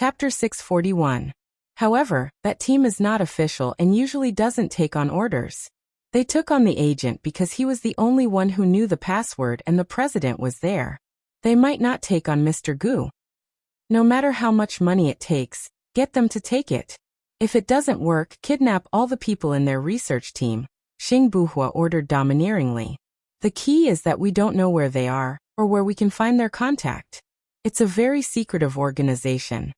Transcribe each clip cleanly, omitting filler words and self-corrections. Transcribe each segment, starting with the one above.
Chapter 641. However, that team is not official and usually doesn't take on orders. They took on the agent because he was the only one who knew the password and the president was there. They might not take on Mr. Gu. No matter how much money it takes, get them to take it. If it doesn't work, kidnap all the people in their research team, Xing Buhua ordered domineeringly. The key is that we don't know where they are, or where we can find their contact. It's a very secretive organization.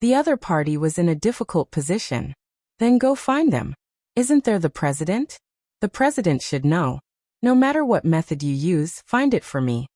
The other party was in a difficult position. Then go find them. Isn't there the president? The president should know. No matter what method you use, find it for me.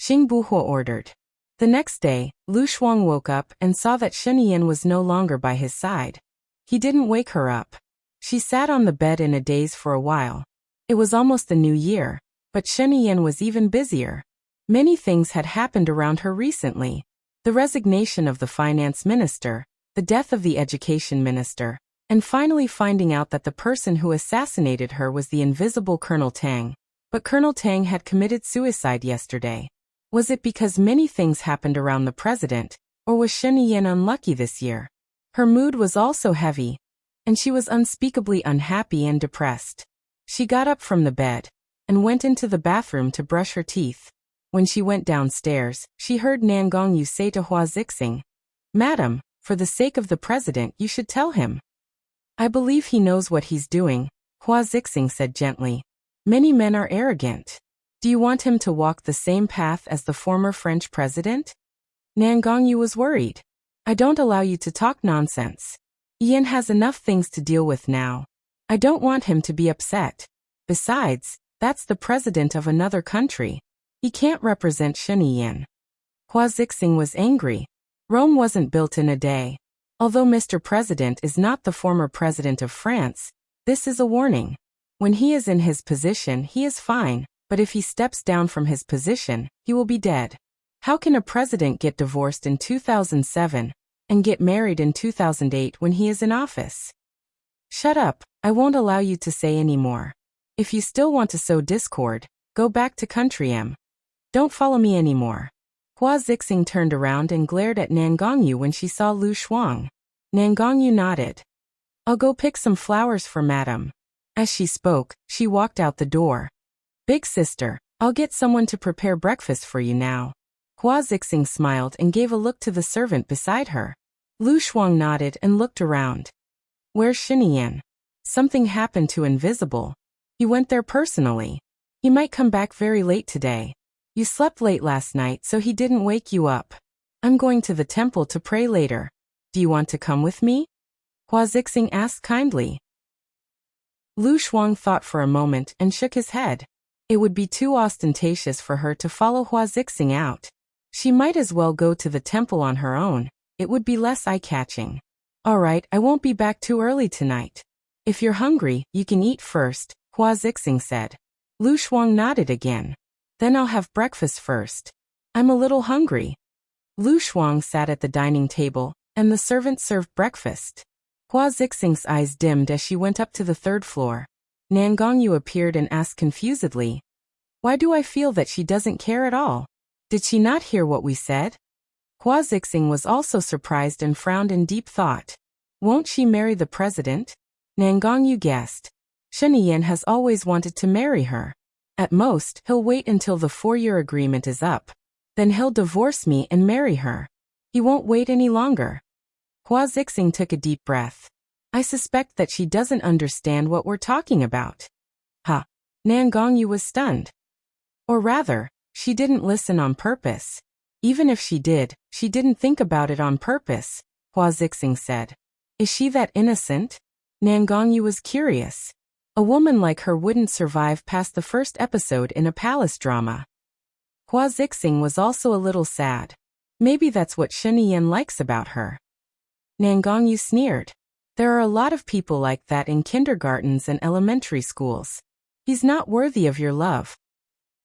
Xing Buhua ordered. The next day, Lu Shuang woke up and saw that Sheniyan was no longer by his side. He didn't wake her up. She sat on the bed in a daze for a while. It was almost the new year, but Sheniyan was even busier. Many things had happened around her recently. The resignation of the finance minister, the death of the education minister, and finally finding out that the person who assassinated her was the invisible Colonel Tang. But Colonel Tang had committed suicide yesterday. Was it because many things happened around the president, or was Sheniyan unlucky this year? Her mood was also heavy, and she was unspeakably unhappy and depressed. She got up from the bed and went into the bathroom to brush her teeth. When she went downstairs, she heard Nan Gongyu say to Hua Zixing, "Madam, for the sake of the president, you should tell him." "I believe he knows what he's doing," Hua Zixing said gently. "Many men are arrogant. Do you want him to walk the same path as the former French president?" Nan Gongyu was worried. "I don't allow you to talk nonsense. Ian has enough things to deal with now. I don't want him to be upset. Besides, that's the president of another country. He can't represent Sheniyan." Hua Zixing was angry. Rome wasn't built in a day. Although Mr. President is not the former president of France, this is a warning. When he is in his position, he is fine, but if he steps down from his position, he will be dead. How can a president get divorced in 2007 and get married in 2008 when he is in office? Shut up, I won't allow you to say any more. If you still want to sow discord, go back to country M. Don't follow me anymore. Hua Zixing turned around and glared at Nan Gongyu when she saw Lu Shuang. Nan Gongyu nodded. "I'll go pick some flowers for madam." As she spoke, she walked out the door. "Big sister, I'll get someone to prepare breakfast for you now." Hua Zixing smiled and gave a look to the servant beside her. Lu Shuang nodded and looked around. "Where's Sheniyan?" "Something happened to Invisible. He went there personally. He might come back very late today. You slept late last night, so he didn't wake you up. I'm going to the temple to pray later. Do you want to come with me?" Hua Zixing asked kindly. Lu Shuang thought for a moment and shook his head. It would be too ostentatious for her to follow Hua Zixing out. She might as well go to the temple on her own. It would be less eye-catching. "All right, I won't be back too early tonight. If you're hungry, you can eat first," Hua Zixing said. Lu Shuang nodded again. "Then I'll have breakfast first. I'm a little hungry." Lu Shuang sat at the dining table, and the servant served breakfast. Hua Zixing's eyes dimmed as she went up to the third floor. Nan Gongyu appeared and asked confusedly, "Why do I feel that she doesn't care at all? Did she not hear what we said?" Hua Zixing was also surprised and frowned in deep thought. Won't she marry the president? Nan Gongyu guessed. Sheniyan has always wanted to marry her. At most, he'll wait until the 4-year agreement is up. Then he'll divorce me and marry her. He won't wait any longer. Hua Zixing took a deep breath. I suspect that she doesn't understand what we're talking about. Huh. Nan Gongyu was stunned. Or rather, she didn't listen on purpose. Even if she did, she didn't think about it on purpose, Hua Zixing said. Is she that innocent? Nan Gongyu was curious. A woman like her wouldn't survive past the first episode in a palace drama. Hua Zixing was also a little sad. Maybe that's what Sheniyan likes about her. Nan Gongyu sneered. There are a lot of people like that in kindergartens and elementary schools. He's not worthy of your love.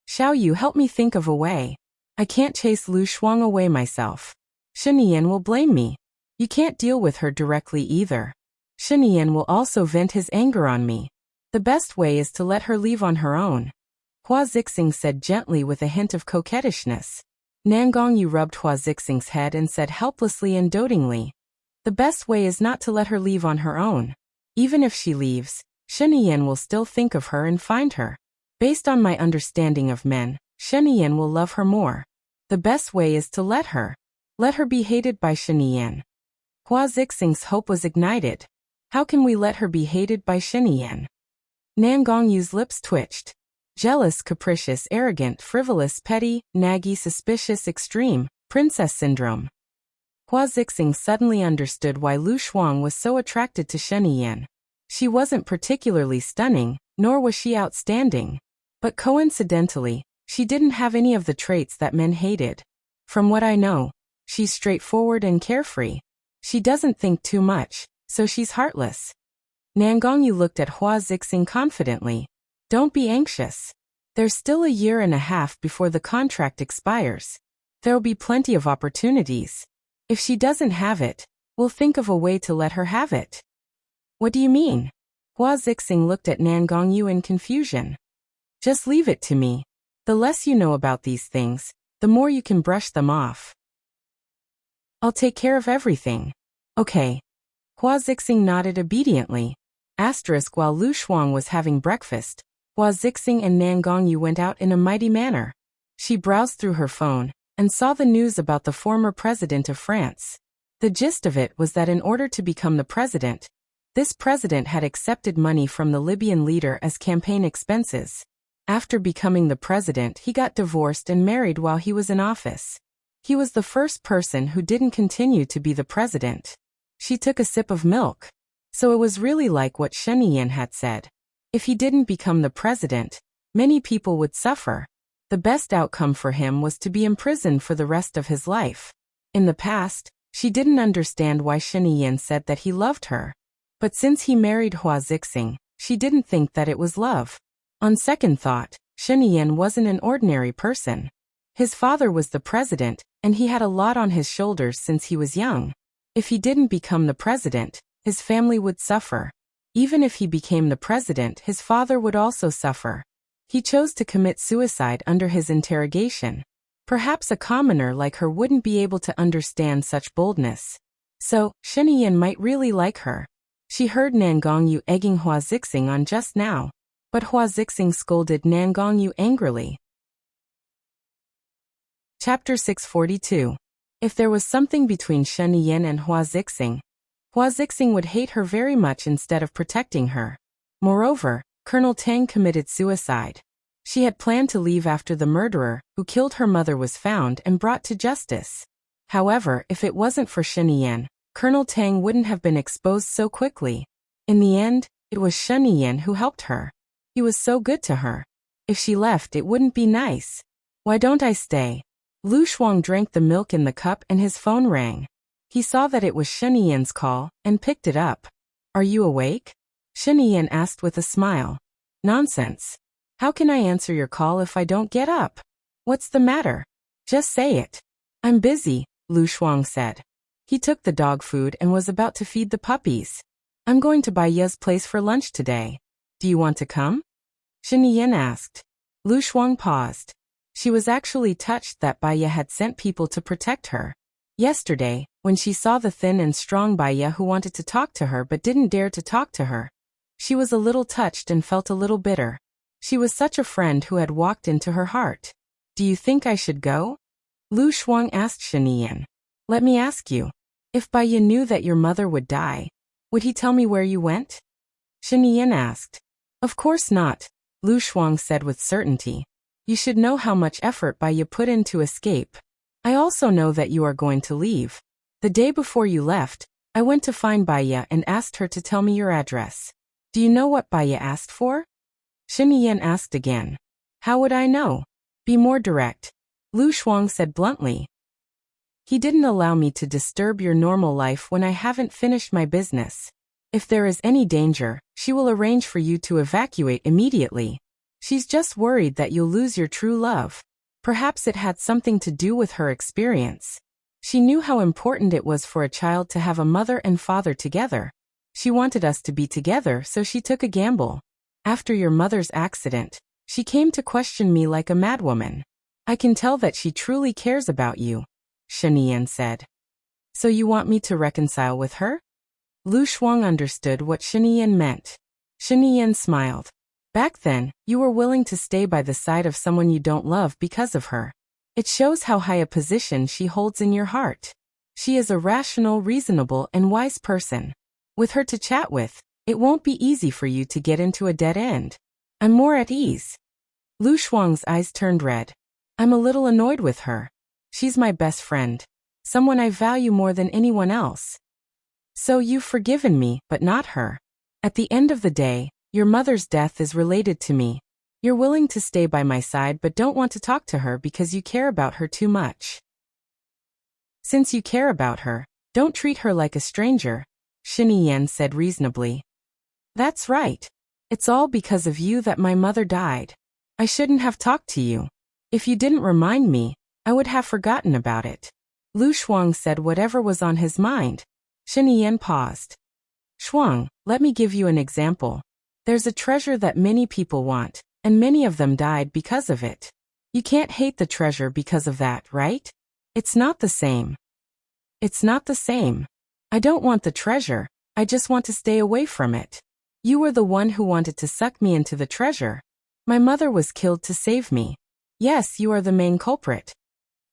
Xiao Yu, help me think of a way. I can't chase Lu Shuang away myself. Sheniyan will blame me. You can't deal with her directly either. Sheniyan will also vent his anger on me. The best way is to let her leave on her own. Hua Zixing said gently with a hint of coquettishness. Nan Gongyu rubbed Hua Zixing's head and said helplessly and dotingly, "The best way is not to let her leave on her own. Even if she leaves, Sheniyan will still think of her and find her. Based on my understanding of men, Sheniyan will love her more. The best way is to let her. Let her be hated by Sheniyan." Hua Zixing's hope was ignited. How can we let her be hated by Sheniyan? Nan Gongyu's lips twitched. Jealous, capricious, arrogant, frivolous, petty, naggy, suspicious, extreme, princess syndrome. Hua Zixing suddenly understood why Lu Shuang was so attracted to Sheniyan. She wasn't particularly stunning, nor was she outstanding. But coincidentally, she didn't have any of the traits that men hated. From what I know, she's straightforward and carefree. She doesn't think too much, so she's heartless. Nan Gongyu looked at Hua Zixing confidently. Don't be anxious. There's still a year and a half before the contract expires. There'll be plenty of opportunities. If she doesn't have it, we'll think of a way to let her have it. What do you mean? Hua Zixing looked at Nan Gongyu in confusion. Just leave it to me. The less you know about these things, the more you can brush them off. I'll take care of everything. Okay. Hua Zixing nodded obediently. While Lu Shuang was having breakfast, Hua Zixing and Nan Gongyu went out in a mighty manner. She browsed through her phone and saw the news about the former president of France. The gist of it was that in order to become the president, this president had accepted money from the Libyan leader as campaign expenses. After becoming the president, he got divorced and married while he was in office. He was the first person who didn't continue to be the president. She took a sip of milk. So it was really like what Sheniyan had said. If he didn't become the president, many people would suffer. The best outcome for him was to be imprisoned for the rest of his life. In the past, she didn't understand why Sheniyan said that he loved her. But since he married Hua Zixing, she didn't think that it was love. On second thought, Sheniyan wasn't an ordinary person. His father was the president, and he had a lot on his shoulders since he was young. If he didn't become the president, his family would suffer. Even if he became the president, his father would also suffer. He chose to commit suicide under his interrogation. Perhaps a commoner like her wouldn't be able to understand such boldness. So, Sheniyan might really like her. She heard Nan Gongyu egging Hua Zixing on just now. But Hua Zixing scolded Nan Gongyu angrily. Chapter 642. If there was something between Sheniyan and Hua Zixing would hate her very much instead of protecting her. Moreover, Colonel Tang committed suicide. She had planned to leave after the murderer who killed her mother was found and brought to justice. However, if it wasn't for Sheniyan, Colonel Tang wouldn't have been exposed so quickly. In the end, it was Sheniyan who helped her. He was so good to her. If she left, it wouldn't be nice. Why don't I stay? Lu Shuang drank the milk in the cup and his phone rang. He saw that it was Sheniyan's call and picked it up. Are you awake? Sheniyan asked with a smile. Nonsense. How can I answer your call if I don't get up? What's the matter? Just say it. I'm busy, Lu Shuang said. He took the dog food and was about to feed the puppies. I'm going to Baiya's place for lunch today. Do you want to come? Sheniyan asked. Lu Shuang paused. She was actually touched that Baiya had sent people to protect her. Yesterday, when she saw the thin and strong Baiya who wanted to talk to her but didn't dare to talk to her, she was a little touched and felt a little bitter. She was such a friend who had walked into her heart. Do you think I should go? Lu Shuang asked Sheniyan. Let me ask you. If Baiya knew that your mother would die, would he tell me where you went? Sheniyan asked. Of course not, Lu Shuang said with certainty. You should know how much effort Baiya put in to escape. I also know that you are going to leave. The day before you left, I went to find Baiya and asked her to tell me your address. Do you know what Baiya asked for? Sheniyan asked again. How would I know? Be more direct. Lu Shuang said bluntly. He didn't allow me to disturb your normal life when I haven't finished my business. If there is any danger, she will arrange for you to evacuate immediately. She's just worried that you'll lose your true love. Perhaps it had something to do with her experience. She knew how important it was for a child to have a mother and father together. She wanted us to be together, so she took a gamble. After your mother's accident, she came to question me like a madwoman. I can tell that she truly cares about you, Shinian said. So you want me to reconcile with her? Lu Shuang understood what Shinian meant. Shinian smiled. Back then, you were willing to stay by the side of someone you don't love because of her. It shows how high a position she holds in your heart. She is a rational, reasonable, and wise person. With her to chat with, it won't be easy for you to get into a dead end. I'm more at ease. Lu Shuang's eyes turned red. I'm a little annoyed with her. She's my best friend. Someone I value more than anyone else. So you've forgiven me, but not her. At the end of the day, your mother's death is related to me. You're willing to stay by my side but don't want to talk to her because you care about her too much. Since you care about her, don't treat her like a stranger, Shinian said reasonably. That's right. It's all because of you that my mother died. I shouldn't have talked to you. If you didn't remind me, I would have forgotten about it. Lu Shuang said whatever was on his mind. Shinian paused. Shuang, let me give you an example. There's a treasure that many people want, and many of them died because of it. You can't hate the treasure because of that, right? It's not the same. It's not the same. I don't want the treasure, I just want to stay away from it. You were the one who wanted to suck me into the treasure. My mother was killed to save me. Yes, you are the main culprit.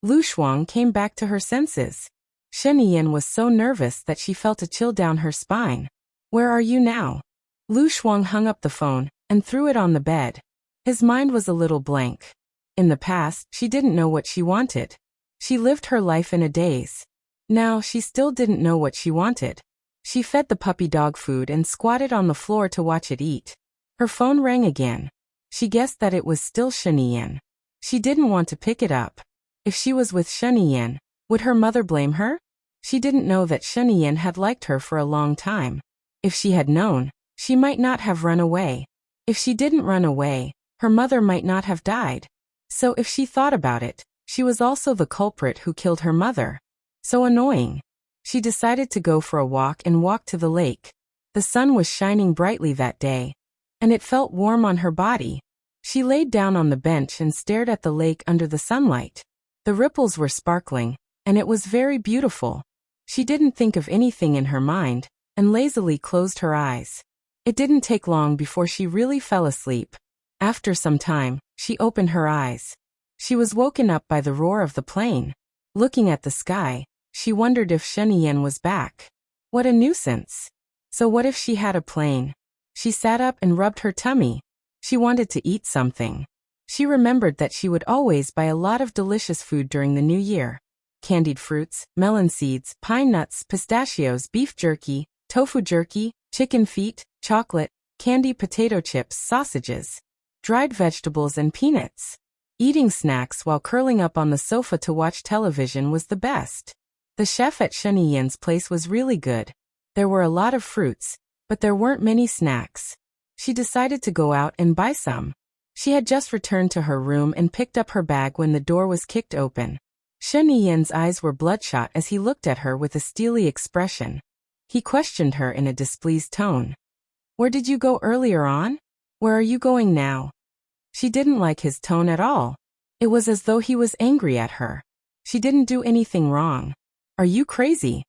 Lu Shuang came back to her senses. Shinian was so nervous that she felt a chill down her spine. Where are you now? Lu Shuang hung up the phone and threw it on the bed. His mind was a little blank. In the past, she didn't know what she wanted. She lived her life in a daze. Now, she still didn't know what she wanted. She fed the puppy dog food and squatted on the floor to watch it eat. Her phone rang again. She guessed that it was still Shinian. She didn't want to pick it up. If she was with Shinian, would her mother blame her? She didn't know that Shinian had liked her for a long time. If she had known, she might not have run away. If she didn't run away, her mother might not have died. So if she thought about it, she was also the culprit who killed her mother. So annoying. She decided to go for a walk and walk to the lake. The sun was shining brightly that day, and it felt warm on her body. She laid down on the bench and stared at the lake under the sunlight. The ripples were sparkling, and it was very beautiful. She didn't think of anything in her mind, and lazily closed her eyes. It didn't take long before she really fell asleep. After some time, she opened her eyes. She was woken up by the roar of the plane. Looking at the sky, she wondered if Shinian was back. What a nuisance. So what if she had a plane? She sat up and rubbed her tummy. She wanted to eat something. She remembered that she would always buy a lot of delicious food during the new year. Candied fruits, melon seeds, pine nuts, pistachios, beef jerky, tofu jerky, chicken feet, chocolate, candy potato chips, sausages, dried vegetables and peanuts. Eating snacks while curling up on the sofa to watch television was the best. The chef at Sheniyan's place was really good. There were a lot of fruits, but there weren't many snacks. She decided to go out and buy some. She had just returned to her room and picked up her bag when the door was kicked open. Sheniyan's eyes were bloodshot as he looked at her with a steely expression. He questioned her in a displeased tone. "Where did you go earlier on? Where are you going now?" She didn't like his tone at all. It was as though he was angry at her. She didn't do anything wrong. "Are you crazy?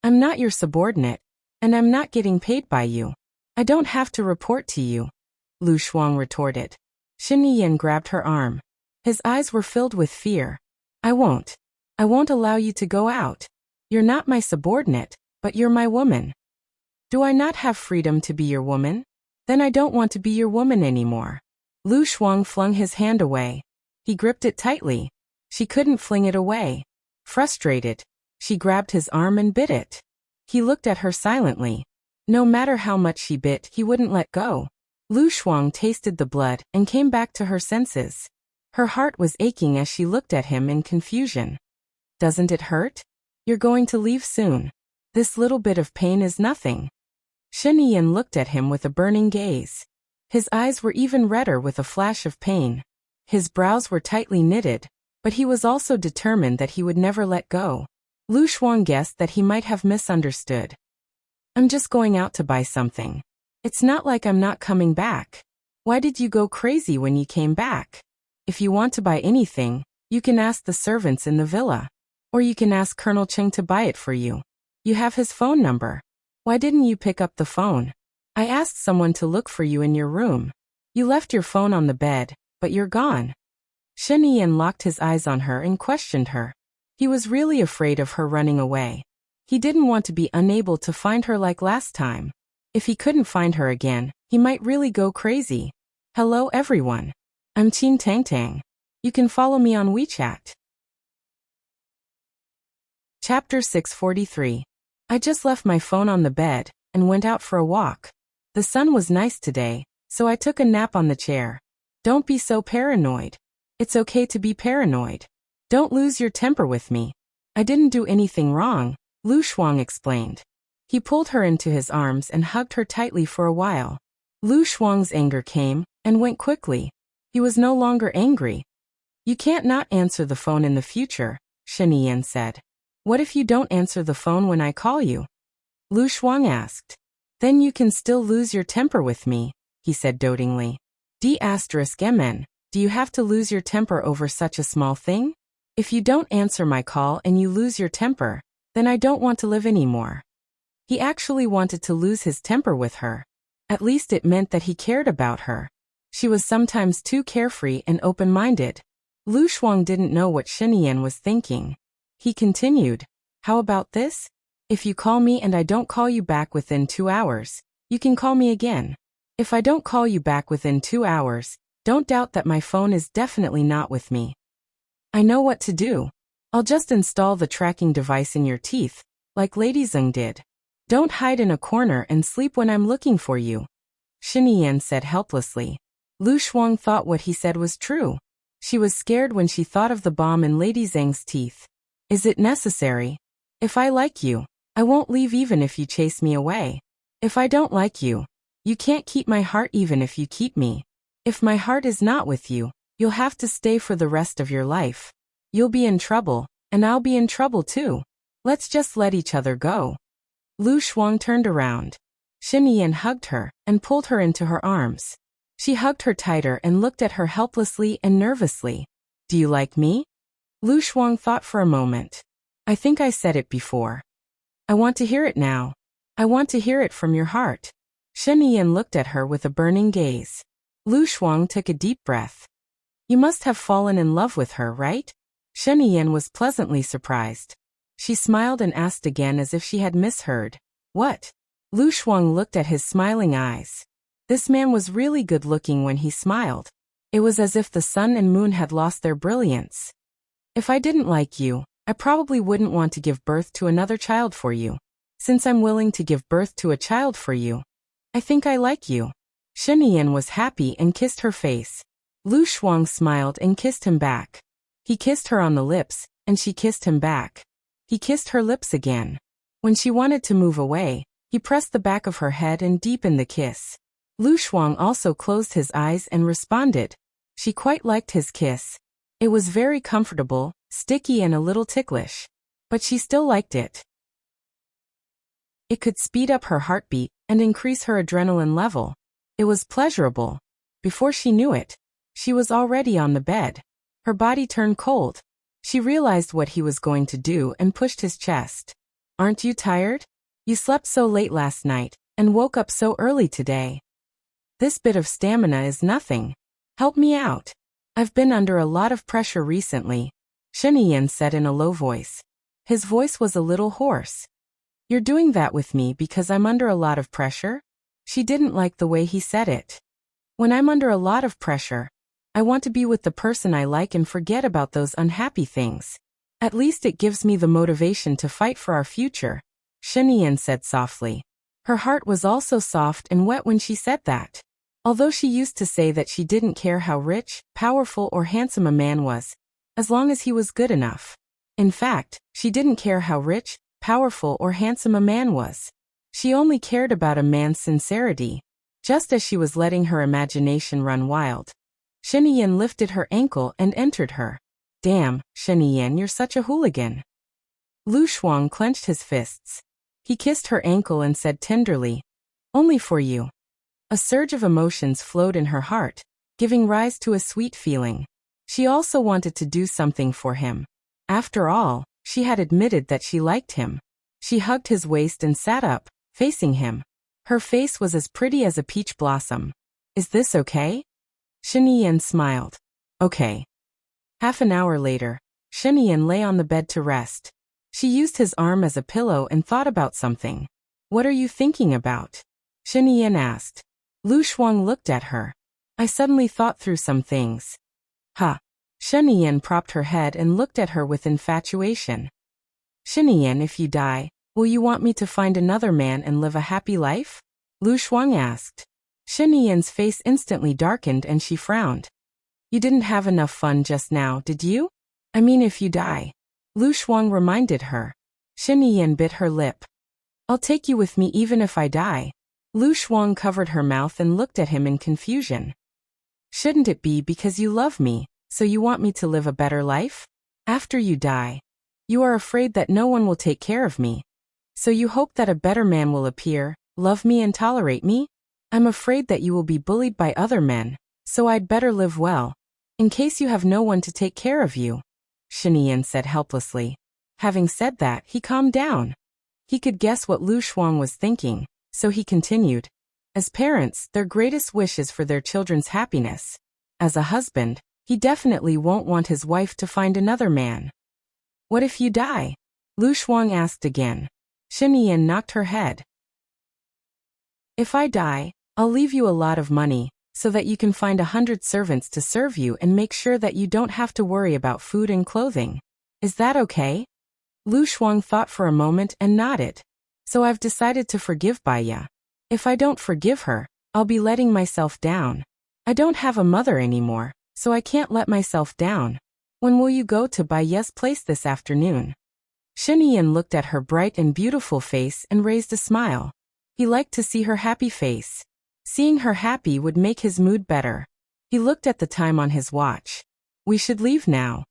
I'm not your subordinate, and I'm not getting paid by you. I don't have to report to you," Lu Shuang retorted. Shiniyan grabbed her arm. His eyes were filled with fear. I won't allow you to go out. You're not my subordinate, but you're my woman." "Do I not have freedom to be your woman? Then I don't want to be your woman anymore." Lu Shuang flung his hand away. He gripped it tightly. She couldn't fling it away. Frustrated, she grabbed his arm and bit it. He looked at her silently. No matter how much she bit, he wouldn't let go. Lu Shuang tasted the blood and came back to her senses. Her heart was aching as she looked at him in confusion. "Doesn't it hurt? You're going to leave soon. This little bit of pain is nothing." Sheniyan looked at him with a burning gaze. His eyes were even redder with a flash of pain. His brows were tightly knitted, but he was also determined that he would never let go. Lu Shuang guessed that he might have misunderstood. "I'm just going out to buy something. It's not like I'm not coming back. Why did you go crazy when you came back? If you want to buy anything, you can ask the servants in the villa. Or you can ask Colonel Cheng to buy it for you. You have his phone number. Why didn't you pick up the phone? I asked someone to look for you in your room. You left your phone on the bed, but you're gone. Shen Yan locked his eyes on her and questioned her. He was really afraid of her running away. He didn't want to be unable to find her like last time. If he couldn't find her again, he might really go crazy. Hello everyone. I'm Qin Tang Tang. You can follow me on WeChat. Chapter 643. I just left my phone on the bed and went out for a walk. The sun was nice today, so I took a nap on the chair. Don't be so paranoid. It's okay to be paranoid. Don't lose your temper with me. I didn't do anything wrong, Lu Shuang explained. He pulled her into his arms and hugged her tightly for a while. Lu Shuang's anger came and went quickly. He was no longer angry. You can't not answer the phone in the future, Shen Yan said. What if you don't answer the phone when I call you? Lu Shuang asked. Then you can still lose your temper with me, he said dotingly. D*MN, do you have to lose your temper over such a small thing? If you don't answer my call and you lose your temper, then I don't want to live anymore. He actually wanted to lose his temper with her. At least it meant that he cared about her. She was sometimes too carefree and open-minded. Lu Shuang didn't know what Shen Yan was thinking. He continued, how about this? If you call me and I don't call you back within 2 hours, you can call me again. If I don't call you back within 2 hours, don't doubt that my phone is definitely not with me. I know what to do. I'll just install the tracking device in your teeth, like Lady Zeng did. Don't hide in a corner and sleep when I'm looking for you, Shen Yan said helplessly. Lu Shuang thought what he said was true. She was scared when she thought of the bomb in Lady Zeng's teeth. Is it necessary? If I like you, I won't leave even if you chase me away. If I don't like you, you can't keep my heart even if you keep me. If my heart is not with you, you'll have to stay for the rest of your life. You'll be in trouble, and I'll be in trouble too. Let's just let each other go. Lu Shuang turned around. Shen Yan hugged her and pulled her into her arms. She hugged her tighter and looked at her helplessly and nervously. Do you like me? Lu Shuang thought for a moment. I think I said it before. I want to hear it now. I want to hear it from your heart. Shen Yan looked at her with a burning gaze. Lu Shuang took a deep breath. You must have fallen in love with her, right? Shen Yan was pleasantly surprised. She smiled and asked again as if she had misheard. What? Lu Shuang looked at his smiling eyes. This man was really good-looking when he smiled. It was as if the sun and moon had lost their brilliance. If I didn't like you, I probably wouldn't want to give birth to another child for you. Since I'm willing to give birth to a child for you, I think I like you. Shen Yan was happy and kissed her face. Lu Shuang smiled and kissed him back. He kissed her on the lips, and she kissed him back. He kissed her lips again. When she wanted to move away, he pressed the back of her head and deepened the kiss. Lu Shuang also closed his eyes and responded. She quite liked his kiss. It was very comfortable, sticky and a little ticklish. But she still liked it. It could speed up her heartbeat and increase her adrenaline level. It was pleasurable. Before she knew it, she was already on the bed. Her body turned cold. She realized what he was going to do and pushed his chest. Aren't you tired? You slept so late last night and woke up so early today. This bit of stamina is nothing. Help me out. I've been under a lot of pressure recently, Shen Yan said in a low voice. His voice was a little hoarse. You're doing that with me because I'm under a lot of pressure? She didn't like the way he said it. When I'm under a lot of pressure, I want to be with the person I like and forget about those unhappy things. At least it gives me the motivation to fight for our future, Shen Yan said softly. Her heart was also soft and wet when she said that. Although she used to say that she didn't care how rich, powerful or handsome a man was, as long as he was good enough. In fact, she didn't care how rich, powerful or handsome a man was. She only cared about a man's sincerity, just as she was letting her imagination run wild. Shen Yan lifted her ankle and entered her. Damn, Shen Yan, you're such a hooligan. Lu Shuang clenched his fists. He kissed her ankle and said tenderly, only for you. A surge of emotions flowed in her heart, giving rise to a sweet feeling. She also wanted to do something for him. After all, she had admitted that she liked him. She hugged his waist and sat up, facing him. Her face was as pretty as a peach blossom. Is this okay? Shinian smiled. Okay. Half an hour later, Shinian lay on the bed to rest. She used his arm as a pillow and thought about something. What are you thinking about? Shinian asked. Lu Shuang looked at her. I suddenly thought through some things. Huh. Shinian propped her head and looked at her with infatuation. Shinian, if you die, will you want me to find another man and live a happy life? Lu Shuang asked. Shinian's face instantly darkened and she frowned. You didn't have enough fun just now, did you? I mean if you die. Lu Shuang reminded her. Shinian bit her lip. I'll take you with me even if I die. Lu Shuang covered her mouth and looked at him in confusion. Shouldn't it be because you love me, so you want me to live a better life? After you die, you are afraid that no one will take care of me. So you hope that a better man will appear, love me and tolerate me? I'm afraid that you will be bullied by other men, so I'd better live well, in case you have no one to take care of you, Shinian said helplessly. Having said that, he calmed down. He could guess what Lu Shuang was thinking, so he continued. As parents, their greatest wish is for their children's happiness. As a husband, he definitely won't want his wife to find another man. What if you die? Lu Shuang asked again. Shinian knocked her head. If I die, I'll leave you a lot of money, so that you can find 100 servants to serve you and make sure that you don't have to worry about food and clothing. Is that okay? Lu Shuang thought for a moment and nodded. So I've decided to forgive Baiya. If I don't forgive her, I'll be letting myself down. I don't have a mother anymore, so I can't let myself down. When will you go to Baiya's place this afternoon? Shinian looked at her bright and beautiful face and raised a smile. He liked to see her happy face. Seeing her happy would make his mood better. He looked at the time on his watch. We should leave now.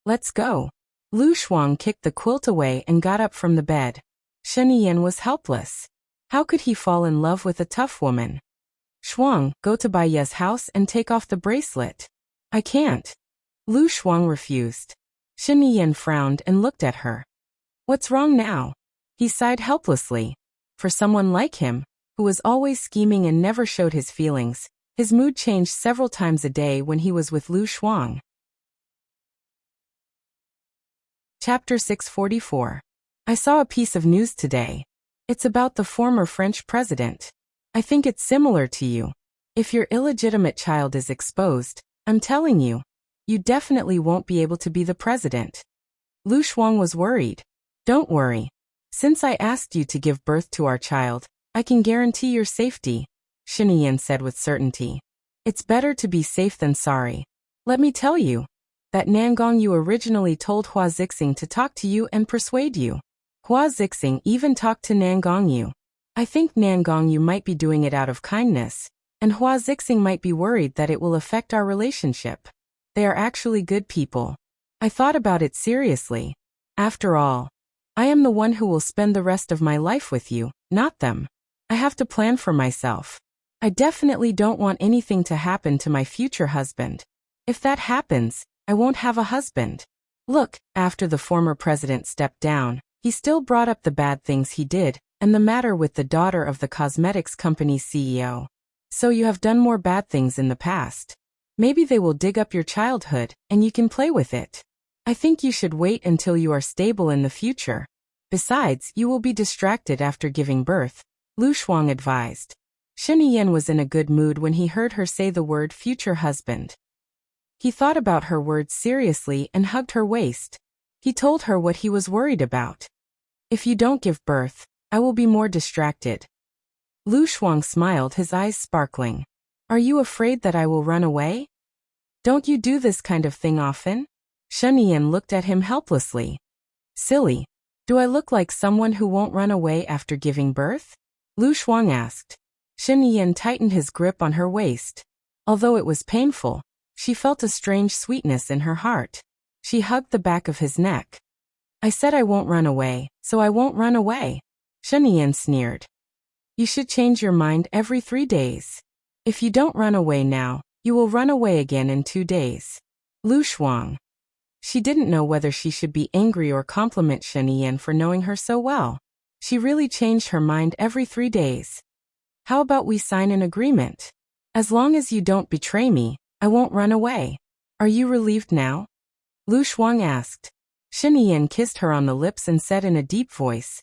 Let's go. Lu Shuang kicked the quilt away and got up from the bed. Shinian was helpless. How could he fall in love with a tough woman? Shuang, go to Baiya's house and take off the bracelet. I can't. Lu Shuang refused. Shinian frowned and looked at her. What's wrong now? He sighed helplessly. For someone like him, who was always scheming and never showed his feelings, his mood changed several times a day when he was with Lu Shuang. Chapter 644. I saw a piece of news today. It's about the former French president. I think it's similar to you. If your illegitimate child is exposed, I'm telling you, you definitely won't be able to be the president. Lu Shuang was worried. Don't worry. Since I asked you to give birth to our child, I can guarantee your safety, Shinian said with certainty. It's better to be safe than sorry. Let me tell you, that Nangong you originally told Hua Zixing to talk to you and persuade you. Hua Zixing even talked to Nangong you. I think Nangong you might be doing it out of kindness, and Hua Zixing might be worried that it will affect our relationship. They are actually good people. I thought about it seriously. After all, I am the one who will spend the rest of my life with you, not them. I have to plan for myself. I definitely don't want anything to happen to my future husband. If that happens, I won't have a husband. Look, after the former president stepped down, he still brought up the bad things he did, and the matter with the daughter of the cosmetics company's CEO. So you have done more bad things in the past. Maybe they will dig up your childhood, and you can play with it. I think you should wait until you are stable in the future. Besides, you will be distracted after giving birth, Lu Shuang advised. Shinian was in a good mood when he heard her say the word future husband. He thought about her words seriously and hugged her waist. He told her what he was worried about. If you don't give birth, I will be more distracted. Lu Shuang smiled, his eyes sparkling. Are you afraid that I will run away? Don't you do this kind of thing often? Shinian looked at him helplessly. Silly. Do I look like someone who won't run away after giving birth? Lu Shuang asked. Shinian tightened his grip on her waist. Although it was painful, she felt a strange sweetness in her heart. She hugged the back of his neck. I said I won't run away, so I won't run away. Shinian sneered. You should change your mind every 3 days. If you don't run away now, you will run away again in 2 days. Lu Shuang. She didn't know whether she should be angry or compliment Shen Yan for knowing her so well. She really changed her mind every 3 days. How about we sign an agreement? As long as you don't betray me, I won't run away. Are you relieved now? Lu Shuang asked. Shen Yan kissed her on the lips and said in a deep voice,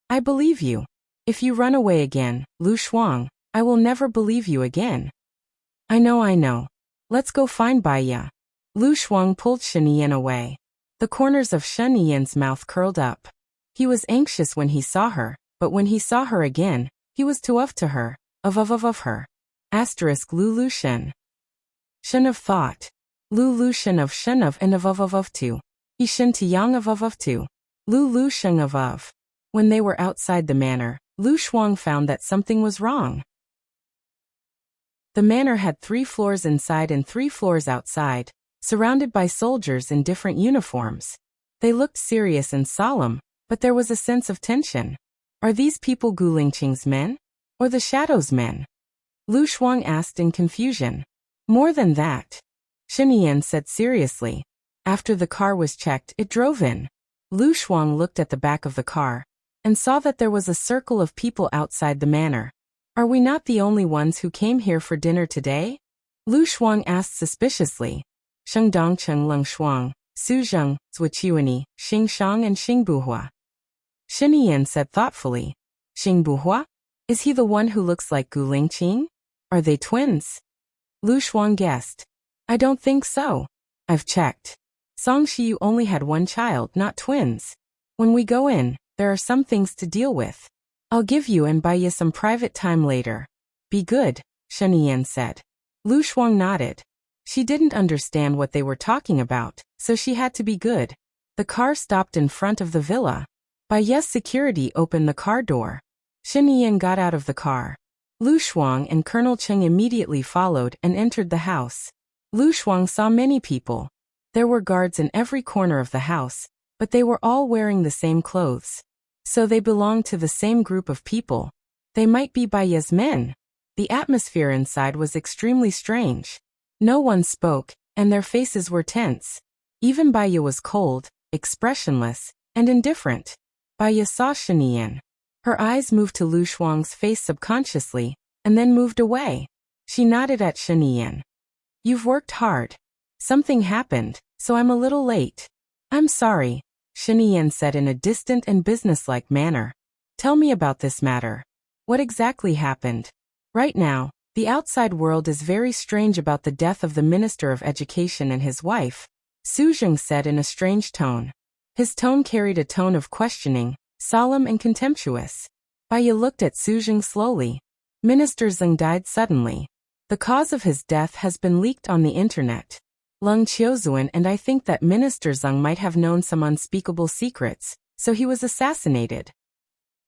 I believe you. If you run away again, Lu Shuang, I will never believe you again. I know. Let's go find Baiya. Lu Shuang pulled Shen Yan away. The corners of Shen Yan's mouth curled up. He was anxious when he saw her, but when he saw her again, he was too of to her, of her. Asterisk Lu Shen. Shen of thought. Lu Shen of Shen of and of to. He Shen to yang of to. Lu Shen of. When they were outside the manor, Lu Shuang found that something was wrong. The manor had 3 floors inside and 3 floors outside, surrounded by soldiers in different uniforms. They looked serious and solemn, but there was a sense of tension. Are these people Gu Lingqing's men? Or the Shadow's men? Lu Shuang asked in confusion. More than that. Shen Yan said seriously. After the car was checked, it drove in. Lu Shuang looked at the back of the car and saw that there was a circle of people outside the manor. Are we not the only ones who came here for dinner today? Lu Shuang asked suspiciously. Sheng Dongcheng Leng Shuang, Su Zheng, Zhuqiuani, Xing Shang and Xing Buhua. Shen Yan said thoughtfully. Xing Buhua? Is he the one who looks like Gu Lingqing? Are they twins? Lu Shuang guessed. I don't think so. I've checked. Song Shiyu only had 1 child, not twins. When we go in, there are some things to deal with. I'll give you and buy you some private time later. Be good, Shen Yan said. Lu Shuang nodded. She didn't understand what they were talking about, so she had to be good. The car stopped in front of the villa. Baiya's security opened the car door. Shen Yan got out of the car. Lu Shuang and Colonel Cheng immediately followed and entered the house. Lu Shuang saw many people. There were guards in every corner of the house, but they were all wearing the same clothes. So they belonged to the same group of people. They might be Baiya's men. The atmosphere inside was extremely strange. No one spoke, and their faces were tense. Even Baiya was cold, expressionless, and indifferent. Baiya saw Shen Yan. Her eyes moved to Lu Shuang's face subconsciously, and then moved away. She nodded at Shen Yan. You've worked hard. Something happened, so I'm a little late. I'm sorry, Shen Yan said in a distant and businesslike manner. Tell me about this matter. What exactly happened? Right now, the outside world is very strange about the death of the Minister of Education and his wife, Su Zheng said in a strange tone. His tone carried a tone of questioning, solemn and contemptuous. Baiya looked at Su Zheng slowly. Minister Zheng died suddenly. The cause of his death has been leaked on the internet. Leng Qiuzuan and I think that Minister Zheng might have known some unspeakable secrets, so he was assassinated.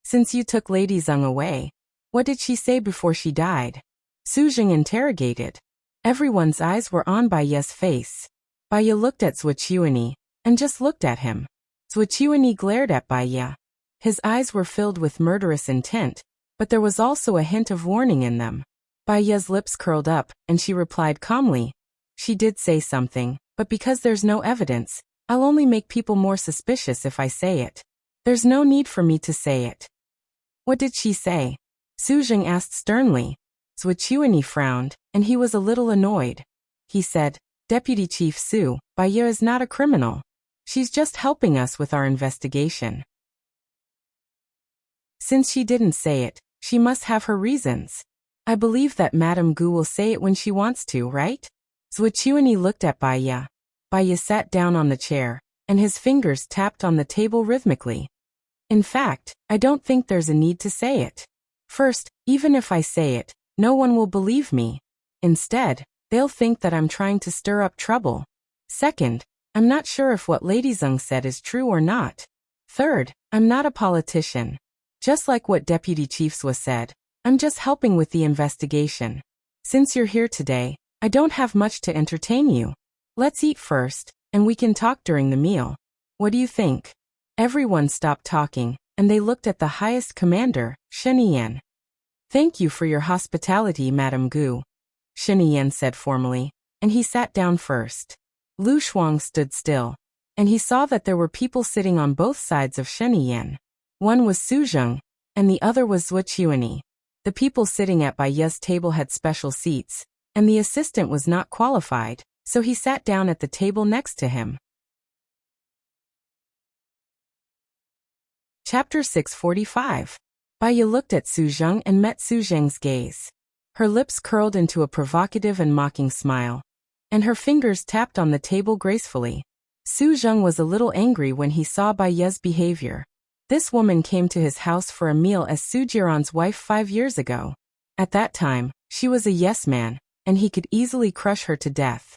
Since you took Lady Zheng away, what did she say before she died? Su Zheng interrogated. Everyone's eyes were on Baiya's face. Baiya looked at Zhuqiuani, and just looked at him. Zhuqiuani glared at Baiya. His eyes were filled with murderous intent, but there was also a hint of warning in them. Baiya's lips curled up, and she replied calmly. She did say something, but because there's no evidence, I'll only make people more suspicious if I say it. There's no need for me to say it. What did she say? Su Zheng asked sternly. Zhuqiuani frowned, and he was a little annoyed. He said, Deputy Chief Su, Baiya is not a criminal. She's just helping us with our investigation. Since she didn't say it, she must have her reasons. I believe that Madame Gu will say it when she wants to, right? Zhuqiuani looked at Baiya. Baiya sat down on the chair, and his fingers tapped on the table rhythmically. In fact, I don't think there's a need to say it. First, even if I say it, no one will believe me. Instead, they'll think that I'm trying to stir up trouble. Second, I'm not sure if what Lady Zheng said is true or not. Third, I'm not a politician. Just like what Deputy Chief Sua said, I'm just helping with the investigation. Since you're here today, I don't have much to entertain you. Let's eat first, and we can talk during the meal. What do you think? Everyone stopped talking, and they looked at the highest commander, Shen Yan. Thank you for your hospitality, Madame Gu, Shen Yan said formally, and he sat down first. Lu Shuang stood still, and he saw that there were people sitting on both sides of Shen Yan. One was Su Zheng, and the other was Zhuo Qiuanyi. The people sitting at Bai Ye's table had special seats, and the assistant was not qualified, so he sat down at the table next to him. Chapter 645. Bai Ye looked at Su Zheng and met Su Zheng's gaze. Her lips curled into a provocative and mocking smile, and her fingers tapped on the table gracefully. Su Zheng was a little angry when he saw Bai Ye's behavior. This woman came to his house for a meal as Su Jiran's wife 5 years ago. At that time, she was a yes man, and he could easily crush her to death.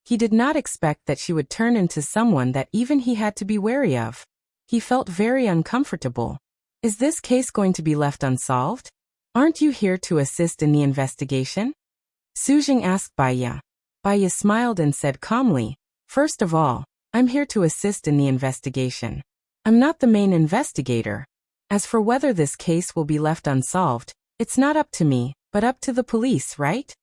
He did not expect that she would turn into someone that even he had to be wary of. He felt very uncomfortable. Is this case going to be left unsolved? Aren't you here to assist in the investigation? Su Zheng asked Bai Ye. Bai Ye smiled and said calmly, "First of all, I'm here to assist in the investigation. I'm not the main investigator. As for whether this case will be left unsolved, it's not up to me, but up to the police, right?"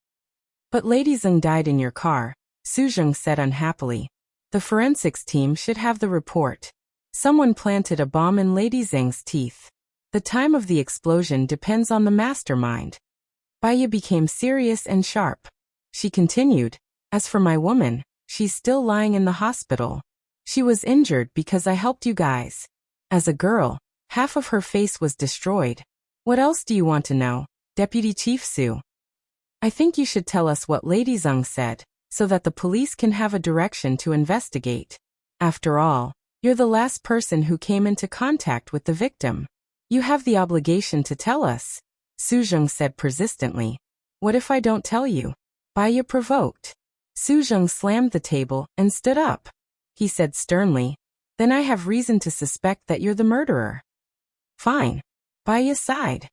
"But Lady Zheng died in your car," Su Zheng said unhappily. "The forensics team should have the report. Someone planted a bomb in Lady Zheng's teeth. The time of the explosion depends on the mastermind." Bai Ye became serious and sharp. She continued, "As for my woman, she's still lying in the hospital. She was injured because I helped you guys. As a girl, half of her face was destroyed. What else do you want to know, Deputy Chief Su? I think you should tell us what Lady Zheng said, so that the police can have a direction to investigate. After all, you're the last person who came into contact with the victim. You have the obligation to tell us," Su Zheng said persistently. "What if I don't tell you?" Bai Ye provoked. Su Zheng slammed the table and stood up. He said sternly, "Then I have reason to suspect that you're the murderer." "Fine." Bai Ye sighed.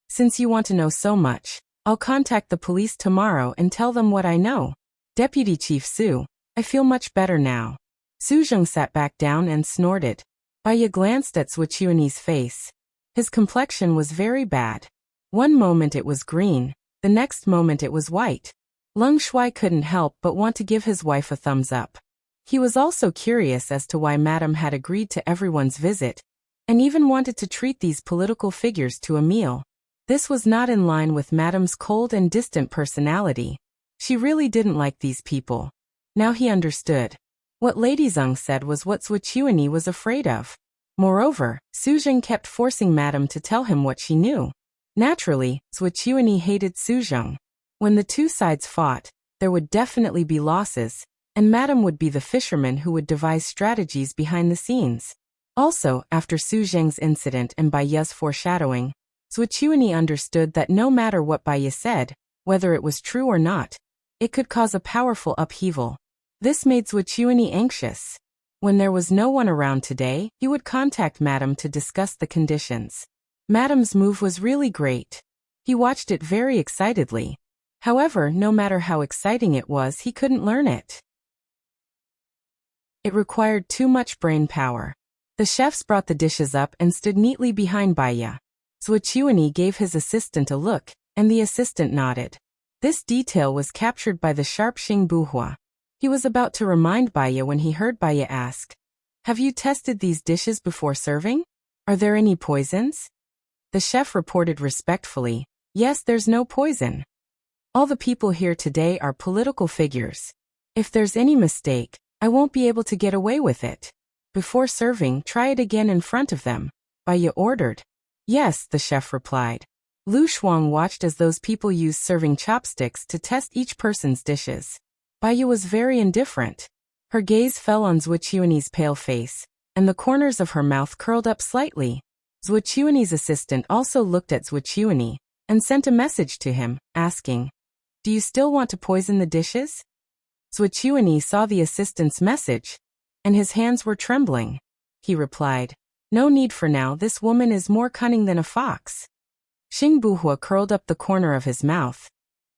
"Since you want to know so much, I'll contact the police tomorrow and tell them what I know. Deputy Chief Su, I feel much better now." Su Zheng sat back down and snorted. Bai Ye glanced at Zhuo Qiuanyi's face. His complexion was very bad. One moment it was green, the next moment it was white. Leng Shuai couldn't help but want to give his wife a thumbs up. He was also curious as to why Madame had agreed to everyone's visit, and even wanted to treat these political figures to a meal. This was not in line with Madame's cold and distant personality. She really didn't like these people. Now he understood. What Lady Zheng said was what Zhuo Qiuanyi was afraid of. Moreover, Su Zheng kept forcing Madame to tell him what she knew. Naturally, Zhuo Qiuanyi hated Su Zheng. When the two sides fought, there would definitely be losses, and Madame would be the fisherman who would devise strategies behind the scenes. Also, after Su Zheng's incident and Bai Ye's foreshadowing, Zhuo Qiuanyi understood that no matter what Bai Ye said, whether it was true or not, it could cause a powerful upheaval. This made Zhuo Qiuanyi anxious. When there was no one around today, he would contact Madame to discuss the conditions. Madame's move was really great. He watched it very excitedly. However, no matter how exciting it was, he couldn't learn it. It required too much brain power. The chefs brought the dishes up and stood neatly behind Bai Ye. Zhuo Qiuanyi gave his assistant a look, and the assistant nodded. This detail was captured by the sharp Xing Buhua. He was about to remind Bai Ye when he heard Bai Ye ask, "Have you tested these dishes before serving? Are there any poisons?" The chef reported respectfully, "Yes, there's no poison. All the people here today are political figures. If there's any mistake, I won't be able to get away with it. Before serving, try it again in front of them," Bai Ye ordered. "Yes," the chef replied. Lu Shuang watched as those people used serving chopsticks to test each person's dishes. Bai Ye was very indifferent. Her gaze fell on Zhuo Qiuanyi's pale face, and the corners of her mouth curled up slightly. Zhuo Qiuanyi's assistant also looked at Zhuo Qiuanyi, and sent a message to him, asking, "Do you still want to poison the dishes?" Zhuo Qiuanyi saw the assistant's message, and his hands were trembling. He replied, "No need for now, this woman is more cunning than a fox." Xing Buhua curled up the corner of his mouth,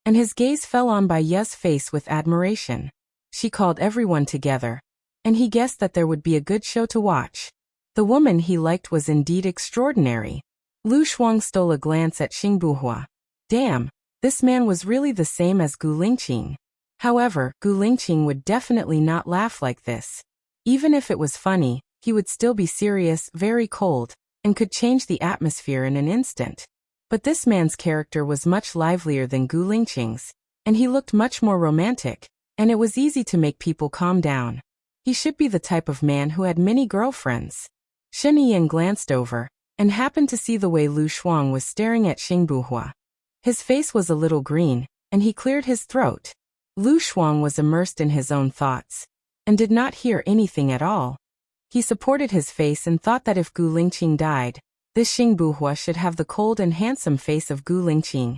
and his gaze fell on Bai Ye's face with admiration. She called everyone together, and he guessed that there would be a good show to watch. The woman he liked was indeed extraordinary. Lu Shuang stole a glance at Xing Buhua. Damn, this man was really the same as Gu Lingqing. However, Gu Lingqing would definitely not laugh like this. Even if it was funny, he would still be serious, very cold, and could change the atmosphere in an instant. But this man's character was much livelier than Gu Lingqing's, and he looked much more romantic, and it was easy to make people calm down. He should be the type of man who had many girlfriends. Shen Yiyan glanced over, and happened to see the way Lu Shuang was staring at Xing Buhua. His face was a little green, and he cleared his throat. Lu Shuang was immersed in his own thoughts, and did not hear anything at all. He supported his face and thought that if Gu Lingqing died, this Xing Buhua should have the cold and handsome face of Gu Lingqing,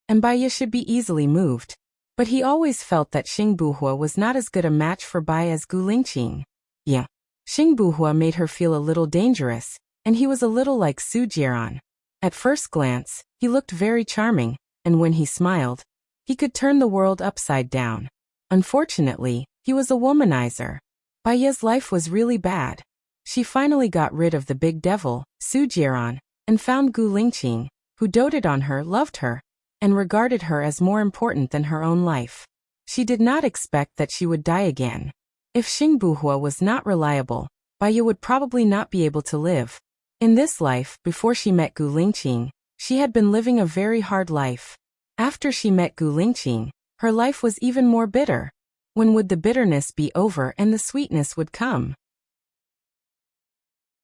and Baiya should be easily moved. But he always felt that Xing Buhua was not as good a match for Bai as Gu Lingqing. Yeah. Xing Buhua made her feel a little dangerous, and he was a little like Su Jieran. At first glance, he looked very charming, and when he smiled, he could turn the world upside down. Unfortunately, he was a womanizer. Baiya's life was really bad. She finally got rid of the big devil, Su Jieran, and found Gu Lingqing, who doted on her, loved her, and regarded her as more important than her own life. She did not expect that she would die again. If Xing Buhua was not reliable, Baiya would probably not be able to live. In this life, before she met Gu Lingqing, she had been living a very hard life. After she met Gu Lingqing, her life was even more bitter. When would the bitterness be over and the sweetness would come?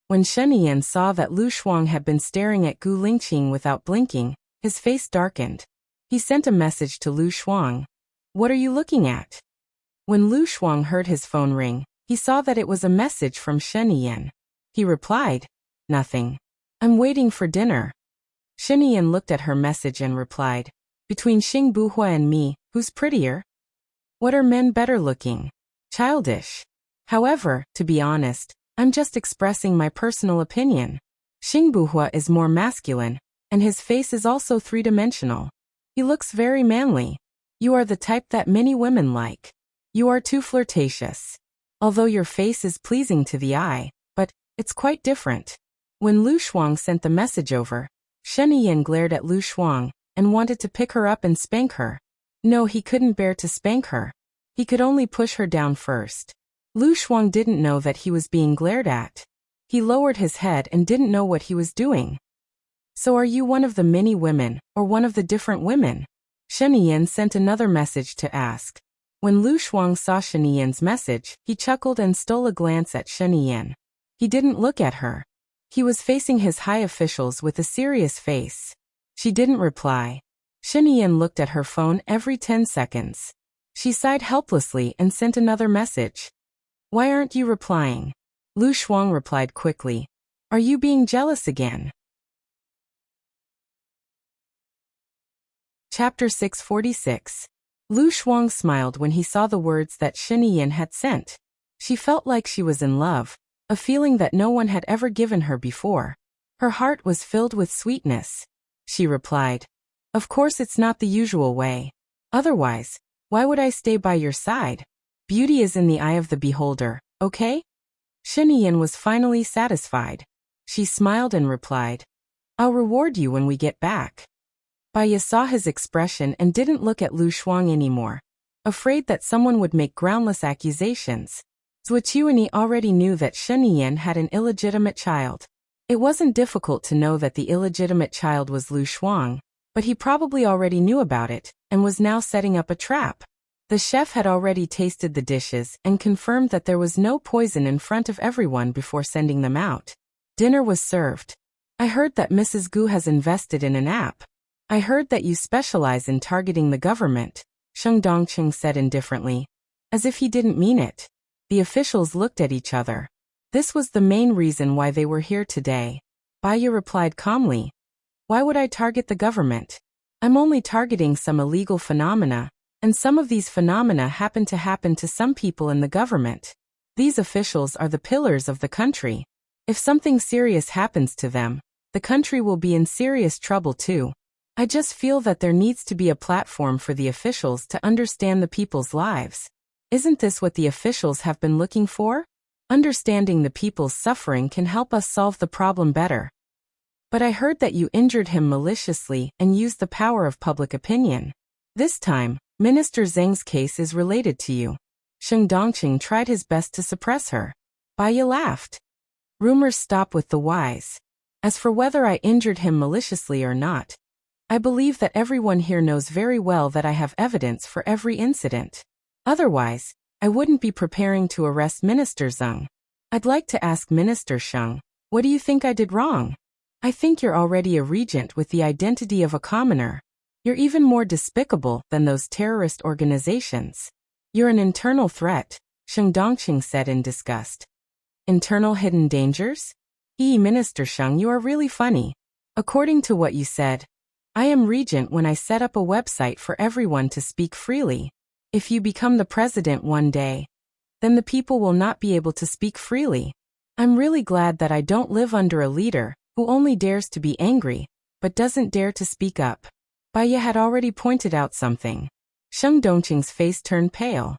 When Shen Yiyan saw that Lu Shuang had been staring at Gu Lingqing without blinking, his face darkened. He sent a message to Lu Shuang. "What are you looking at?" When Lu Shuang heard his phone ring, he saw that it was a message from Shen Yiyan. He replied, "Nothing. I'm waiting for dinner." Shen Yiyan looked at her message and replied, "Between Xing Buhua and me, who's prettier? What are men better looking? Childish. However, to be honest, I'm just expressing my personal opinion. Xing Buhua is more masculine, and his face is also three-dimensional. He looks very manly. You are the type that many women like. You are too flirtatious. Although your face is pleasing to the eye, but it's quite different." When Lu Shuang sent the message over, Shen Yiyan glared at Lu Shuang and wanted to pick her up and spank her. No, he couldn't bear to spank her. He could only push her down first. Lu Shuang didn't know that he was being glared at. He lowered his head and didn't know what he was doing. "So are you one of the many women, or one of the different women?" Shen Yiyan sent another message to ask. When Lu Shuang saw Shen Yiyan's message, he chuckled and stole a glance at Shen Yiyan. He didn't look at her. He was facing his high officials with a serious face. She didn't reply. Shen Yiyan looked at her phone every 10 seconds. She sighed helplessly and sent another message. "Why aren't you replying?" Lu Shuang replied quickly. "Are you being jealous again?" Chapter 646. Lu Shuang smiled when he saw the words that Shen Yiyan had sent. She felt like she was in love, a feeling that no one had ever given her before. Her heart was filled with sweetness. She replied, "Of course it's not the usual way. Otherwise, why would I stay by your side? Beauty is in the eye of the beholder, okay?" Shen Yiyan was finally satisfied. She smiled and replied, "I'll reward you when we get back." Baiya saw his expression and didn't look at Lu Shuang anymore, afraid that someone would make groundless accusations. Zuochuani already knew that Shen Yiyan had an illegitimate child. It wasn't difficult to know that the illegitimate child was Lu Shuang, but he probably already knew about it, and was now setting up a trap. The chef had already tasted the dishes and confirmed that there was no poison in front of everyone before sending them out. Dinner was served. "I heard that Mrs. Gu has invested in an app. I heard that you specialize in targeting the government," Sheng Dongqing said indifferently, as if he didn't mean it. The officials looked at each other. This was the main reason why they were here today. Baiya replied calmly, "Why would I target the government? I'm only targeting some illegal phenomena, and some of these phenomena happen to some people in the government. These officials are the pillars of the country. If something serious happens to them, the country will be in serious trouble too. I just feel that there needs to be a platform for the officials to understand the people's lives. Isn't this what the officials have been looking for? Understanding the people's suffering can help us solve the problem better. But I heard that you injured him maliciously and used the power of public opinion. This time, Minister Zheng's case is related to you. Sheng Dongqing tried his best to suppress her. Baiya laughed. Rumors stop with the wise. As for whether I injured him maliciously or not, I believe that everyone here knows very well that I have evidence for every incident. Otherwise, I wouldn't be preparing to arrest Minister Zheng. I'd like to ask Minister Sheng, what do you think I did wrong? I think you're already a regent with the identity of a commoner. You're even more despicable than those terrorist organizations. You're an internal threat, Sheng Dongqing said in disgust. Internal hidden dangers? Minister Sheng, you are really funny. According to what you said, I am regent when I set up a website for everyone to speak freely. If you become the president one day, then the people will not be able to speak freely. I'm really glad that I don't live under a leader who only dares to be angry, but doesn't dare to speak up. Baiya had already pointed out something. Sheng Dongqing's face turned pale.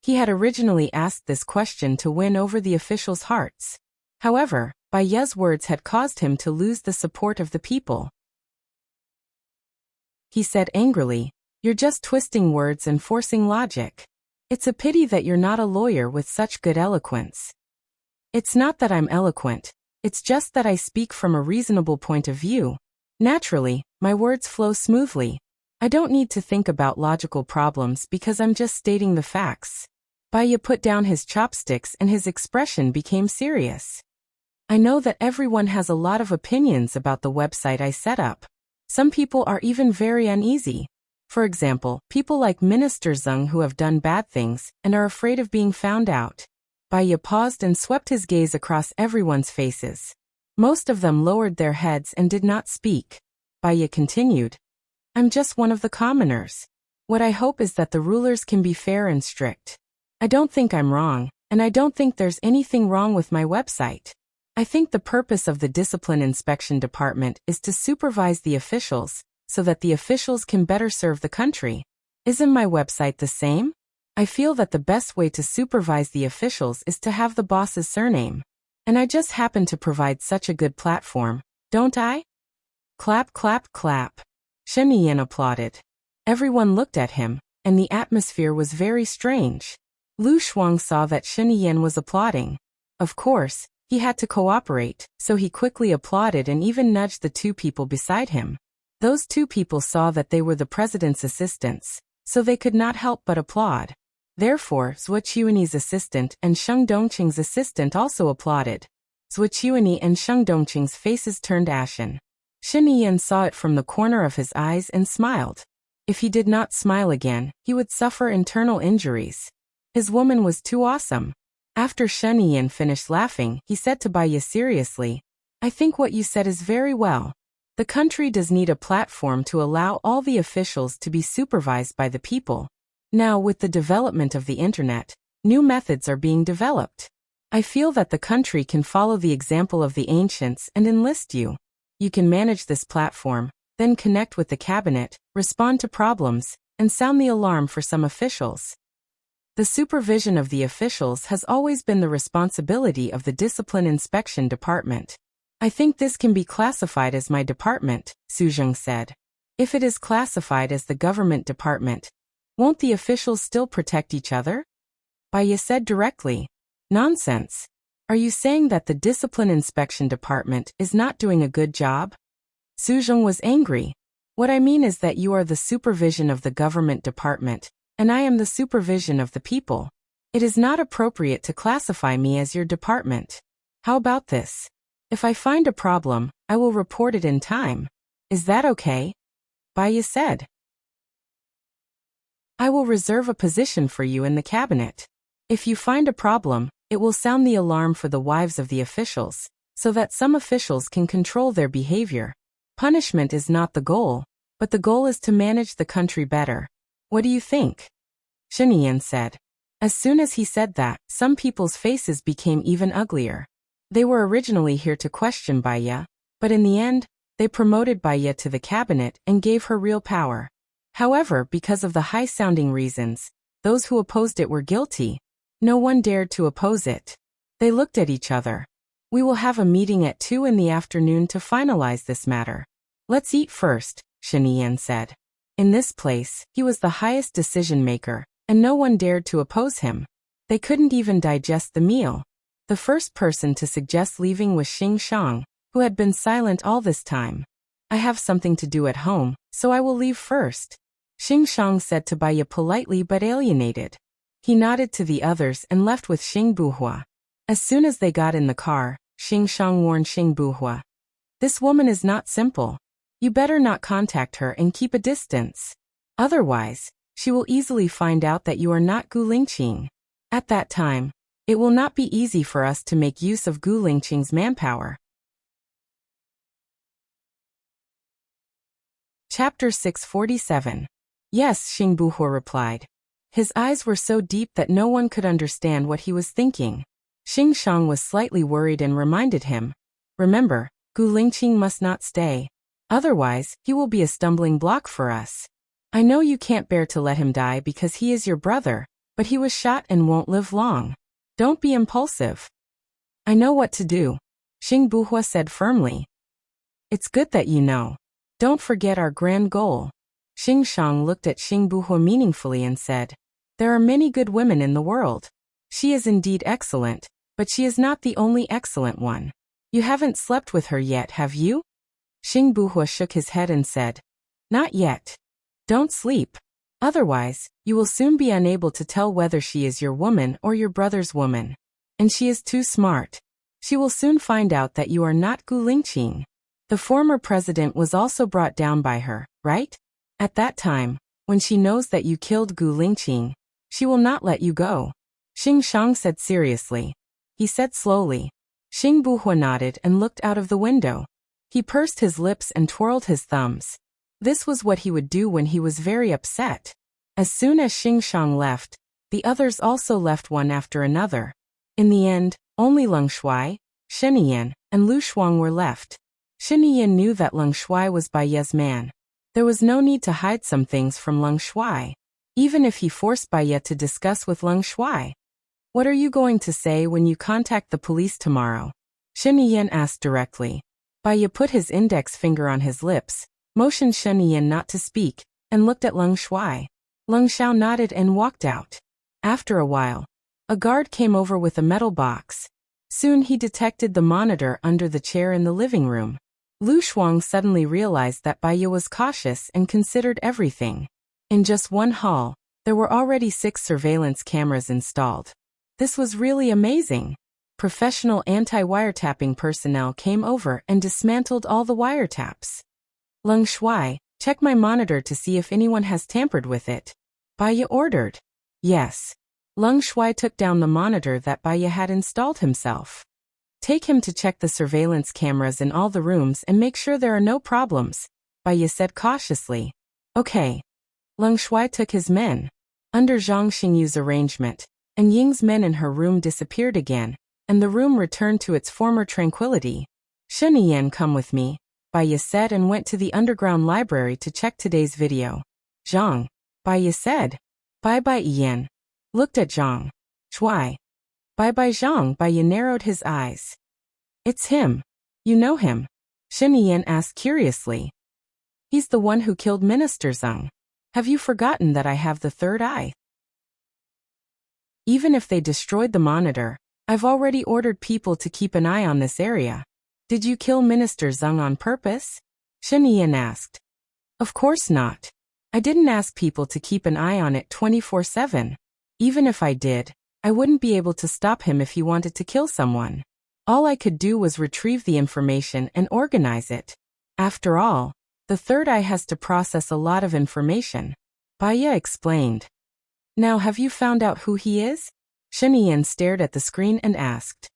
He had originally asked this question to win over the officials' hearts. However, Baiya's words had caused him to lose the support of the people. He said angrily, "You're just twisting words and forcing logic. It's a pity that you're not a lawyer with such good eloquence." It's not that I'm eloquent, it's just that I speak from a reasonable point of view. Naturally, my words flow smoothly. I don't need to think about logical problems because I'm just stating the facts. Baiya put down his chopsticks and his expression became serious. I know that everyone has a lot of opinions about the website I set up. Some people are even very uneasy. For example, people like Minister Zheng who have done bad things and are afraid of being found out. Baiya paused and swept his gaze across everyone's faces. Most of them lowered their heads and did not speak. Baiya continued, I'm just one of the commoners. What I hope is that the rulers can be fair and strict. I don't think I'm wrong, and I don't think there's anything wrong with my website. I think the purpose of the Discipline Inspection Department is to supervise the officials, so that the officials can better serve the country. Isn't my website the same? I feel that the best way to supervise the officials is to have the boss's surname. And I just happen to provide such a good platform, don't I? Clap, clap, clap. Shen Yiyan applauded. Everyone looked at him, and the atmosphere was very strange. Lu Shuang saw that Shen Yiyan was applauding. Of course, he had to cooperate, so he quickly applauded and even nudged the two people beside him. Those two people saw that they were the president's assistants, so they could not help but applaud. Therefore, Zhuo Qiuanyi's assistant and Sheng Dongqing's assistant also applauded. Zhuo Qiuanyi and Sheng Dongqing's faces turned ashen. Shen Yiyan saw it from the corner of his eyes and smiled. If he did not smile again, he would suffer internal injuries. His woman was too awesome. After Shen Yiyan finished laughing, he said to Baiya seriously, I think what you said is very well. The country does need a platform to allow all the officials to be supervised by the people. Now, with the development of the internet, new methods are being developed. I feel that the country can follow the example of the ancients and enlist you. You can manage this platform, then connect with the cabinet, respond to problems, and sound the alarm for some officials. The supervision of the officials has always been the responsibility of the Discipline Inspection Department. I think this can be classified as my department, Su Zheng said. If it is classified as the government department, won't the officials still protect each other? Baiya said directly. Nonsense. Are you saying that the Discipline Inspection Department is not doing a good job? Su Zheng was angry. What I mean is that you are the supervision of the government department, and I am the supervision of the people. It is not appropriate to classify me as your department. How about this? If I find a problem, I will report it in time. Is that okay? Baiya said. I will reserve a position for you in the cabinet. If you find a problem, it will sound the alarm for the wives of the officials, so that some officials can control their behavior. Punishment is not the goal, but the goal is to manage the country better. What do you think? Shen Yiyan said. As soon as he said that, some people's faces became even uglier. They were originally here to question Baiya, but in the end, they promoted Baiya to the cabinet and gave her real power. However, because of the high-sounding reasons, those who opposed it were guilty. No one dared to oppose it. They looked at each other. We will have a meeting at 2 in the afternoon to finalize this matter. Let's eat first, Shen Yiyan said. In this place, he was the highest decision-maker, and no one dared to oppose him. They couldn't even digest the meal. The first person to suggest leaving was Xing Shang, who had been silent all this time. I have something to do at home, so I will leave first, Xing Shang said to Baiya politely but alienated. He nodded to the others and left with Xing Buhua. As soon as they got in the car, Xing Shang warned Xing Buhua. This woman is not simple. You better not contact her and keep a distance. Otherwise, she will easily find out that you are not Gu Lingqing. At that time, it will not be easy for us to make use of Gu Lingqing's manpower. Chapter 647. Yes, Xing Buhua replied. His eyes were so deep that no one could understand what he was thinking. Xing Shang was slightly worried and reminded him. Remember, Gu Lingqing must not stay. Otherwise, he will be a stumbling block for us. I know you can't bear to let him die because he is your brother, but he was shot and won't live long. Don't be impulsive. I know what to do, Xing Buhua said firmly. It's good that you know. Don't forget our grand goal. Xing Shang looked at Xing Buhua meaningfully and said, There are many good women in the world. She is indeed excellent, but she is not the only excellent one. You haven't slept with her yet, have you? Xing Buhua shook his head and said, Not yet. Don't sleep. Otherwise, you will soon be unable to tell whether she is your woman or your brother's woman. And she is too smart. She will soon find out that you are not Gu Lingqing. The former president was also brought down by her, right? At that time, when she knows that you killed Gu Lingqing, she will not let you go. Xing Shang said seriously. He said slowly. Xing Buhua nodded and looked out of the window. He pursed his lips and twirled his thumbs. This was what he would do when he was very upset. As soon as Xing Shang left, the others also left one after another. In the end, only Leng Shuai, Shen Yan, and Lu Shuang were left. Shen Yan knew that Leng Shuai was Baiya's man. There was no need to hide some things from Leng Shuai, even if he forced Baiya to discuss with Leng Shuai. What are you going to say when you contact the police tomorrow? Shen Yan asked directly. Baiya put his index finger on his lips, motioned Shen Yan not to speak, and looked at Leng Shuai. Leng Xiao nodded and walked out. After a while, a guard came over with a metal box. Soon he detected the monitor under the chair in the living room. Lu Shuang suddenly realized that Baiya was cautious and considered everything. In just one hall, there were already 6 surveillance cameras installed. This was really amazing. Professional anti-wiretapping personnel came over and dismantled all the wiretaps. Leng Shuai, check my monitor to see if anyone has tampered with it, Baiya ordered. Yes. Leng Shuai took down the monitor that Baiya had installed himself. Take him to check the surveillance cameras in all the rooms and make sure there are no problems, Baiya said cautiously. Okay. Leng Shuai took his men. Under Zhang Xingyu's arrangement, and Ying's men in her room disappeared again, and the room returned to its former tranquility. Shen Yan, come with me, Baiya said and went to the underground library to check today's video. Zhang, Baiya said. Bye-bye Yan. Looked at Zhang. Shuai. Bye-bye Zhang. Baiya narrowed his eyes. It's him. You know him? Shen Yan asked curiously. He's the one who killed Minister Zhang. Have you forgotten that I have the third eye? Even if they destroyed the monitor, I've already ordered people to keep an eye on this area. Did you kill Minister Zhang on purpose? Shen Yan asked. Of course not. I didn't ask people to keep an eye on it 24/7. Even if I did, I wouldn't be able to stop him if he wanted to kill someone. All I could do was retrieve the information and organize it. After all, the third eye has to process a lot of information. Baiya explained. Now have you found out who he is? Shen Yan stared at the screen and asked.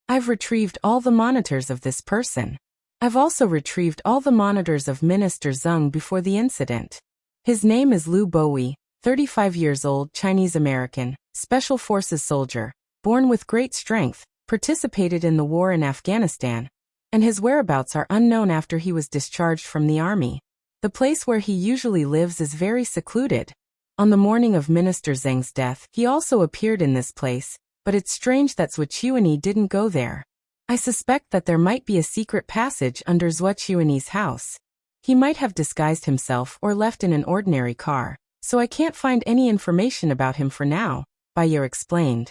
I've retrieved all the monitors of this person. I've also retrieved all the monitors of Minister Zhang before the incident. His name is Liu Bowie, 35 years old, Chinese-American, Special Forces soldier, born with great strength, participated in the war in Afghanistan, and his whereabouts are unknown after he was discharged from the army. The place where he usually lives is very secluded. On the morning of Minister Zhang's death, he also appeared in this place, but it's strange that Zhou Qiuani didn't go there. I suspect that there might be a secret passage under Zhou Qiuani's house. He might have disguised himself or left in an ordinary car, so I can't find any information about him for now, Baya explained.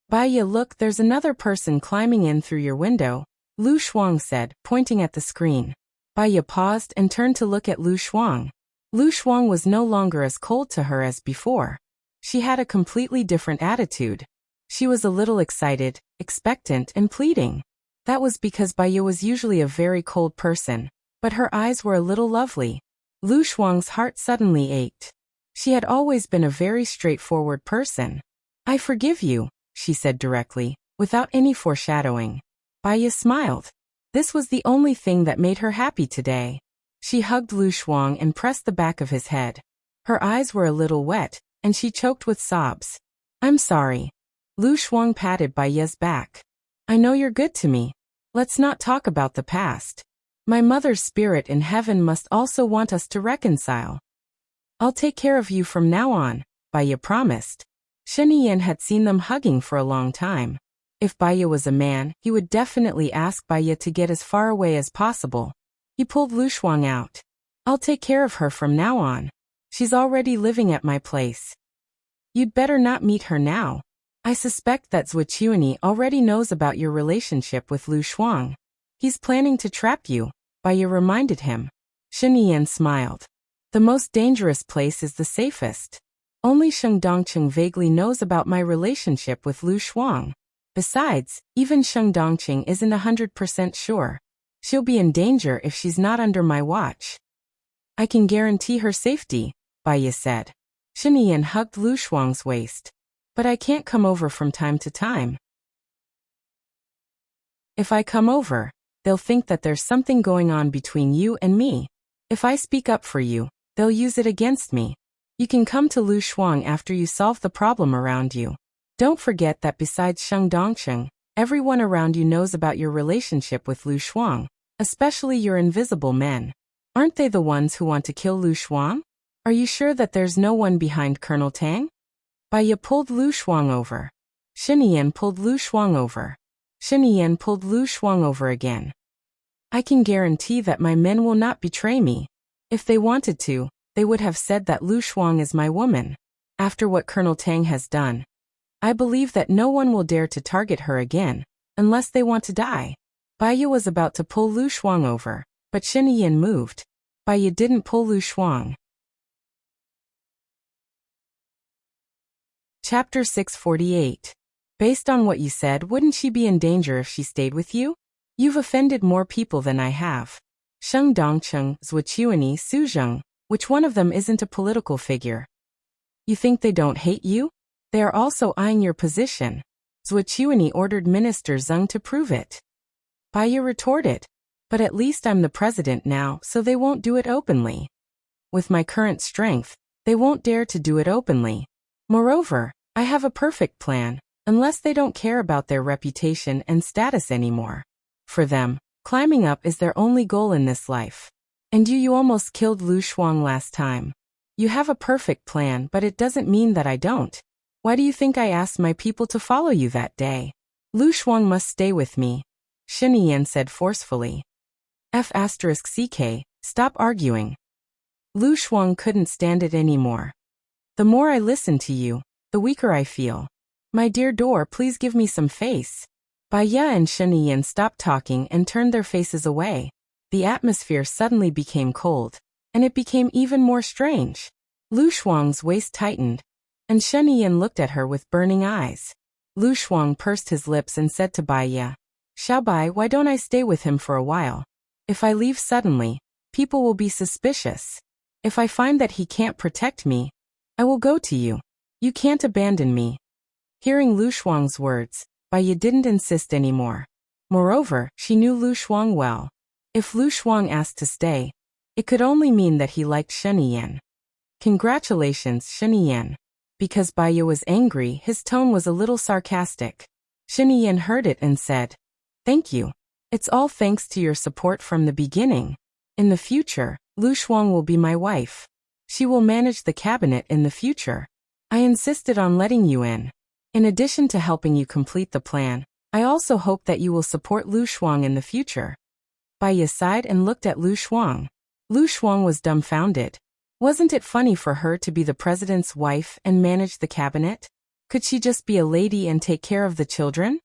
Baya, look, there's another person climbing in through your window, Lu Shuang said, pointing at the screen. Baya paused and turned to look at Lu Shuang. Lu Shuang was no longer as cold to her as before. She had a completely different attitude. She was a little excited, expectant, and pleading. That was because Baya was usually a very cold person, but her eyes were a little lovely. Lu Shuang's heart suddenly ached. She had always been a very straightforward person. I forgive you, she said directly, without any foreshadowing. Baya smiled. This was the only thing that made her happy today. She hugged Lu Shuang and pressed the back of his head. Her eyes were a little wet, and she choked with sobs. I'm sorry. Lu Shuang patted Baya's back. I know you're good to me. Let's not talk about the past. My mother's spirit in heaven must also want us to reconcile. I'll take care of you from now on, Baya promised. Shen Yan had seen them hugging for a long time. If Baya was a man, he would definitely ask Baya to get as far away as possible. He pulled Lu Shuang out. I'll take care of her from now on. She's already living at my place. You'd better not meet her now. I suspect that Zhuo Qiuani already knows about your relationship with Lu Shuang. He's planning to trap you, Baya reminded him. Shen Yan smiled. The most dangerous place is the safest. Only Sheng Dongqing vaguely knows about my relationship with Lu Shuang. Besides, even Sheng Dongqing isn't 100% sure. She'll be in danger if she's not under my watch. I can guarantee her safety, Baya said. Shen Yan hugged Lu Shuang's waist. But I can't come over from time to time. If I come over, they'll think that there's something going on between you and me. If I speak up for you, they'll use it against me. You can come to Lu Shuang after you solve the problem around you. Don't forget that besides Sheng Dongqing, everyone around you knows about your relationship with Lu Shuang, especially your invisible men. Aren't they the ones who want to kill Lu Shuang? Are you sure that there's no one behind Colonel Tang? Baya pulled Lu Shuang over. Shen Yan pulled Lu Shuang over. Shen Yan pulled Lu Shuang over again. I can guarantee that my men will not betray me. If they wanted to, they would have said that Lu Shuang is my woman. After what Colonel Tang has done, I believe that no one will dare to target her again, unless they want to die. Baya was about to pull Lu Shuang over, but Shen Yan moved. Baya didn't pull Lu Shuang. Chapter 648. Based on what you said, wouldn't she be in danger if she stayed with you? You've offended more people than I have. Sheng Dongqing, Zhuo Qiuani, Su Zheng, which one of them isn't a political figure? You think they don't hate you? They are also eyeing your position. Zhuo Qiuani ordered Minister Zheng to prove it. Baya retorted. But at least I'm the president now, so they won't do it openly. With my current strength, they won't dare to do it openly. Moreover, I have a perfect plan, unless they don't care about their reputation and status anymore. For them, climbing up is their only goal in this life. And you almost killed Lu Shuang last time. You have a perfect plan, but it doesn't mean that I don't. Why do you think I asked my people to follow you that day? Lu Shuang must stay with me, Shen Yan said forcefully. F*CK, stop arguing. Lu Shuang couldn't stand it anymore. The more I listen to you, the weaker I feel. My dear door, please give me some face. Baya and Shen Yan stopped talking and turned their faces away. The atmosphere suddenly became cold, and it became even more strange. Lu Shuang's waist tightened, and Shen Yan looked at her with burning eyes. Lu Shuang pursed his lips and said to Baya, Xiaobai, why don't I stay with him for a while? If I leave suddenly, people will be suspicious. If I find that he can't protect me, I will go to you. You can't abandon me. Hearing Lu Shuang's words, Baya didn't insist anymore. Moreover, she knew Lu Shuang well. If Lu Shuang asked to stay, it could only mean that he liked Shen Yan. Congratulations, Shen Yan. Because Baya was angry, his tone was a little sarcastic. Shen Yan heard it and said, Thank you. It's all thanks to your support from the beginning. In the future, Lu Shuang will be my wife. She will manage the cabinet in the future. I insisted on letting you in. In addition to helping you complete the plan, I also hope that you will support Lu Shuang in the future. Baya sighed and looked at Lu Shuang. Lu Shuang was dumbfounded. Wasn't it funny for her to be the president's wife and manage the cabinet? Could she just be a lady and take care of the children?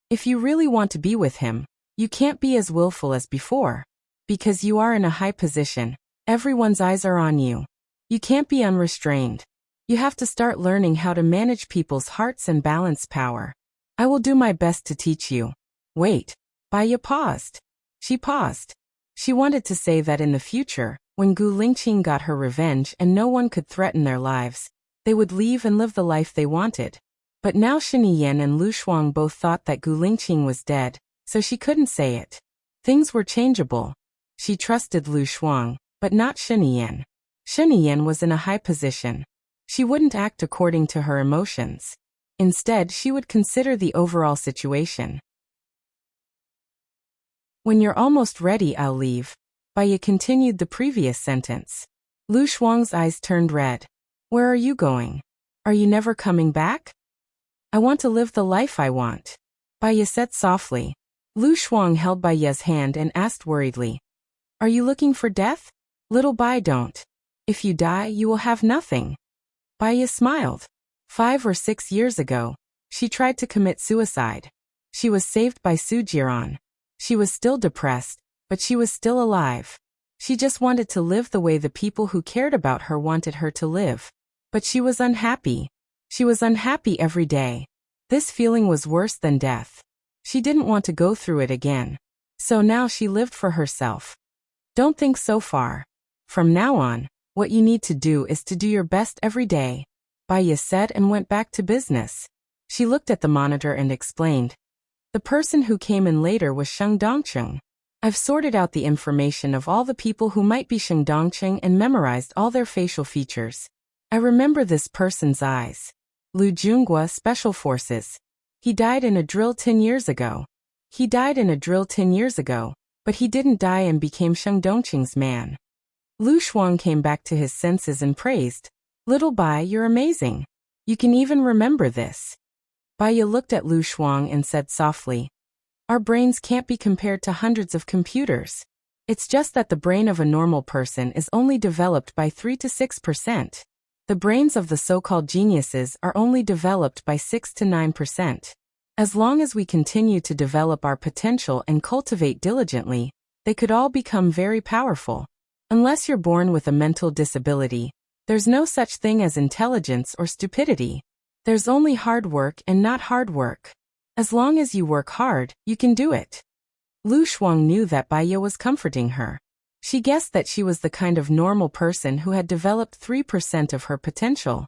If you really want to be with him, you can't be as willful as before. Because you are in a high position, everyone's eyes are on you. You can't be unrestrained. You have to start learning how to manage people's hearts and balance power. I will do my best to teach you. Wait. Baya paused. She paused. She wanted to say that in the future, when Gu Lingqing got her revenge and no one could threaten their lives, they would leave and live the life they wanted. But now Shini Yan and Lu Shuang both thought that Gu Lingqing was dead, so she couldn't say it. Things were changeable. She trusted Lu Shuang, but not Shini Yan. Shini Yan was in a high position. She wouldn't act according to her emotions. Instead, she would consider the overall situation. When you're almost ready, I'll leave. Baya continued the previous sentence. Lu Shuang's eyes turned red. Where are you going? Are you never coming back? I want to live the life I want. Baya said softly. Lu Shuang held Baya's hand and asked worriedly. Are you looking for death? Little Bai, don't. If you die, you will have nothing. Baya smiled. 5 or 6 years ago, she tried to commit suicide. She was saved by Su Jiran. She was still depressed, but she was still alive. She just wanted to live the way the people who cared about her wanted her to live. But she was unhappy. She was unhappy every day. This feeling was worse than death. She didn't want to go through it again. So now she lived for herself. Don't think so far. From now on, what you need to do is to do your best every day. Baya said and went back to business. She looked at the monitor and explained. The person who came in later was Sheng Dongcheng. I've sorted out the information of all the people who might be Sheng Dongcheng and memorized all their facial features. I remember this person's eyes. Lu Junghua, Special Forces. He died in a drill 10 years ago. He died in a drill 10 years ago, but he didn't die and became Sheng Dongcheng's man. Lu Shuang came back to his senses and praised. Little Bai, you're amazing. You can even remember this. Baya looked at Lu Shuang and said softly. Our brains can't be compared to hundreds of computers. It's just that the brain of a normal person is only developed by 3 to 6%. The brains of the so-called geniuses are only developed by 6 to 9%. As long as we continue to develop our potential and cultivate diligently, they could all become very powerful. Unless you're born with a mental disability, there's no such thing as intelligence or stupidity. There's only hard work and not hard work. As long as you work hard, you can do it. Lu Shuang knew that Baya was comforting her. She guessed that she was the kind of normal person who had developed 3% of her potential.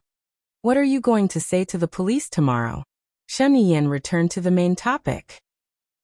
What are you going to say to the police tomorrow? Shen Yan returned to the main topic.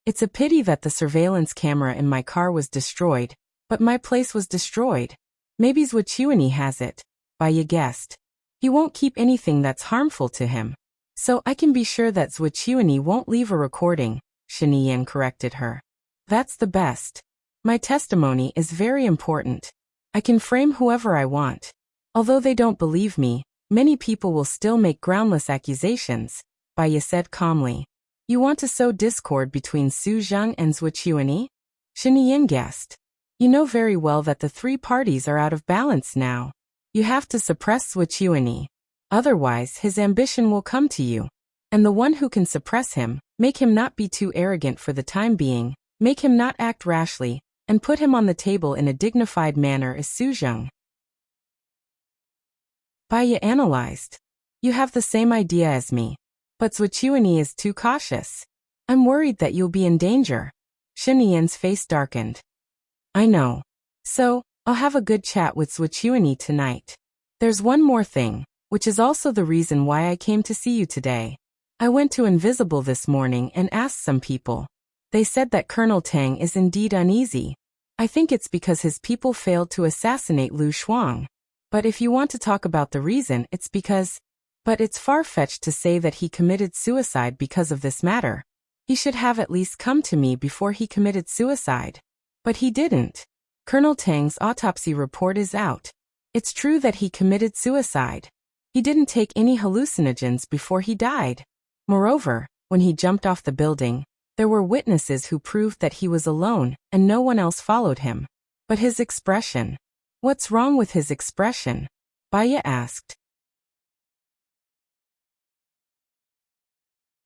It's a pity that the surveillance camera in my car was destroyed, but my place was destroyed. Maybe Zhuqiuani has it, Baya guessed. He won't keep anything that's harmful to him. So I can be sure that Zhuqiuani won't leave a recording, Shen Yan corrected her. That's the best. My testimony is very important. I can frame whoever I want. Although they don't believe me, many people will still make groundless accusations, Baya said calmly. You want to sow discord between Su Zheng and Zhuqiuani? Shen Yan guessed. You know very well that the 3 parties are out of balance now. You have to suppress Zhuqiuani. Otherwise, his ambition will come to you. And the one who can suppress him, make him not be too arrogant for the time being, make him not act rashly, and put him on the table in a dignified manner is Su Zheng. Baya analyzed. You have the same idea as me. But Zhuqiuani is too cautious. I'm worried that you'll be in danger. Shen Yan's face darkened. I know. So, I'll have a good chat with Zhuqiuani tonight. There's one more thing, which is also the reason why I came to see you today. I went to Invisible this morning and asked some people. They said that Colonel Tang is indeed uneasy. I think it's because his people failed to assassinate Lu Shuang. But if you want to talk about the reason, it's because... But it's far-fetched to say that he committed suicide because of this matter. He should have at least come to me before he committed suicide. But he didn't. Colonel Tang's autopsy report is out. It's true that he committed suicide. He didn't take any hallucinogens before he died. Moreover, when he jumped off the building, there were witnesses who proved that he was alone and no one else followed him. But his expression, What's wrong with his expression? Baya asked.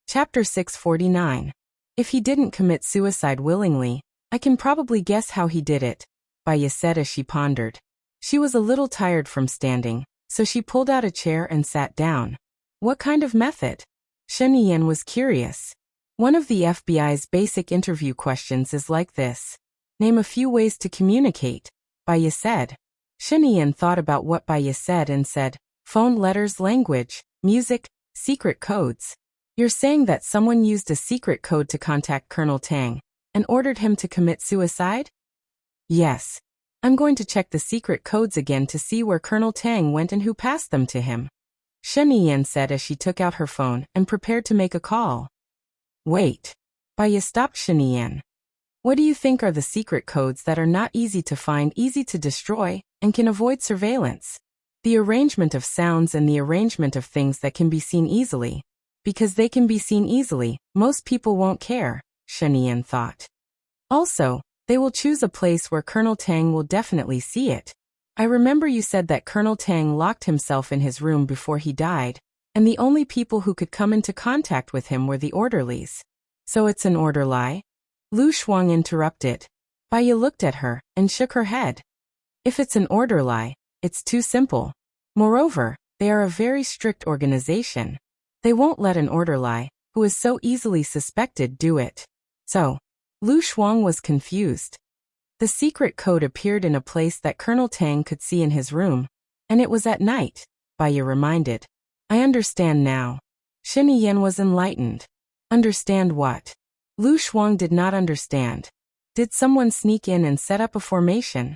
Chapter 649. If he didn't commit suicide willingly, I can probably guess how he did it, Baya said as she pondered. She was a little tired from standing, so she pulled out a chair and sat down. What kind of method? Shen Yan was curious. One of the FBI's basic interview questions is like this. Name a few ways to communicate, Baya said. Shen Yan thought about what Baya said and said, phone, letters, language, music, secret codes. You're saying that someone used a secret code to contact Colonel Tang and ordered him to commit suicide? Yes. I'm going to check the secret codes again to see where Colonel Tang went and who passed them to him, Shen Yan said as she took out her phone and prepared to make a call. Wait. Baya stopped Shen Yan. What do you think are the secret codes that are not easy to find, easy to destroy, and can avoid surveillance? The arrangement of sounds and the arrangement of things that can be seen easily. Because they can be seen easily, most people won't care, Shen Yan thought. Also, they will choose a place where Colonel Tang will definitely see it. I remember you said that Colonel Tang locked himself in his room before he died, and the only people who could come into contact with him were the orderlies. So it's an order lie? Lu Shuang interrupted. Baya looked at her and shook her head. If it's an order lie, it's too simple. Moreover, they are a very strict organization. They won't let an order lie, who is so easily suspected, do it. So, Lu Shuang was confused. The secret code appeared in a place that Colonel Tang could see in his room, and it was at night, Baya reminded. I understand now. Shen Yan was enlightened. Understand what? Lu Shuang did not understand. Did someone sneak in and set up a formation?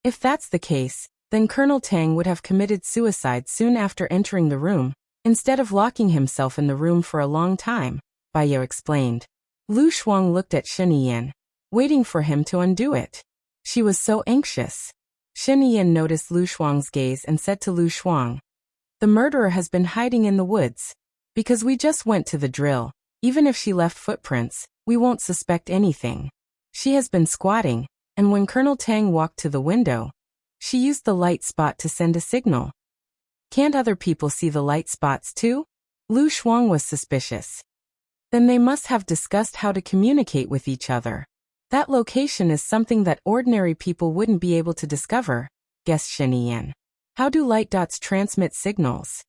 If that's the case, then Colonel Tang would have committed suicide soon after entering the room, instead of locking himself in the room for a long time, Baya explained. Lu Shuang looked at Shen Yan, waiting for him to undo it. She was so anxious. Shen Yan noticed Lu Shuang's gaze and said to Lu Shuang, the murderer has been hiding in the woods. Because we just went to the drill, even if she left footprints, we won't suspect anything. She has been squatting, and when Colonel Tang walked to the window, she used the light spot to send a signal. Can't other people see the light spots too? Lu Shuang was suspicious. Then they must have discussed how to communicate with each other. That location is something that ordinary people wouldn't be able to discover, guessed Shen Yan. How do light dots transmit signals?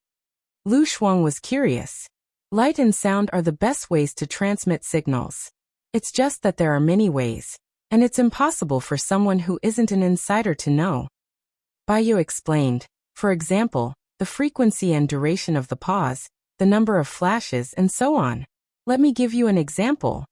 Lu Shuang was curious. Light and sound are the best ways to transmit signals. It's just that there are many ways, and it's impossible for someone who isn't an insider to know. Baya explained, for example, the frequency and duration of the pause, the number of flashes, and so on. Let me give you an example.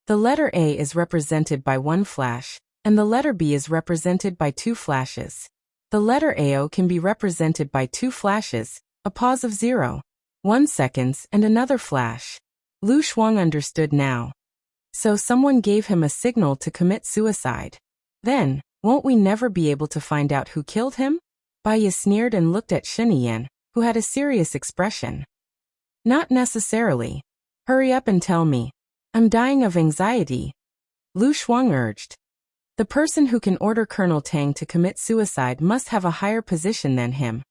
The letter A is represented by 1 flash, and the letter B is represented by 2 flashes. The letter AO can be represented by 2 flashes, a pause of 0.1 seconds, and another flash. Lu Shuang understood now. So someone gave him a signal to commit suicide. Then, won't we never be able to find out who killed him? Baya sneered and looked at Shen Yan, who had a serious expression. Not necessarily. Hurry up and tell me. I'm dying of anxiety. Lu Shuang urged. The person who can order Colonel Tang to commit suicide must have a higher position than him.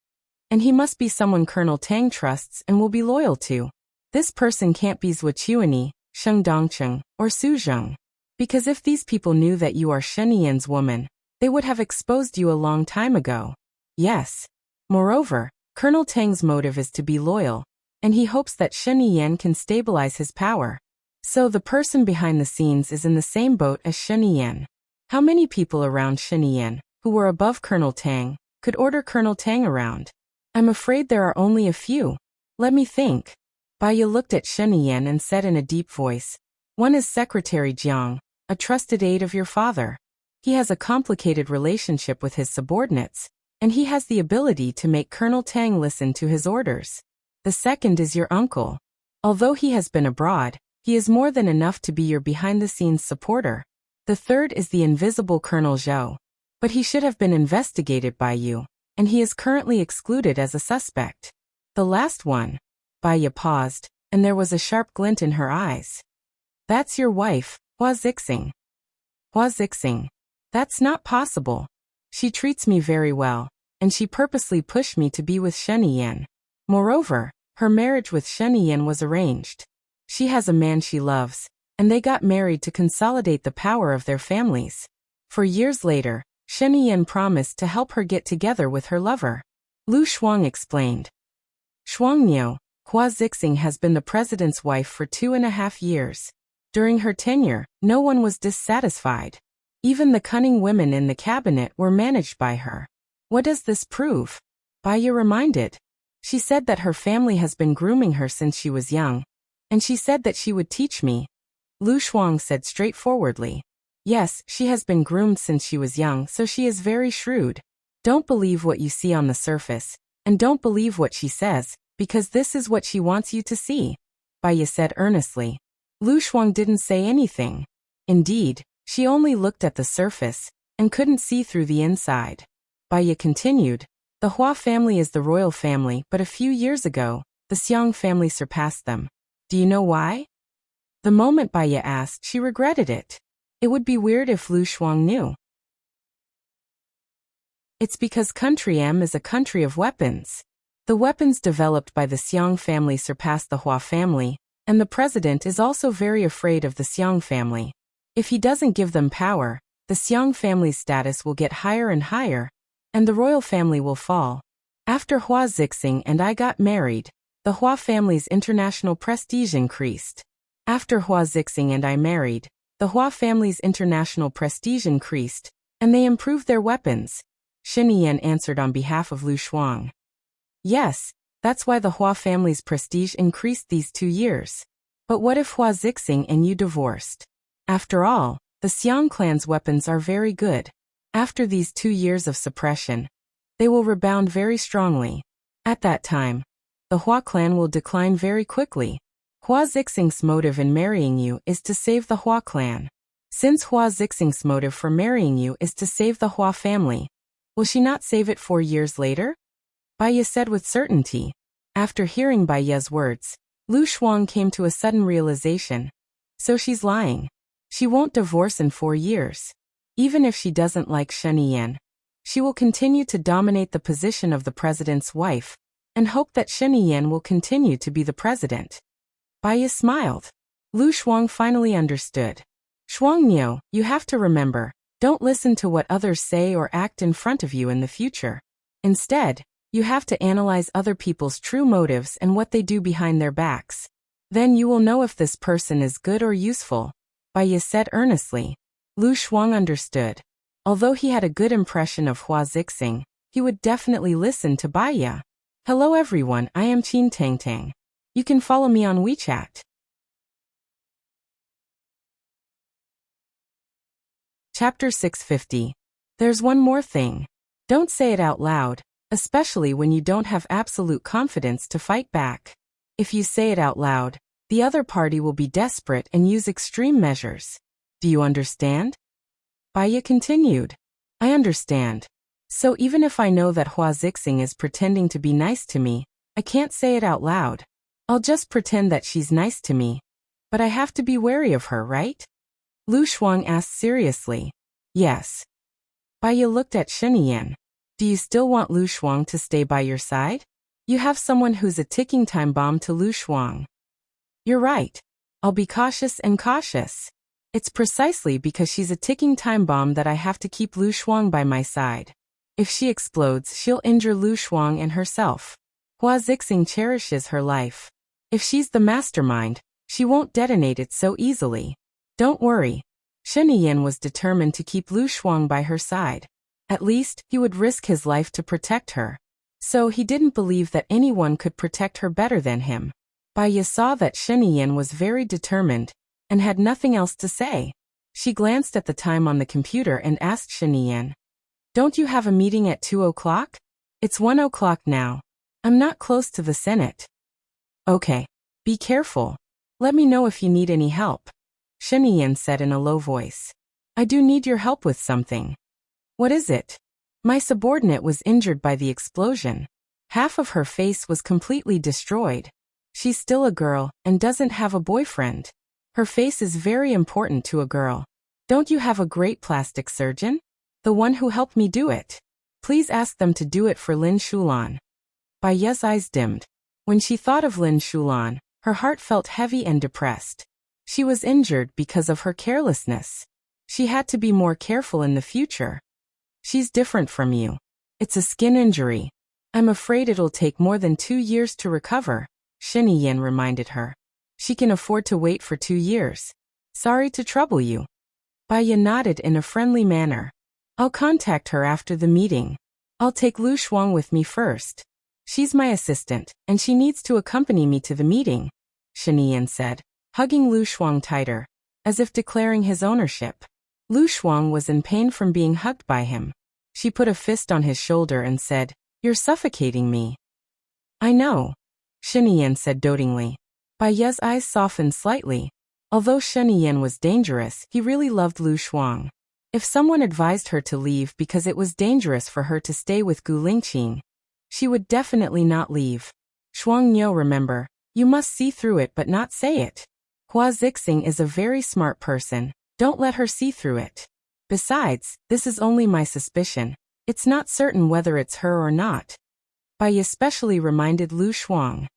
And he must be someone Colonel Tang trusts and will be loyal to. This person can't be Zhou Chuani, Sheng Dongcheng, or Su Zheng. Because if these people knew that you are Shen Yan's woman, they would have exposed you a long time ago. Yes. Moreover, Colonel Tang's motive is to be loyal, and he hopes that Shen Yan can stabilize his power. So the person behind the scenes is in the same boat as Shen Yan. How many people around Shen Yan, who were above Colonel Tang, could order Colonel Tang around? I'm afraid there are only a few. Let me think. Baya looked at Shen Yan and said in a deep voice, one is Secretary Jiang, a trusted aide of your father. He has a complicated relationship with his subordinates, and he has the ability to make Colonel Tang listen to his orders. The second is your uncle. Although he has been abroad, he is more than enough to be your behind-the-scenes supporter. The third is the invisible Colonel Zhou. But he should have been investigated by you, and he is currently excluded as a suspect. The last one. Baya paused, and there was a sharp glint in her eyes. That's your wife, Hua Zixing. Hua Zixing. That's not possible. She treats me very well, and she purposely pushed me to be with Shen. Moreover, her marriage with Shen was arranged. She has a man she loves, and they got married to consolidate the power of their families. For years later, Shen promised to help her get together with her lover. Lu Shuang explained. Shuangniu, Hua Zixing has been the president's wife for 2.5 years. During her tenure, no one was dissatisfied. Even the cunning women in the cabinet were managed by her. What does this prove? Baya reminded. She said that her family has been grooming her since she was young, and she said that she would teach me. Lu Shuang said straightforwardly. Yes, she has been groomed since she was young, so she is very shrewd. Don't believe what you see on the surface, and don't believe what she says, because this is what she wants you to see, Baya said earnestly. Lu Shuang didn't say anything. Indeed, she only looked at the surface, and couldn't see through the inside. Baya continued. The Hua family is the royal family, but a few years ago, the Xiang family surpassed them. Do you know why? The moment Baya asked, she regretted it. It would be weird if Lu Shuang knew. It's because Country M is a country of weapons. The weapons developed by the Xiang family surpass the Hua family, and the president is also very afraid of the Xiang family. If he doesn't give them power, the Xiang family's status will get higher and higher, and the royal family will fall. After Hua Zixing and I got married, the Hua family's international prestige increased. After Hua Zixing and I married, the Hua family's international prestige increased, and they improved their weapons. Shen answered on behalf of Lu Shuang. Yes, that's why the Hua family's prestige increased these 2 years. But what if Hua Zixing and you divorced? After all, the Xiang clan's weapons are very good. After these 2 years of suppression, they will rebound very strongly. At that time, the Hua clan will decline very quickly. Hua Zixing's motive in marrying you is to save the Hua clan. Since Hua Zixing's motive for marrying you is to save the Hua family, will she not save it 4 years later? Baya said with certainty. After hearing Baya's words, Lu Shuang came to a sudden realization. So she's lying. She won't divorce in 4 years. Even if she doesn't like Shen, she will continue to dominate the position of the president's wife, and hope that Shen will continue to be the president. Baya smiled. Lu Shuang finally understood. Shuangniu, you have to remember, don't listen to what others say or act in front of you in the future. Instead, you have to analyze other people's true motives and what they do behind their backs. Then you will know if this person is good or useful, Baya said earnestly. Lu Shuang understood. Although he had a good impression of Hua Zixing, he would definitely listen to Baya. Hello everyone, I am Qin Tang. You can follow me on WeChat. Chapter 650. There's one more thing. Don't say it out loud, especially when you don't have absolute confidence to fight back. If you say it out loud, the other party will be desperate and use extreme measures. Do you understand? Baya continued. I understand. So even if I know that Hua Zixing is pretending to be nice to me, I can't say it out loud. I'll just pretend that she's nice to me. But I have to be wary of her, right? Lu Shuang asked seriously. Yes. Baya looked at Shen. Do you still want Lu Shuang to stay by your side? You have someone who's a ticking time bomb to Lu Shuang. You're right. I'll be cautious and cautious. It's precisely because she's a ticking time bomb that I have to keep Lu Shuang by my side. If she explodes, she'll injure Lu Shuang and herself. Hua Zixing cherishes her life. If she's the mastermind, she won't detonate it so easily. Don't worry. Shen was determined to keep Lu Shuang by her side. At least, he would risk his life to protect her. So he didn't believe that anyone could protect her better than him. Baya saw that Shen was very determined, and had nothing else to say. She glanced at the time on the computer and asked Shen, Don't you have a meeting at 2 o'clock? It's 1 o'clock now. I'm not close to the Senate. Okay. Be careful. Let me know if you need any help. Shen said in a low voice. I do need your help with something. What is it? My subordinate was injured by the explosion. Half of her face was completely destroyed. She's still a girl and doesn't have a boyfriend. Her face is very important to a girl. Don't you have a great plastic surgeon? The one who helped me do it. Please ask them to do it for Lin Shulan. Bai Ye's eyes dimmed. When she thought of Lin Shulan, her heart felt heavy and depressed. She was injured because of her carelessness. She had to be more careful in the future. She's different from you. It's a skin injury. I'm afraid it'll take more than 2 years to recover, Shen Yin reminded her. She can afford to wait for 2 years. Sorry to trouble you. Bai Ye nodded in a friendly manner. I'll contact her after the meeting. I'll take Lu Shuang with me first. She's my assistant, and she needs to accompany me to the meeting, Shen Yin said, hugging Lu Shuang tighter, as if declaring his ownership. Lu Shuang was in pain from being hugged by him. She put a fist on his shoulder and said, You're suffocating me. I know, Shen Yin said dotingly. Bai Ye's eyes softened slightly. Although Shen Yin was dangerous, he really loved Lu Shuang. If someone advised her to leave because it was dangerous for her to stay with Gu Lingqing, she would definitely not leave. Shuang Niu, remember, you must see through it but not say it. Hua Zixing is a very smart person. Don't let her see through it. Besides, this is only my suspicion. It's not certain whether it's her or not. Bai especially reminded Lu Shuang.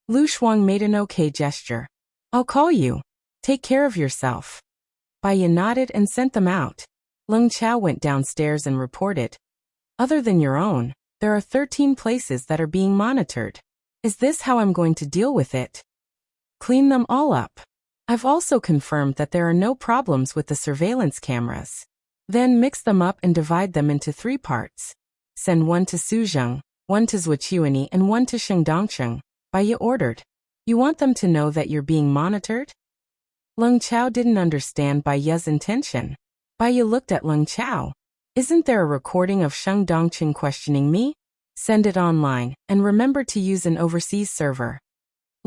Lu Shuang made an okay gesture. I'll call you. Take care of yourself. Bai nodded and sent them out. Leng Chao went downstairs and reported. Other than your own, there are 13 places that are being monitored. Is this how I'm going to deal with it? Clean them all up. I've also confirmed that there are no problems with the surveillance cameras. Then mix them up and divide them into 3 parts. Send 1 to Suzheng, 1 to Zhuqiuani and 1 to Shengdongsheng, Bai Ye ordered. You want them to know that you're being monitored? Leng Chao didn't understand Bai Ye's intention. Bai Ye looked at Leng Chao. Isn't there a recording of Sheng Dongqing questioning me? Send it online, and remember to use an overseas server.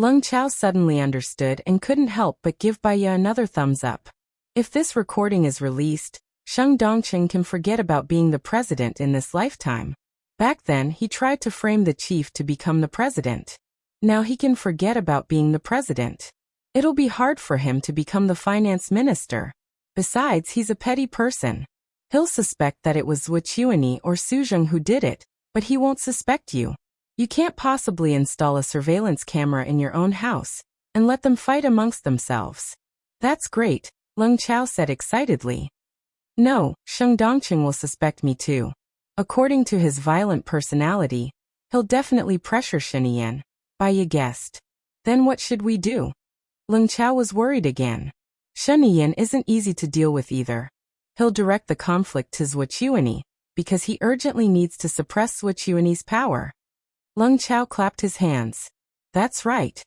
Leng Chao suddenly understood and couldn't help but give Bai Ye another thumbs up. If this recording is released, Sheng Dongqing can forget about being the president in this lifetime. Back then, he tried to frame the chief to become the president. Now he can forget about being the president. It'll be hard for him to become the finance minister. Besides, he's a petty person. He'll suspect that it was Zhuqiuani or Suzheng who did it, but he won't suspect you. You can't possibly install a surveillance camera in your own house and let them fight amongst themselves. That's great, Leng Chao said excitedly. No, Sheng Dongqing will suspect me too. According to his violent personality, he'll definitely pressure Shen Yin. Bai Ye guessed. Then what should we do? Leng Chao was worried again. Shen Yin isn't easy to deal with either. He'll direct the conflict to Zhuqiuani, because he urgently needs to suppress Zhuqiuani's power. Leng Chao clapped his hands. That's right.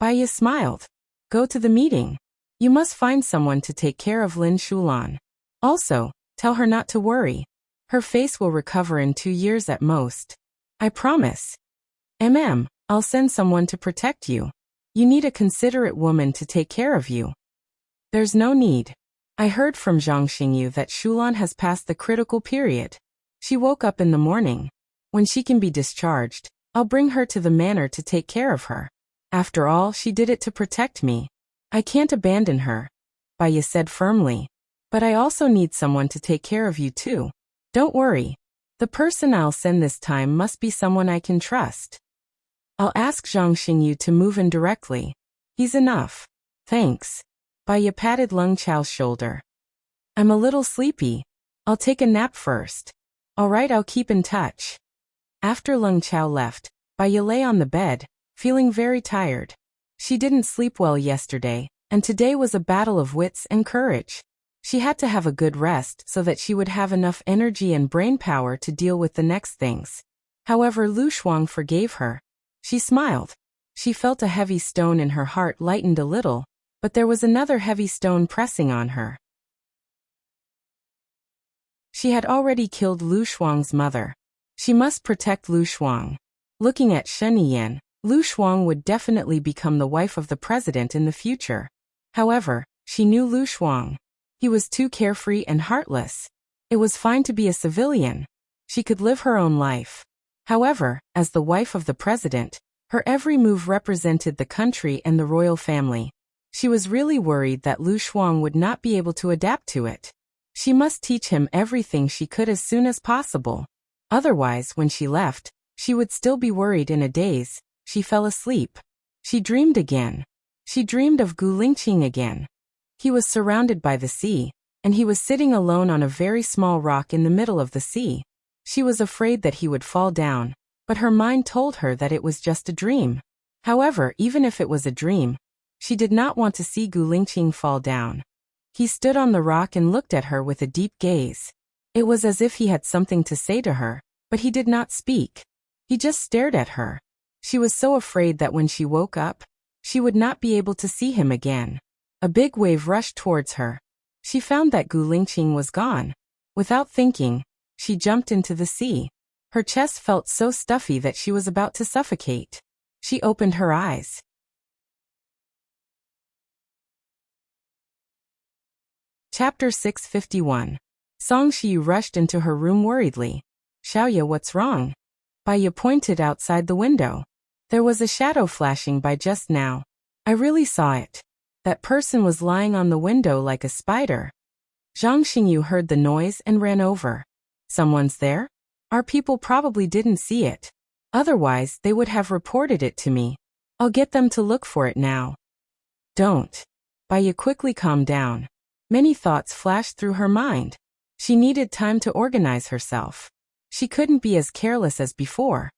Bai Ye smiled. Go to the meeting. You must find someone to take care of Lin Shulan. Also, tell her not to worry. Her face will recover in 2 years at most. I promise. I'll send someone to protect you. You need a considerate woman to take care of you. There's no need. I heard from Zhang Xingyu that Shulan has passed the critical period. She woke up in the morning. When she can be discharged, I'll bring her to the manor to take care of her. After all, she did it to protect me. I can't abandon her, Bai Ye said firmly. But I also need someone to take care of you too. Don't worry. The person I'll send this time must be someone I can trust. I'll ask Zhang Xingyu to move in directly. He's enough. Thanks. Bai Ye patted Leng Chao's shoulder. I'm a little sleepy. I'll take a nap first. All right, I'll keep in touch. After Leng Chao left, Bai Ye lay on the bed, feeling very tired. She didn't sleep well yesterday, and today was a battle of wits and courage. She had to have a good rest so that she would have enough energy and brain power to deal with the next things. However, Lu Shuang forgave her. She smiled. She felt a heavy stone in her heart lightened a little, but there was another heavy stone pressing on her. She had already killed Lu Shuang's mother. She must protect Lu Shuang. Looking at Shen Yin, Lu Shuang would definitely become the wife of the president in the future. However, she knew Lu Shuang. He was too carefree and heartless. It was fine to be a civilian. She could live her own life. However, as the wife of the president, her every move represented the country and the royal family. She was really worried that Lu Shuang would not be able to adapt to it. She must teach him everything she could as soon as possible. Otherwise, when she left, she would still be worried in a daze. She fell asleep. She dreamed again. She dreamed of Gu Lingqing again. He was surrounded by the sea, and he was sitting alone on a very small rock in the middle of the sea. She was afraid that he would fall down, but her mind told her that it was just a dream. However, even if it was a dream, she did not want to see Gu Lingqing fall down. He stood on the rock and looked at her with a deep gaze. It was as if he had something to say to her, but he did not speak. He just stared at her. She was so afraid that when she woke up, she would not be able to see him again. A big wave rushed towards her. She found that Gu Lingqing was gone. Without thinking, she jumped into the sea. Her chest felt so stuffy that she was about to suffocate. She opened her eyes. Chapter 651. Song Shiyu rushed into her room worriedly. Xiaoya, what's wrong? Baiya pointed outside the window. There was a shadow flashing by just now. I really saw it. That person was lying on the window like a spider. Zhang Xingyu heard the noise and ran over. Someone's there? Our people probably didn't see it. Otherwise, they would have reported it to me. I'll get them to look for it now. Don't. Baiya quickly calmed down. Many thoughts flashed through her mind. She needed time to organize herself. She couldn't be as careless as before.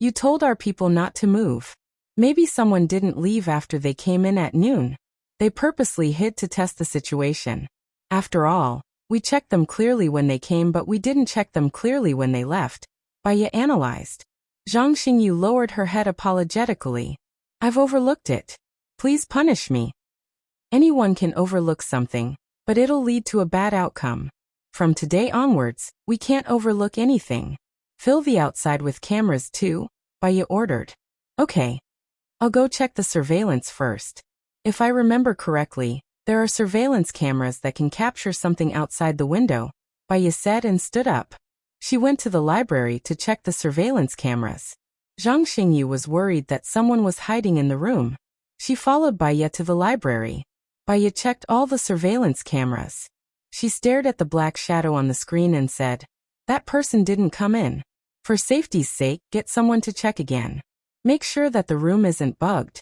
You told our people not to move. Maybe someone didn't leave after they came in at noon. They purposely hid to test the situation. After all, we checked them clearly when they came, but we didn't check them clearly when they left. Baiya analyzed. Zhang Xingyu lowered her head apologetically. I've overlooked it. Please punish me. Anyone can overlook something, but it'll lead to a bad outcome. From today onwards, we can't overlook anything. Fill the outside with cameras too, Baiya ordered. Okay. I'll go check the surveillance first. If I remember correctly, there are surveillance cameras that can capture something outside the window, Baiya said and stood up. She went to the library to check the surveillance cameras. Zhang Xingyu was worried that someone was hiding in the room. She followed Baiya to the library. Baiya checked all the surveillance cameras. She stared at the black shadow on the screen and said, that person didn't come in. For safety's sake, get someone to check again. Make sure that the room isn't bugged.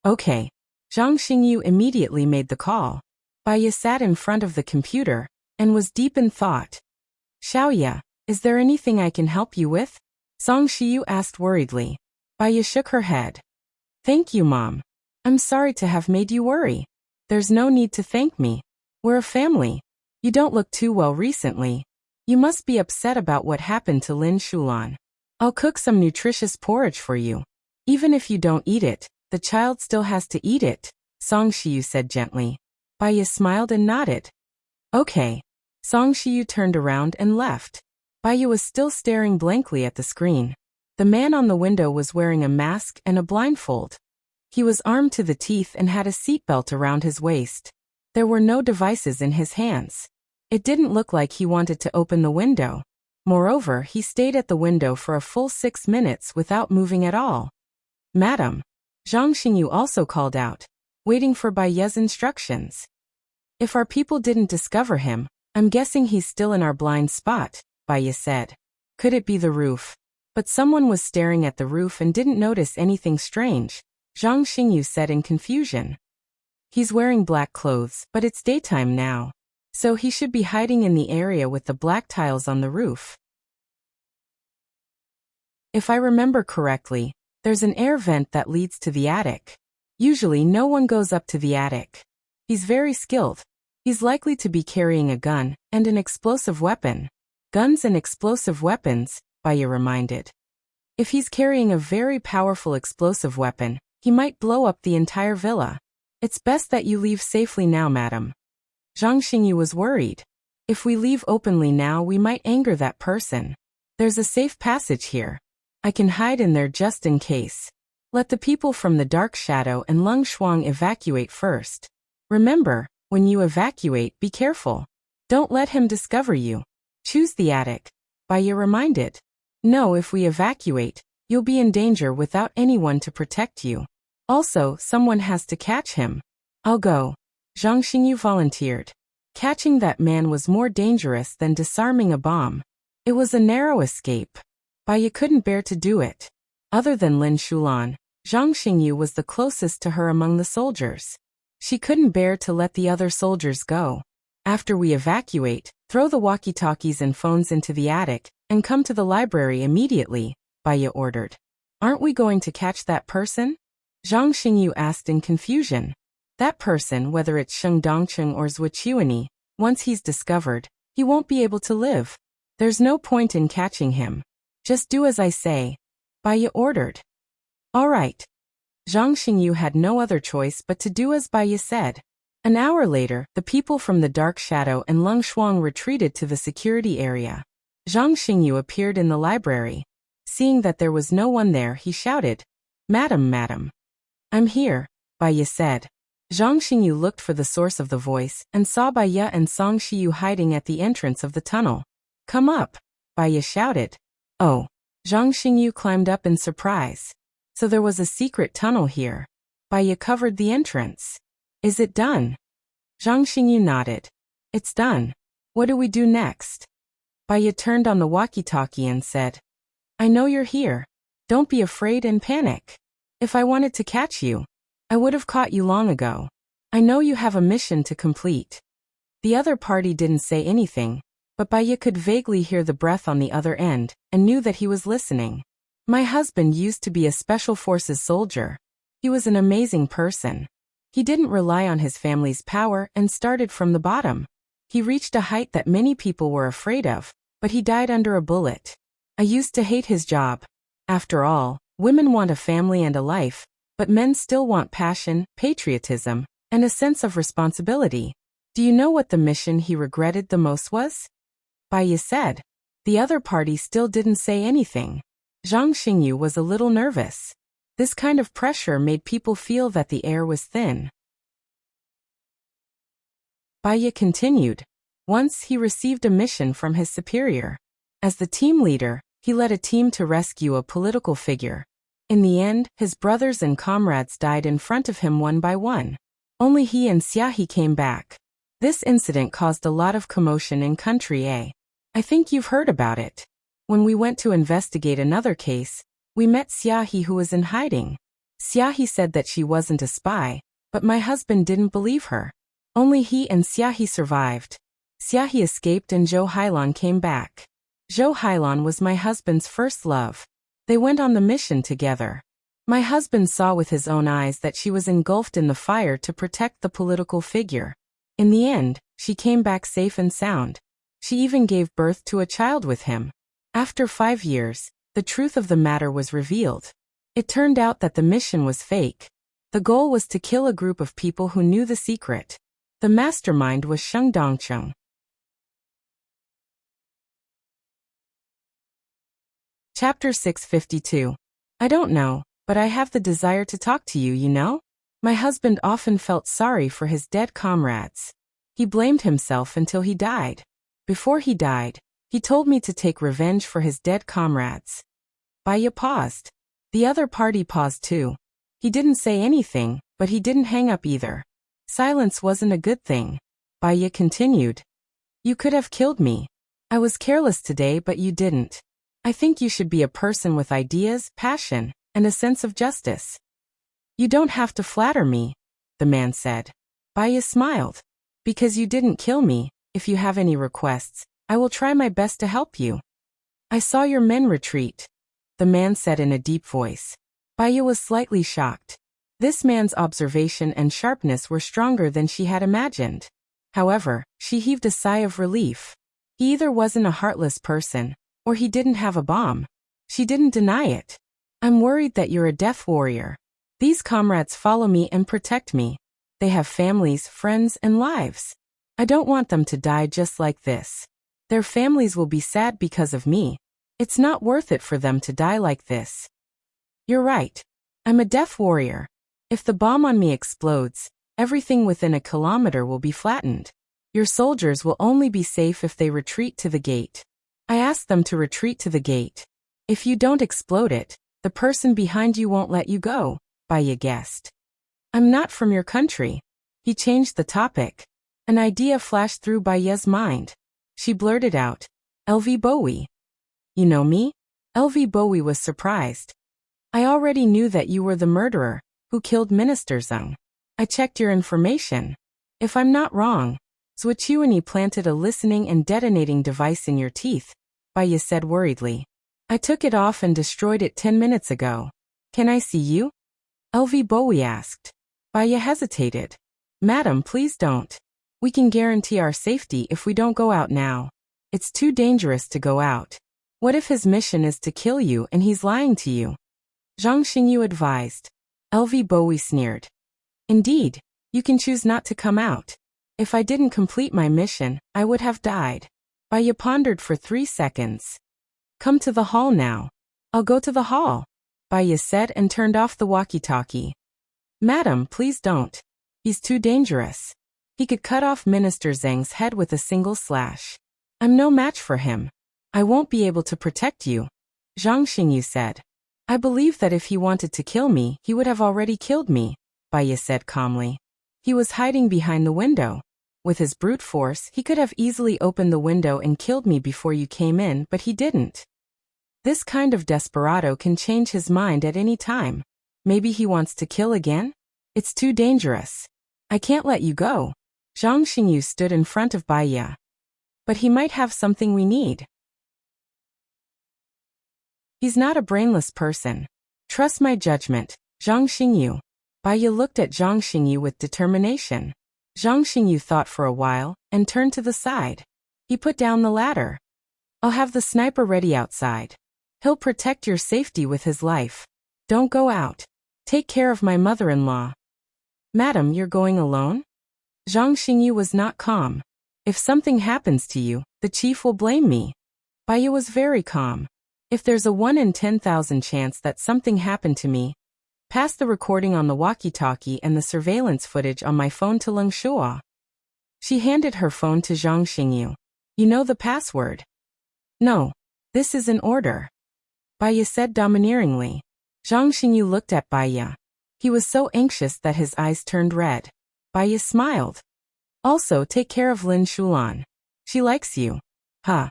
Okay. Zhang Xingyu immediately made the call. Baiya sat in front of the computer and was deep in thought. Xiaoya, is there anything I can help you with? Song Shiyu asked worriedly. Baiya shook her head. Thank you, Mom. I'm sorry to have made you worry. There's no need to thank me. We're a family. You don't look too well recently. You must be upset about what happened to Lin Shulan. I'll cook some nutritious porridge for you. Even if you don't eat it, the child still has to eat it, Song Shiyu said gently. Baiya smiled and nodded. Okay. Song Shiyu turned around and left. Baiya was still staring blankly at the screen. The man on the window was wearing a mask and a blindfold. He was armed to the teeth and had a seatbelt around his waist. There were no devices in his hands. It didn't look like he wanted to open the window. Moreover, he stayed at the window for a full 6 minutes without moving at all. Madam. Zhang Xingyu also called out, waiting for Baiya's instructions. If our people didn't discover him, I'm guessing he's still in our blind spot, Baiya said. Could it be the roof? But someone was staring at the roof and didn't notice anything strange, Zhang Xingyu said in confusion. He's wearing black clothes, but it's daytime now. So he should be hiding in the area with the black tiles on the roof. If I remember correctly, there's an air vent that leads to the attic. Usually no one goes up to the attic. He's very skilled. He's likely to be carrying a gun and an explosive weapon. Guns and explosive weapons, Baiya reminded. If he's carrying a very powerful explosive weapon, he might blow up the entire villa. It's best that you leave safely now, madam. Zhang Xingyu was worried. If we leave openly now, we might anger that person. There's a safe passage here. I can hide in there just in case. Let the people from the Dark Shadow and Lung Shuang evacuate first. Remember, when you evacuate, be careful. Don't let him discover you. Choose the attic, Baiya reminded. No, if we evacuate, you'll be in danger without anyone to protect you. Also, someone has to catch him. I'll go. Zhang Xingyu volunteered. Catching that man was more dangerous than disarming a bomb. It was a narrow escape. Baiye couldn't bear to do it. Other than Lin Shulan, Zhang Xingyu was the closest to her among the soldiers. She couldn't bear to let the other soldiers go. After we evacuate, throw the walkie-talkies and phones into the attic, and come to the library immediately, Baiye ordered. Aren't we going to catch that person? Zhang Xingyu asked in confusion. That person, whether it's Sheng Dongcheng or Zhuqiuani, once he's discovered, he won't be able to live. There's no point in catching him. Just do as I say, Baiye ordered. All right. Zhang Xingyu had no other choice but to do as Baiye said. An hour later, the people from the Dark Shadow and Leng Shuang retreated to the security area. Zhang Xingyu appeared in the library. Seeing that there was no one there, he shouted, "Madam, madam." "I'm here," Baiye said. Zhang Xingyu looked for the source of the voice and saw Baiye and Song Shiyu hiding at the entrance of the tunnel. "Come up," Baiye shouted. Oh. Zhang Xingyu climbed up in surprise. So there was a secret tunnel here. Baiye covered the entrance. "Is it done?" Zhang Xingyu nodded. "It's done. What do we do next?" Baiye turned on the walkie-talkie and said, "I know you're here. Don't be afraid and panic. If I wanted to catch you, I would have caught you long ago. I know you have a mission to complete." The other party didn't say anything, but Baiye could vaguely hear the breath on the other end and knew that he was listening. "My husband used to be a special forces soldier. He was an amazing person. He didn't rely on his family's power and started from the bottom. He reached a height that many people were afraid of, but he died under a bullet. I used to hate his job. After all, women want a family and a life, but men still want passion, patriotism, and a sense of responsibility. Do you know what the mission he regretted the most was?" Baiye said. The other party still didn't say anything. Zhang Xingyu was a little nervous. This kind of pressure made people feel that the air was thin. Baiye continued. Once he received a mission from his superior. As the team leader, he led a team to rescue a political figure. In the end, his brothers and comrades died in front of him one by one. Only he and Xiaohe came back. This incident caused a lot of commotion in Country A. I think you've heard about it. When we went to investigate another case, we met Xiaohe who was in hiding. Xiaohe said that she wasn't a spy, but my husband didn't believe her. Only he and Xiaohe survived. Xiaohe escaped and Zhou Hailan came back. Zhou Hailan was my husband's first love. They went on the mission together. My husband saw with his own eyes that she was engulfed in the fire to protect the political figure. In the end, she came back safe and sound. She even gave birth to a child with him. After 5 years, the truth of the matter was revealed. It turned out that the mission was fake. The goal was to kill a group of people who knew the secret. The mastermind was Sheng Dongcheng. Chapter 652. I don't know, but I have the desire to talk to you, you know? My husband often felt sorry for his dead comrades. He blamed himself until he died. Before he died, he told me to take revenge for his dead comrades. Baiye paused. The other party paused too. He didn't say anything, but he didn't hang up either. Silence wasn't a good thing. Baiye continued. You could have killed me. I was careless today, but you didn't. I think you should be a person with ideas, passion, and a sense of justice. You don't have to flatter me, the man said. Baiye smiled. Because you didn't kill me, if you have any requests, I will try my best to help you. I saw your men retreat, the man said in a deep voice. Baiye was slightly shocked. This man's observation and sharpness were stronger than she had imagined. However, she heaved a sigh of relief. He either wasn't a heartless person, or he didn't have a bomb. She didn't deny it. I'm worried that you're a death warrior. These comrades follow me and protect me. They have families, friends, and lives. I don't want them to die just like this. Their families will be sad because of me. It's not worth it for them to die like this. You're right. I'm a death warrior. If the bomb on me explodes, everything within a kilometer will be flattened. Your soldiers will only be safe if they retreat to the gate. I asked them to retreat to the gate. If you don't explode it, the person behind you won't let you go, Baiye guessed. I'm not from your country. He changed the topic. An idea flashed through Baya's mind. She blurted out, "LV Bowie. You know me?" LV Bowie was surprised. "I already knew that you were the murderer who killed Minister Zeng. I checked your information. If I'm not wrong, Zhuqiuani planted a listening and detonating device in your teeth," Baya said worriedly. "I took it off and destroyed it 10 minutes ago. Can I see you?" LV Bowie asked. Baya hesitated. "Madam, please don't. We can guarantee our safety if we don't go out now. It's too dangerous to go out. What if his mission is to kill you and he's lying to you?" Zhang Xingyu advised. LV Bowie sneered. "Indeed, you can choose not to come out. If I didn't complete my mission, I would have died." Baya pondered for 3 seconds. "Come to the hall now." "I'll go to the hall," Baya said and turned off the walkie-talkie. "Madam, please don't. He's too dangerous. He could cut off Minister Zheng's head with a single slash. I'm no match for him. I won't be able to protect you," Zhang Xingyu said. "I believe that if he wanted to kill me, he would have already killed me," Baya said calmly. "He was hiding behind the window. With his brute force, he could have easily opened the window and killed me before you came in, but he didn't. This kind of desperado can change his mind at any time. Maybe he wants to kill again? It's too dangerous. I can't let you go." Zhang Xingyu stood in front of Baya. "But he might have something we need. He's not a brainless person. Trust my judgment, Zhang Xingyu." Baya looked at Zhang Xingyu with determination. Zhang Xingyu thought for a while and turned to the side. He put down the ladder. "I'll have the sniper ready outside. He'll protect your safety with his life. Don't go out. Take care of my mother-in-law." "Madam, you're going alone?" Zhang Xingyu was not calm. "If something happens to you, the chief will blame me." Baya was very calm. "If there's a 1 in 10,000 chance that something happened to me, pass the recording on the walkie-talkie and the surveillance footage on my phone to Leng Shuo." She handed her phone to Zhang Xingyu. "You know the password?" "No. This is an order," Baya said domineeringly. Zhang Xingyu looked at Baya. He was so anxious that his eyes turned red. Baya smiled. "Also, take care of Lin Shulan. She likes you." "Huh."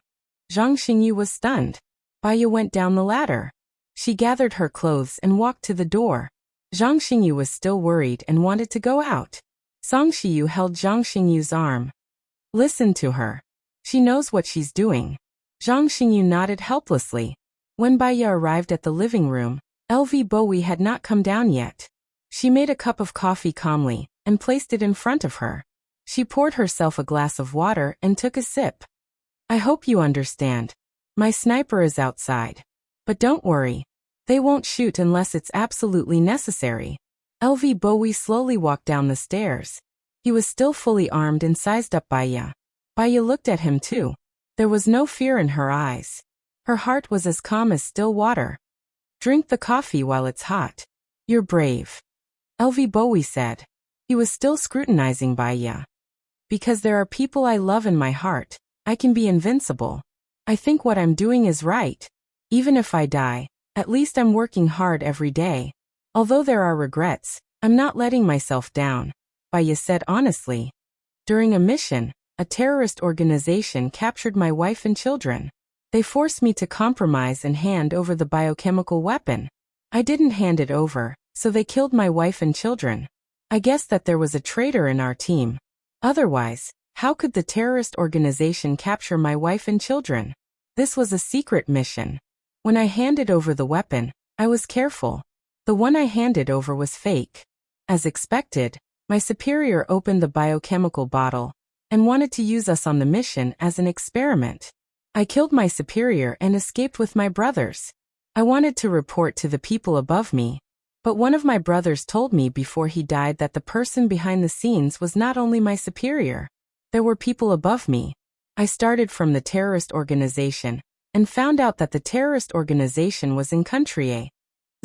Zhang Xingyu was stunned. Baya went down the ladder. She gathered her clothes and walked to the door. Zhang Xingyu was still worried and wanted to go out. Song Shiyu held Zhang Xingyu's arm. "Listen to her. She knows what she's doing." Zhang Xingyu nodded helplessly. When Baya arrived at the living room, LV Bowie had not come down yet. She made a cup of coffee calmly and placed it in front of her. She poured herself a glass of water and took a sip. "I hope you understand. My sniper is outside. But don't worry. They won't shoot unless it's absolutely necessary." LV Bowie slowly walked down the stairs. He was still fully armed and sized up Baya. Baya looked at him too. There was no fear in her eyes. Her heart was as calm as still water. "Drink the coffee while it's hot. You're brave," LV Bowie said. He was still scrutinizing Baya. "Because there are people I love in my heart, I can be invincible. I think what I'm doing is right. Even if I die, at least I'm working hard every day. Although there are regrets, I'm not letting myself down," Baya said honestly. "During a mission, a terrorist organization captured my wife and children. They forced me to compromise and hand over the biochemical weapon. I didn't hand it over, so they killed my wife and children. I guess that there was a traitor in our team. Otherwise, how could the terrorist organization capture my wife and children? This was a secret mission. When I handed over the weapon, I was careful. The one I handed over was fake. As expected, my superior opened the biochemical bottle and wanted to use us on the mission as an experiment. I killed my superior and escaped with my brothers. I wanted to report to the people above me, but one of my brothers told me before he died that the person behind the scenes was not only my superior. There were people above me. I started from the terrorist organization and found out that the terrorist organization was in country A.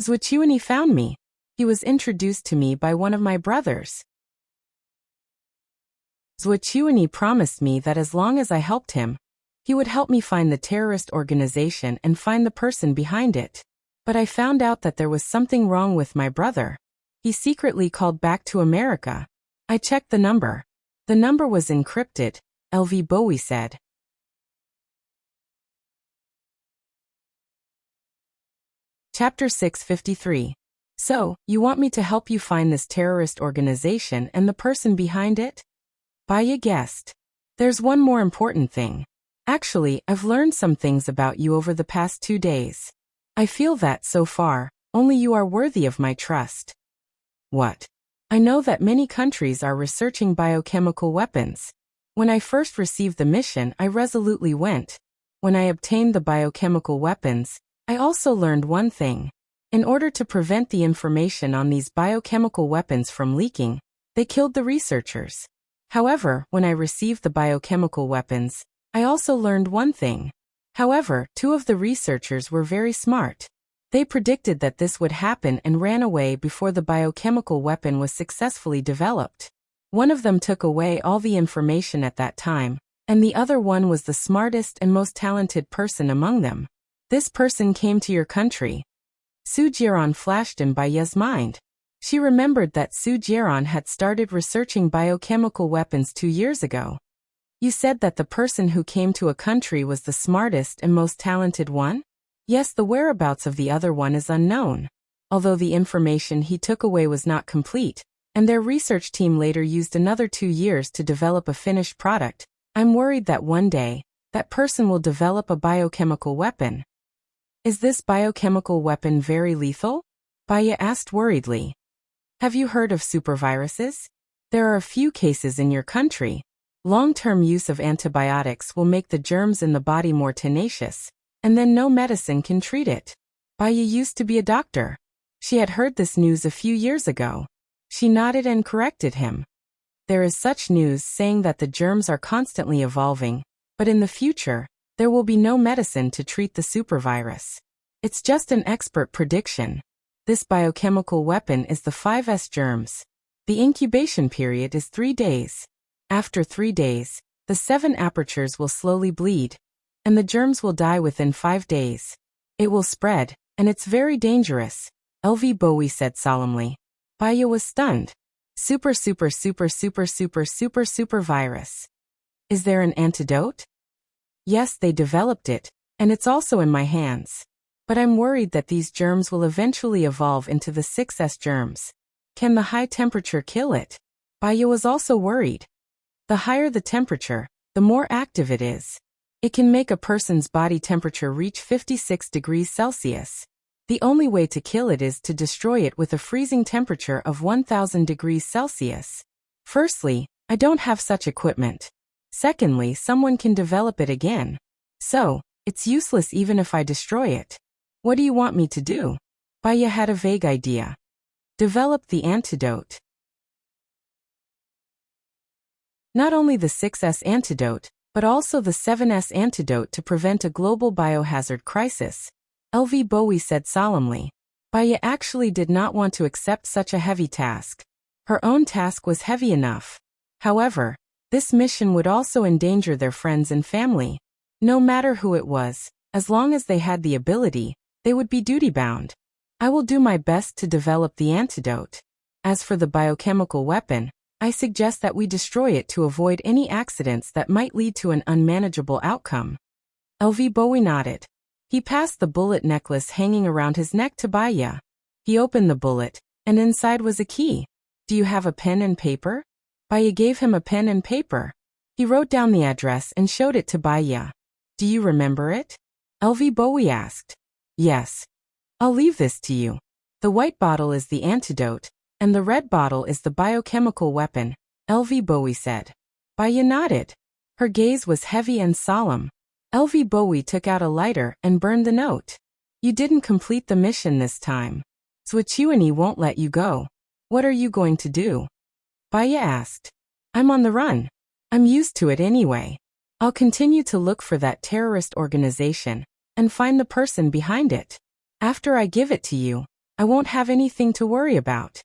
Zhuqiuani found me. He was introduced to me by one of my brothers. Zhuqiuani promised me that as long as I helped him, he would help me find the terrorist organization and find the person behind it. But I found out that there was something wrong with my brother. He secretly called back to America. I checked the number. The number was encrypted, LV Bowie said. Chapter 653. So, you want me to help you find this terrorist organization and the person behind it? Baya guessed. There's one more important thing. Actually, I've learned some things about you over the past 2 days. I feel that, so far, only you are worthy of my trust. What? I know that many countries are researching biochemical weapons. When I first received the mission, I resolutely went. When I obtained the biochemical weapons, I also learned one thing. In order to prevent the information on these biochemical weapons from leaking, they killed the researchers. However, when I received the biochemical weapons, I also learned one thing. However, 2 of the researchers were very smart. They predicted that this would happen and ran away before the biochemical weapon was successfully developed. One of them took away all the information at that time, and the other one was the smartest and most talented person among them. This person came to your country. Su Jiran flashed in Baya's mind. She remembered that Su Jiran had started researching biochemical weapons 2 years ago. You said that the person who came to a country was the smartest and most talented one? Yes, the whereabouts of the other one is unknown. Although the information he took away was not complete, and their research team later used another 2 years to develop a finished product, I'm worried that one day, that person will develop a biochemical weapon. Is this biochemical weapon very lethal? Baya asked worriedly. Have you heard of superviruses? There are a few cases in your country. Long-term use of antibiotics will make the germs in the body more tenacious, and then no medicine can treat it. Baya used to be a doctor. She had heard this news a few years ago. She nodded and corrected him. There is such news saying that the germs are constantly evolving, but in the future, there will be no medicine to treat the supervirus. It's just an expert prediction. This biochemical weapon is the 5S germs. The incubation period is 3 days. After 3 days, the 7 apertures will slowly bleed, and the germs will die within 5 days. It will spread, and it's very dangerous, LV Bowie said solemnly. Baya was stunned. Super virus. Is there an antidote? Yes, they developed it, and it's also in my hands. But I'm worried that these germs will eventually evolve into the 6S germs. Can the high temperature kill it? Baya was also worried. The higher the temperature, the more active it is. It can make a person's body temperature reach 56 degrees Celsius. The only way to kill it is to destroy it with a freezing temperature of 1000 degrees Celsius. Firstly, I don't have such equipment. Secondly, someone can develop it again. So, it's useless even if I destroy it. What do you want me to do? Baya had a vague idea. Develop the antidote. Not only the 6S antidote, but also the 7S antidote to prevent a global biohazard crisis, LV Bowie said solemnly. Baya actually did not want to accept such a heavy task. Her own task was heavy enough. However, this mission would also endanger their friends and family. No matter who it was, as long as they had the ability, they would be duty-bound. I will do my best to develop the antidote. As for the biochemical weapon, I suggest that we destroy it to avoid any accidents that might lead to an unmanageable outcome. LV Bowie nodded. He passed the bullet necklace hanging around his neck to Baya. He opened the bullet, and inside was a key. Do you have a pen and paper? Baya gave him a pen and paper. He wrote down the address and showed it to Baya. Do you remember it? LV Bowie asked. Yes. I'll leave this to you. The white bottle is the antidote, and the red bottle is the biochemical weapon, LV Bowie said. Baya nodded. Her gaze was heavy and solemn. LV Bowie took out a lighter and burned the note. You didn't complete the mission this time. Zwichiuini won't let you go. What are you going to do? Baya asked. I'm on the run. I'm used to it anyway. I'll continue to look for that terrorist organization and find the person behind it. After I give it to you, I won't have anything to worry about.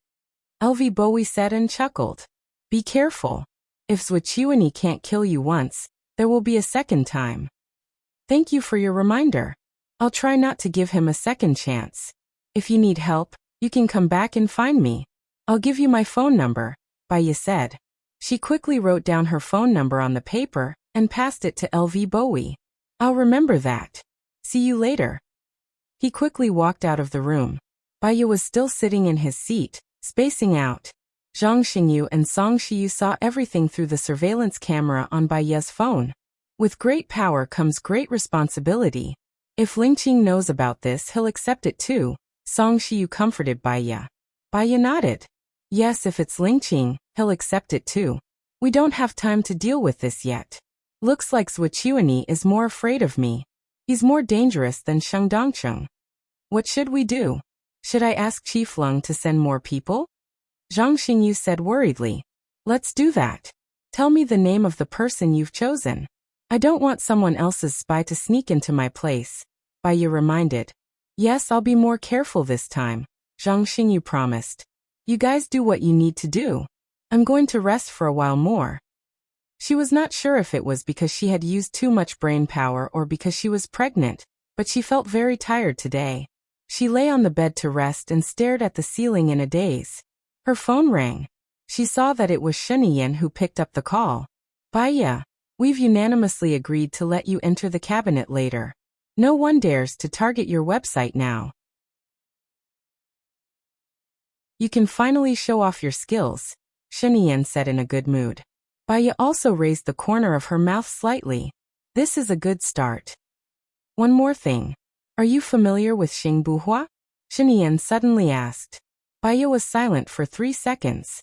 LV Bowie said and chuckled. Be careful. If Zwichiuini can't kill you once, there will be a second time. Thank you for your reminder. I'll try not to give him a second chance. If you need help, you can come back and find me. I'll give you my phone number, Baya said. She quickly wrote down her phone number on the paper and passed it to LV Bowie. I'll remember that. See you later. He quickly walked out of the room. Baya was still sitting in his seat, spacing out. Zhang Xingyu and Song Shiyu saw everything through the surveillance camera on Baya's phone. With great power comes great responsibility. If Lingqing knows about this, he'll accept it too. Song Shiyu comforted Baya. Baya nodded. Yes, if it's Lingqing, he'll accept it too. We don't have time to deal with this yet. Looks like Zhuqiuani is more afraid of me. He's more dangerous than Sheng Dongcheng. What should we do? Should I ask Chief Lung to send more people? Zhang Xingyu said worriedly. Let's do that. Tell me the name of the person you've chosen. I don't want someone else's spy to sneak into my place. Baya reminded. Yes, I'll be more careful this time, Zhang Xingyu promised. You guys do what you need to do. I'm going to rest for a while more. She was not sure if it was because she had used too much brain power or because she was pregnant, but she felt very tired today. She lay on the bed to rest and stared at the ceiling in a daze. Her phone rang. She saw that it was Sheniyan who picked up the call. Baya, we've unanimously agreed to let you enter the cabinet later. No one dares to target your website now. You can finally show off your skills, Sheniyan said in a good mood. Baya also raised the corner of her mouth slightly. This is a good start. One more thing. Are you familiar with Xing Buhua? Sheniyan suddenly asked. Baya was silent for 3 seconds.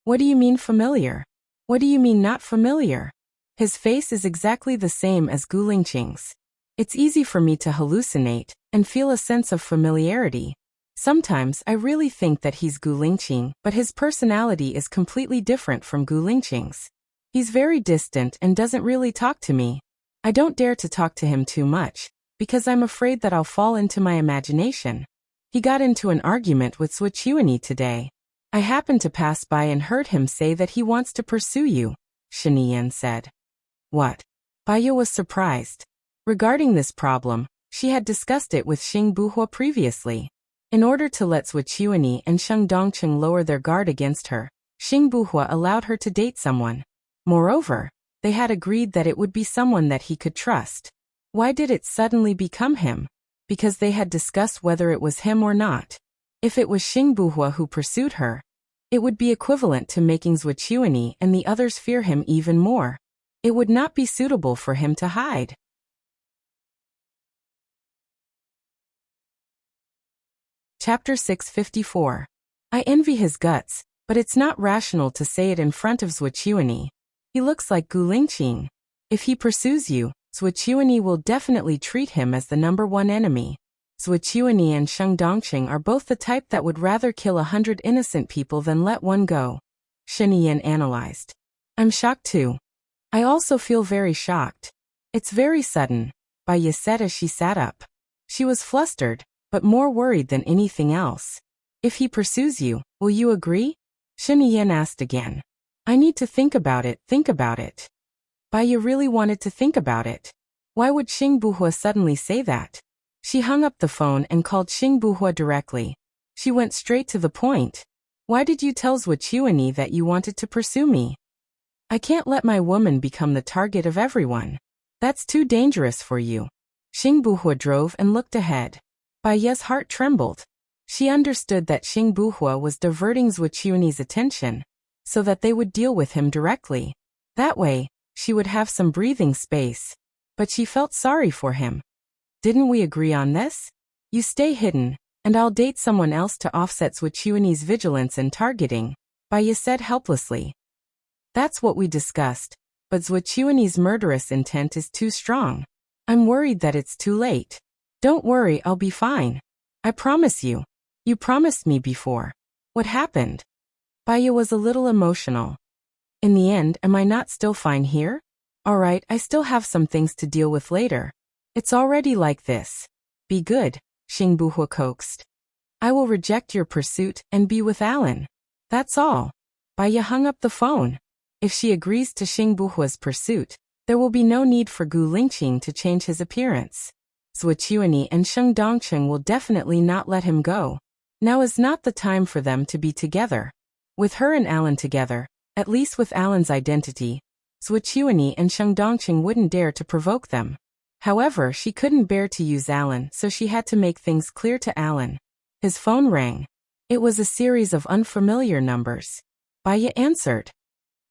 What do you mean familiar? What do you mean not familiar? His face is exactly the same as Gu Lingqing's. It's easy for me to hallucinate and feel a sense of familiarity. Sometimes I really think that he's Gu Lingqing, but his personality is completely different from Gu Lingqing's. He's very distant and doesn't really talk to me. I don't dare to talk to him too much, because I'm afraid that I'll fall into my imagination. He got into an argument with Zhuqiuani today. I happened to pass by and heard him say that he wants to pursue you, Sheniyan said. What? Baya was surprised. Regarding this problem, she had discussed it with Xing Buhua previously. In order to let Zhuqiuani and Sheng Dongcheng lower their guard against her, Xing Buhua allowed her to date someone. Moreover, they had agreed that it would be someone that he could trust. Why did it suddenly become him? Because they had discussed whether it was him or not. If it was Xing Buhua who pursued her, it would be equivalent to making Zhuqiuani and the others fear him even more. It would not be suitable for him to hide. Chapter 654. I envy his guts, but it's not rational to say it in front of Zhuqiuani. He looks like Gu Lingqing. If he pursues you, Zhuqiuani will definitely treat him as the #1 enemy. Zhuqiuani and Sheng Dongcheng are both the type that would rather kill 100 innocent people than let one go. Sheniyan analyzed. I'm shocked too. I also feel very shocked. It's very sudden, Baya said as she sat up. She was flustered, but more worried than anything else. If he pursues you, will you agree? Sheniyan asked again. I need to think about it. Baya really wanted to think about it. Why would Xing Buhua suddenly say that? She hung up the phone and called Xing Buhua directly. She went straight to the point. Why did you tell Zhuqiuani that you wanted to pursue me? I can't let my woman become the target of everyone. That's too dangerous for you. Xing Buhua drove and looked ahead. Baya's heart trembled. She understood that Xing Buhua was diverting Zhuqiuani's attention, so that they would deal with him directly. That way, she would have some breathing space. But she felt sorry for him. Didn't we agree on this? You stay hidden, and I'll date someone else to offset Zhuqiuani's vigilance and targeting, Baya said helplessly. That's what we discussed, but Zhuqiuani's murderous intent is too strong. I'm worried that it's too late. Don't worry, I'll be fine. I promise you. You promised me before. What happened? Baya was a little emotional. In the end, am I not still fine here? All right, I still have some things to deal with later. It's already like this. Be good, Xing Buhua coaxed. I will reject your pursuit and be with Alan. That's all. Baya hung up the phone. If she agrees to Xing Buhua's pursuit, there will be no need for Gu Lingqing to change his appearance. Zhuqiuani and Sheng Dongcheng will definitely not let him go. Now is not the time for them to be together. With her and Alan together, At least with Alan's identity, Zhuqiuani and Sheng Dongqing wouldn't dare to provoke them. However, she couldn't bear to use Alan, so she had to make things clear to Alan. His phone rang. It was a series of unfamiliar numbers. Baya answered.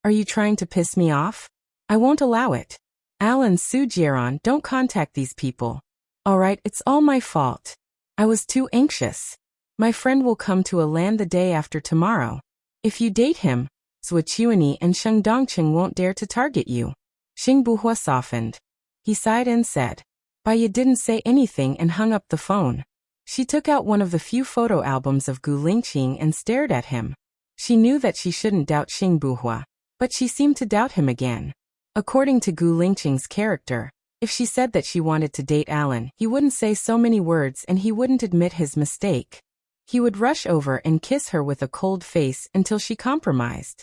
Are you trying to piss me off? I won't allow it. Alan Sujieron, don't contact these people. Alright, it's all my fault. I was too anxious. My friend will come to a land the day after tomorrow. If you date him, Zhuqiuani and Sheng Dongqing won't dare to target you. Xing Buhua softened. He sighed and said. Baya didn't say anything and hung up the phone. She took out one of the few photo albums of Gu Lingqing and stared at him. She knew that she shouldn't doubt Xing Buhua, but she seemed to doubt him again. According to Gu Lingqing's character, if she said that she wanted to date Alan, he wouldn't say so many words and he wouldn't admit his mistake. He would rush over and kiss her with a cold face until she compromised.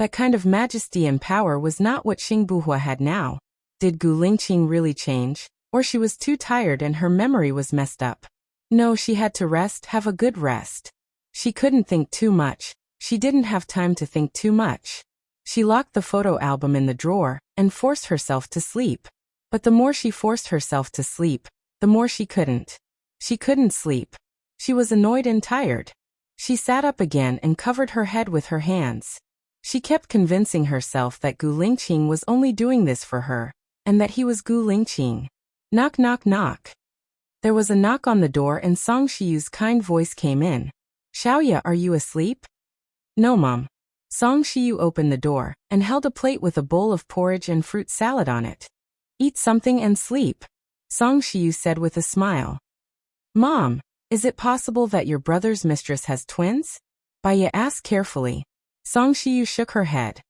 That kind of majesty and power was not what Xing Buhua had now. Did Gu Lingqing really change? Or she was too tired and her memory was messed up? No, she had to rest, have a good rest. She couldn't think too much. She didn't have time to think too much. She locked the photo album in the drawer and forced herself to sleep. But the more she forced herself to sleep, the more she couldn't. She couldn't sleep. She was annoyed and tired. She sat up again and covered her head with her hands. She kept convincing herself that Gu Lingqing was only doing this for her, and that he was Gu Lingqing. Knock, knock, knock. There was a knock on the door and Song Shiyu's kind voice came in. Xiaoya, are you asleep? No, Mom. Song Shiyu opened the door and held a plate with a bowl of porridge and fruit salad on it. Eat something and sleep, Song Shiyu said with a smile. Mom, is it possible that your brother's mistress has twins? Baya asked carefully. Song Shiyu shook her head.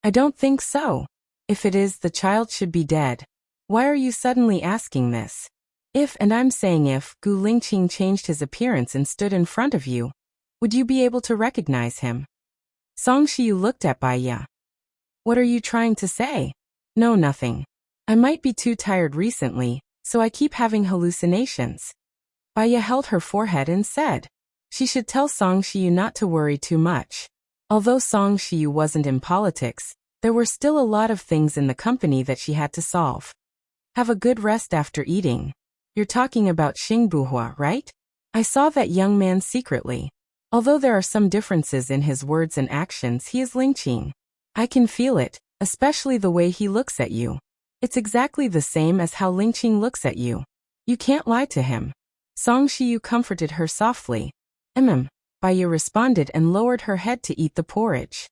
I don't think so. If it is, the child should be dead. Why are you suddenly asking this? If, and I'm saying if, Gu Lingqing changed his appearance and stood in front of you, would you be able to recognize him? Song Shiyu looked at Baya. What are you trying to say? No, nothing. I might be too tired recently, so I keep having hallucinations. Baya held her forehead and said. She should tell Song Shiyu not to worry too much. Although Song Shiyu wasn't in politics, there were still a lot of things in the company that she had to solve. Have a good rest after eating. You're talking about Xing Buhua, right? I saw that young man secretly. Although there are some differences in his words and actions, he is Lingqing. I can feel it, especially the way he looks at you. It's exactly the same as how Lingqing looks at you. You can't lie to him. Song Shiyu comforted her softly. Baya responded and lowered her head to eat the porridge.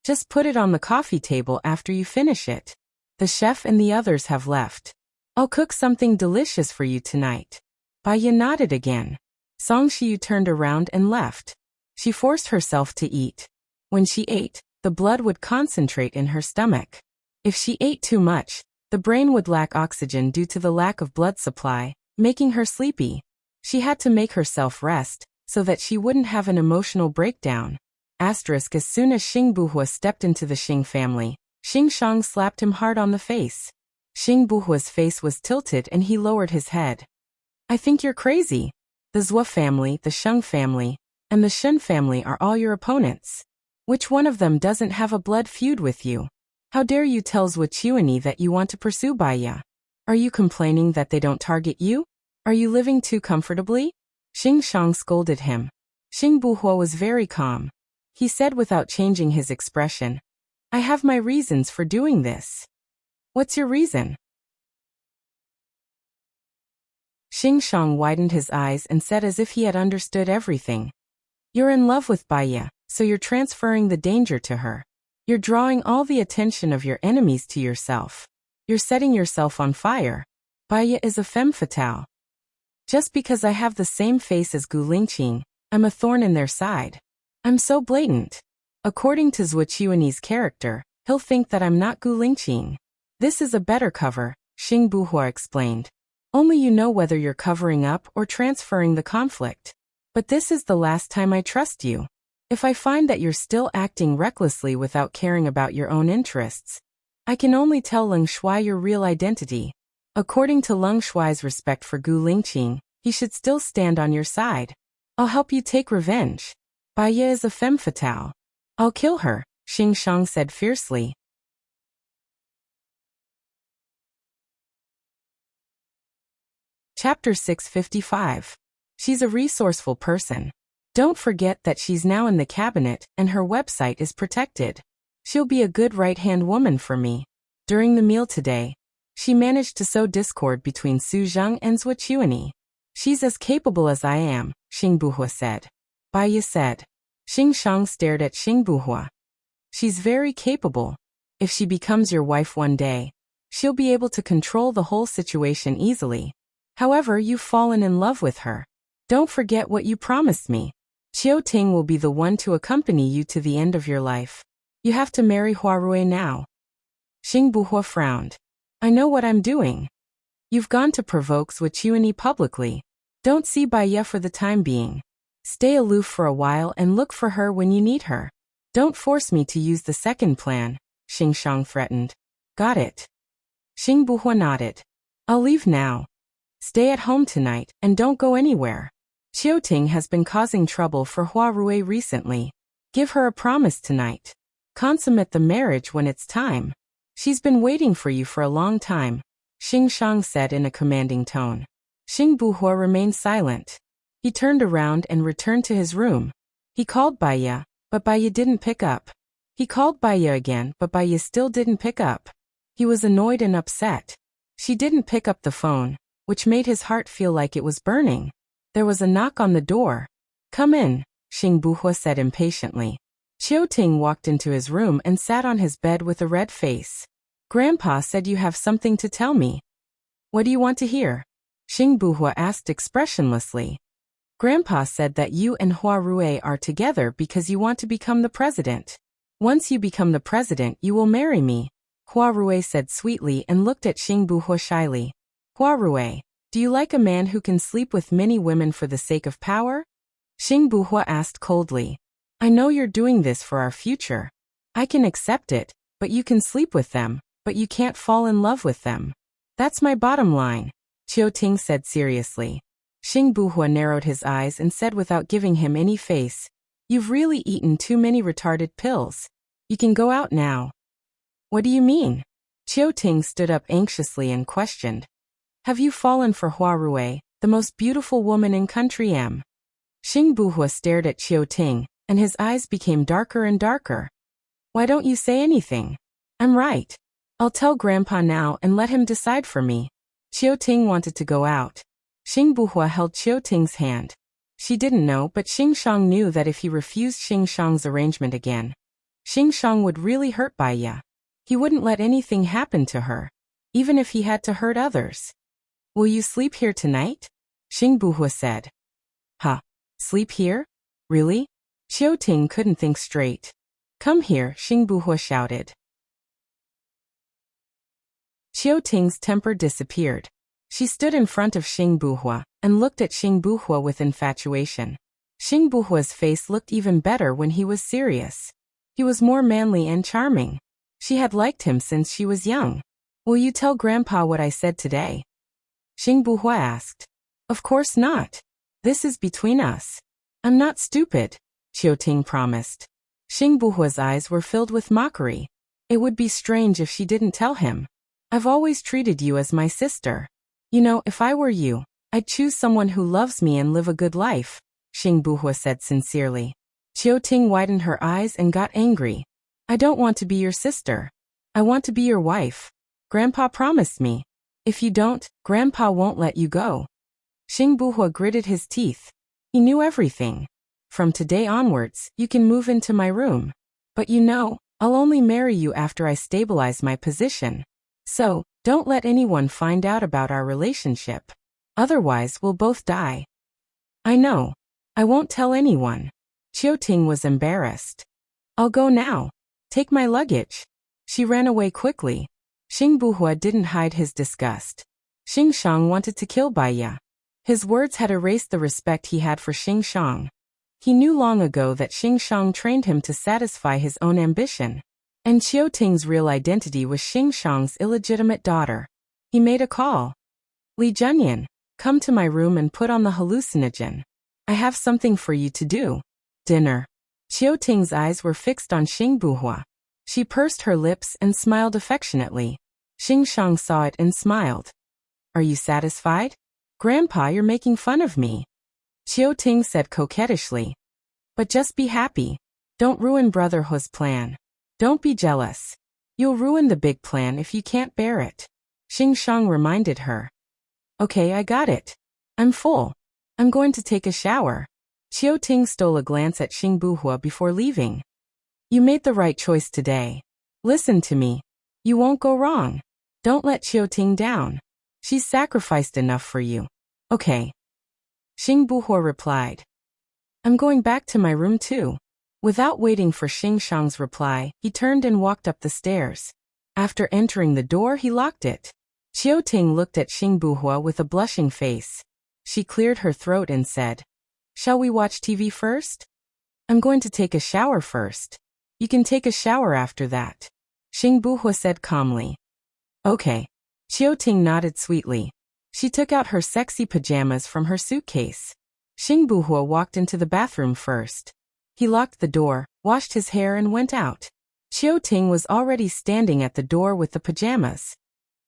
Just put it on the coffee table after you finish it. The chef and the others have left. I'll cook something delicious for you tonight. Baya nodded again. Song Shiyu turned around and left. She forced herself to eat. When she ate, the blood would concentrate in her stomach. If she ate too much, the brain would lack oxygen due to the lack of blood supply, making her sleepy. She had to make herself rest, so that she wouldn't have an emotional breakdown. As soon as Xing Buhua stepped into the Xing family, Xing Shang slapped him hard on the face. Xing Buhua's face was tilted and he lowered his head. I think you're crazy. The Zhua family, the Sheng family, and the Shen family are all your opponents. Which one of them doesn't have a blood feud with you? How dare you tell Zhuqiuani that you want to pursue Baya? Are you complaining that they don't target you? Are you living too comfortably? Xing Shang scolded him. Xing Buhua was very calm. He said without changing his expression, I have my reasons for doing this. What's your reason? Xing Shang widened his eyes and said as if he had understood everything. You're in love with Baya, so you're transferring the danger to her. You're drawing all the attention of your enemies to yourself. You're setting yourself on fire. Baya is a femme fatale. Just because I have the same face as Gu Lingqing, I'm a thorn in their side. I'm so blatant. According to Zhuqiuani's character, he'll think that I'm not Gu Lingqing. This is a better cover, Xing Buhua explained. Only you know whether you're covering up or transferring the conflict. But this is the last time I trust you. If I find that you're still acting recklessly without caring about your own interests, I can only tell Leng Shuai your real identity. According to Leng Shuai's respect for Gu Lingqing, he should still stand on your side. I'll help you take revenge. Baya is a femme fatale. I'll kill her, Xing Shang said fiercely. Chapter 655. She's a resourceful person. Don't forget that she's now in the cabinet and her website is protected. She'll be a good right-hand woman for me. During the meal today, she managed to sow discord between Su Zheng and Zhou Chuanyi. She's as capable as I am, Xing Buhua said. Baya said. Xing Shang stared at Xing Buhua. She's very capable. If she becomes your wife one day, she'll be able to control the whole situation easily. However, you've fallen in love with her. Don't forget what you promised me. Qiu Ting will be the one to accompany you to the end of your life. You have to marry Hua Rui now. Xing Buhua frowned. I know what I'm doing. You've gone to provoke Zhou Chuanyi publicly. Don't see Baya for the time being. Stay aloof for a while and look for her when you need her. Don't force me to use the second plan, Xing Shang threatened. Got it. Xing Buhua nodded. I'll leave now. Stay at home tonight and don't go anywhere. Qiu Ting has been causing trouble for Hua Rui recently. Give her a promise tonight. Consummate the marriage when it's time. She's been waiting for you for a long time, Xing Shang said in a commanding tone. Xing Buhua remained silent. He turned around and returned to his room. He called Baya, but Baya didn't pick up. He called Baya again, but Baya still didn't pick up. He was annoyed and upset. She didn't pick up the phone, which made his heart feel like it was burning. There was a knock on the door. Come in, Xing Buhua said impatiently. Qiu Ting walked into his room and sat on his bed with a red face. Grandpa said you have something to tell me. What do you want to hear? Xing Buhua asked expressionlessly. Grandpa said that you and Hua Rui are together because you want to become the president. Once you become the president, you will marry me, Hua Rui said sweetly and looked at Xing Buhua shyly. Hua Rui, do you like a man who can sleep with many women for the sake of power? Xing Buhua asked coldly. I know you're doing this for our future. I can accept it, but you can sleep with them, but you can't fall in love with them. That's my bottom line, Qiu Ting said seriously. Xing Buhua narrowed his eyes and said without giving him any face, You've really eaten too many retarded pills. You can go out now. What do you mean? Qiu Ting stood up anxiously and questioned. Have you fallen for Hua Rui, the most beautiful woman in country M? Xing Buhua stared at Qiu Ting, and his eyes became darker and darker. Why don't you say anything? I'm right. I'll tell Grandpa now and let him decide for me. Qiu Ting wanted to go out. Xing Buhua held Qiu Ting's hand. She didn't know, but Xing Shang knew that if he refused Xing Shang's arrangement again, Xing Shang would really hurt Baya. He wouldn't let anything happen to her, even if he had to hurt others. Will you sleep here tonight? Xing Buhua said. Huh? Sleep here? Really? Qiu Ting couldn't think straight. Come here, Xing Buhua shouted. Qiu Ting's temper disappeared. She stood in front of Xing Buhua and looked at Xing Buhua with infatuation. Xing Buhua's face looked even better when he was serious. He was more manly and charming. She had liked him since she was young. Will you tell Grandpa what I said today? Xing Buhua asked. Of course not. This is between us. I'm not stupid, Qiu Ting promised. Xing Buhua's eyes were filled with mockery. It would be strange if she didn't tell him. I've always treated you as my sister. You know, if I were you, I'd choose someone who loves me and live a good life, Xing Buhua said sincerely. Qiu Ting widened her eyes and got angry. I don't want to be your sister. I want to be your wife. Grandpa promised me. If you don't, Grandpa won't let you go. Xing Buhua gritted his teeth. He knew everything. From today onwards, you can move into my room. But you know, I'll only marry you after I stabilize my position. So, don't let anyone find out about our relationship. Otherwise, we'll both die. I know. I won't tell anyone. Qiu Ting was embarrassed. I'll go now. Take my luggage. She ran away quickly. Xing Buhua didn't hide his disgust. Xing Shang wanted to kill Baya. His words had erased the respect he had for Xing Shang. He knew long ago that Xing Shang trained him to satisfy his own ambition. And Qiu Ting's real identity was Xing Shang's illegitimate daughter. He made a call. Li Junyan, come to my room and put on the hallucinogen. I have something for you to do. Dinner. Qiu Ting's eyes were fixed on Xing Buhua. She pursed her lips and smiled affectionately. Xing Shang saw it and smiled. Are you satisfied? Grandpa, you're making fun of me. Qiu Ting said coquettishly. But just be happy. Don't ruin Brother Hu's plan. Don't be jealous. You'll ruin the big plan if you can't bear it. Xing Shang reminded her. Okay, I got it. I'm full. I'm going to take a shower. Qiu Ting stole a glance at Xing Buhua before leaving. You made the right choice today. Listen to me. You won't go wrong. Don't let Qiu Ting down. She's sacrificed enough for you. Okay. Xing Buhua replied. I'm going back to my room too. Without waiting for Xing Shang's reply, he turned and walked up the stairs. After entering the door, he locked it. Qiu Ting looked at Xing Buhua with a blushing face. She cleared her throat and said, Shall we watch TV first? I'm going to take a shower first. You can take a shower after that. Xing Buhua said calmly. Okay. Qiu Ting nodded sweetly. She took out her sexy pajamas from her suitcase. Xing Buhua walked into the bathroom first. He locked the door, washed his hair and went out. Qiu Ting was already standing at the door with the pajamas.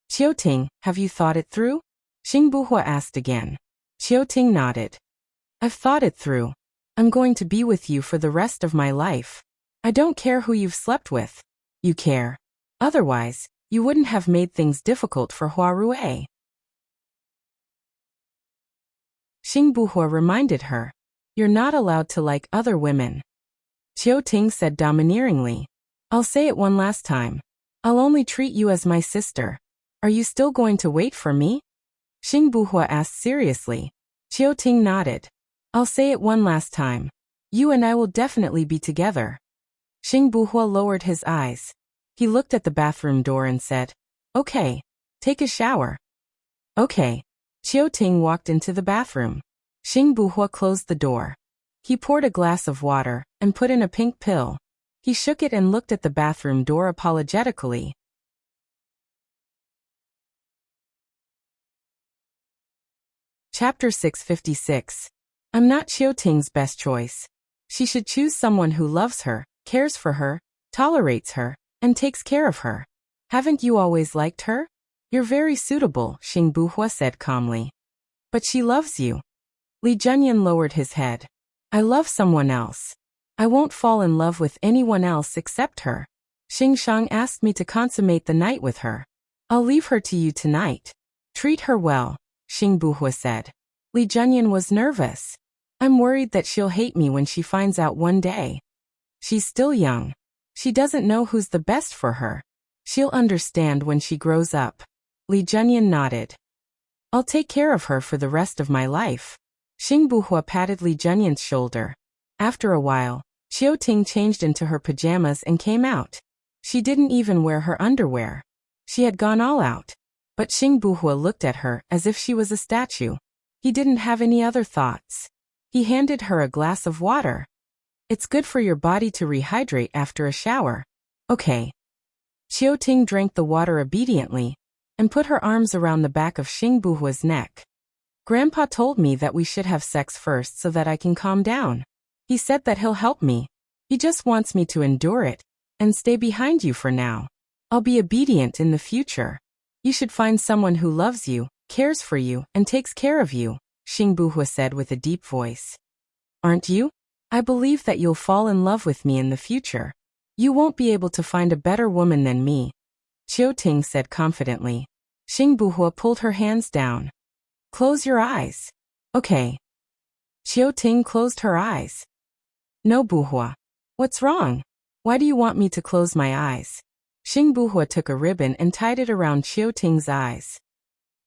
Qiu Ting, have you thought it through? Xing Buhua asked again. Qiu Ting nodded. I've thought it through. I'm going to be with you for the rest of my life. I don't care who you've slept with. You care. Otherwise, you wouldn't have made things difficult for Hua Rue. Xing Buhua reminded her. You're not allowed to like other women. Qiu Ting said domineeringly. I'll say it one last time. I'll only treat you as my sister. Are you still going to wait for me? Xing Buhua asked seriously. Qiu Ting nodded. I'll say it one last time. You and I will definitely be together. Xing Buhua lowered his eyes. He looked at the bathroom door and said, Okay, take a shower. Okay. Qiu Ting walked into the bathroom. Xing Buhua closed the door. He poured a glass of water and put in a pink pill. He shook it and looked at the bathroom door apologetically. Chapter 656. I'm not Qiu Ting's best choice. She should choose someone who loves her, cares for her, tolerates her, and takes care of her. Haven't you always liked her? You're very suitable, Xing Buhua said calmly. But she loves you. Li Junyan lowered his head. I love someone else. I won't fall in love with anyone else except her. Xing Shang asked me to consummate the night with her. I'll leave her to you tonight. Treat her well, Xing Buhua said. Li Junyan was nervous. I'm worried that she'll hate me when she finds out one day. She's still young. She doesn't know who's the best for her. She'll understand when she grows up. Li Junyan nodded. I'll take care of her for the rest of my life. Xing Buhua patted Li Junyan's shoulder. After a while, Qiu Ting changed into her pajamas and came out. She didn't even wear her underwear. She had gone all out. But Xing Buhua looked at her as if she was a statue. He didn't have any other thoughts. He handed her a glass of water. It's good for your body to rehydrate after a shower. Okay. Qiu Ting drank the water obediently and put her arms around the back of Xing Buhua's neck. Grandpa told me that we should have sex first so that I can calm down. He said that he'll help me. He just wants me to endure it and stay behind you for now. I'll be obedient in the future. You should find someone who loves you, cares for you, and takes care of you, Xing Buhua said with a deep voice. Aren't you? I believe that you'll fall in love with me in the future. You won't be able to find a better woman than me, Qiu Ting said confidently. Xing Buhua pulled her hands down. Close your eyes. Okay. Qiu Ting closed her eyes. No, Buhua. What's wrong? Why do you want me to close my eyes? Xing Buhua took a ribbon and tied it around Qiu Ting's eyes.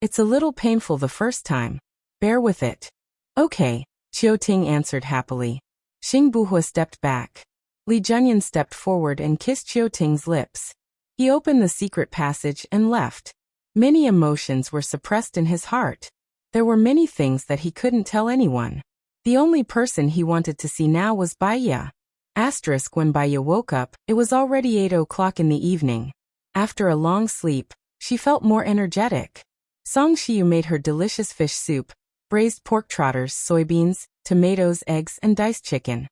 It's a little painful the first time. Bear with it. Okay, Qiu Ting answered happily. Xing Buhua stepped back. Li Junyan stepped forward and kissed Qiu Ting's lips. He opened the secret passage and left. Many emotions were suppressed in his heart. There were many things that he couldn't tell anyone. The only person he wanted to see now was Baiya. When Baiya woke up, it was already 8 o'clock in the evening. After a long sleep, she felt more energetic. Song Shiyu made her delicious fish soup, braised pork trotters, soybeans, tomatoes, eggs, and diced chicken.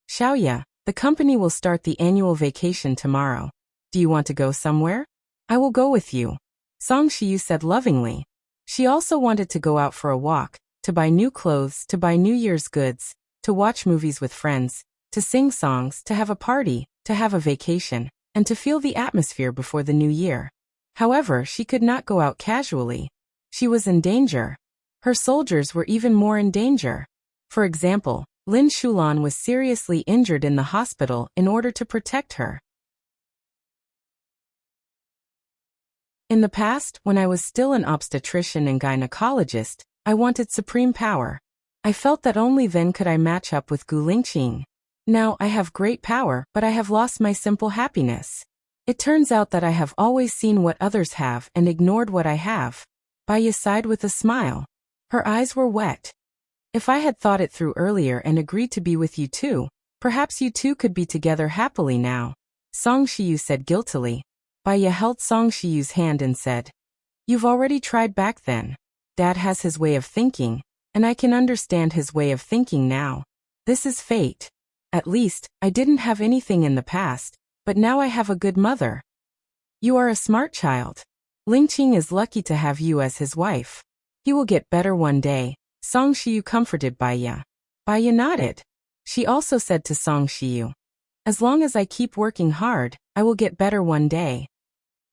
Xiaoya, the company will start the annual vacation tomorrow. Do you want to go somewhere? I will go with you, Song Shiyu said lovingly. She also wanted to go out for a walk, to buy new clothes, to buy New Year's goods, to watch movies with friends, to sing songs, to have a party, to have a vacation, and to feel the atmosphere before the new year. However, she could not go out casually. She was in danger. Her soldiers were even more in danger. For example, Lin Shulan was seriously injured in the hospital in order to protect her. In the past, when I was still an obstetrician and gynecologist, I wanted supreme power. I felt that only then could I match up with Gu Lingqing. Now I have great power, but I have lost my simple happiness. It turns out that I have always seen what others have and ignored what I have. Baiya sighed with a smile. Her eyes were wet. If I had thought it through earlier and agreed to be with you too, perhaps you two could be together happily now, Song Shiyu said guiltily. Baiya held Song Shiyu's hand and said, "You've already tried back then. Dad has his way of thinking, and I can understand his way of thinking now. This is fate. At least, I didn't have anything in the past, but now I have a good mother. You are a smart child. Lingqing is lucky to have you as his wife. He will get better one day," Song Shiyu comforted Baiya. Baiya nodded. She also said to Song Shiyu, "As long as I keep working hard, I will get better one day."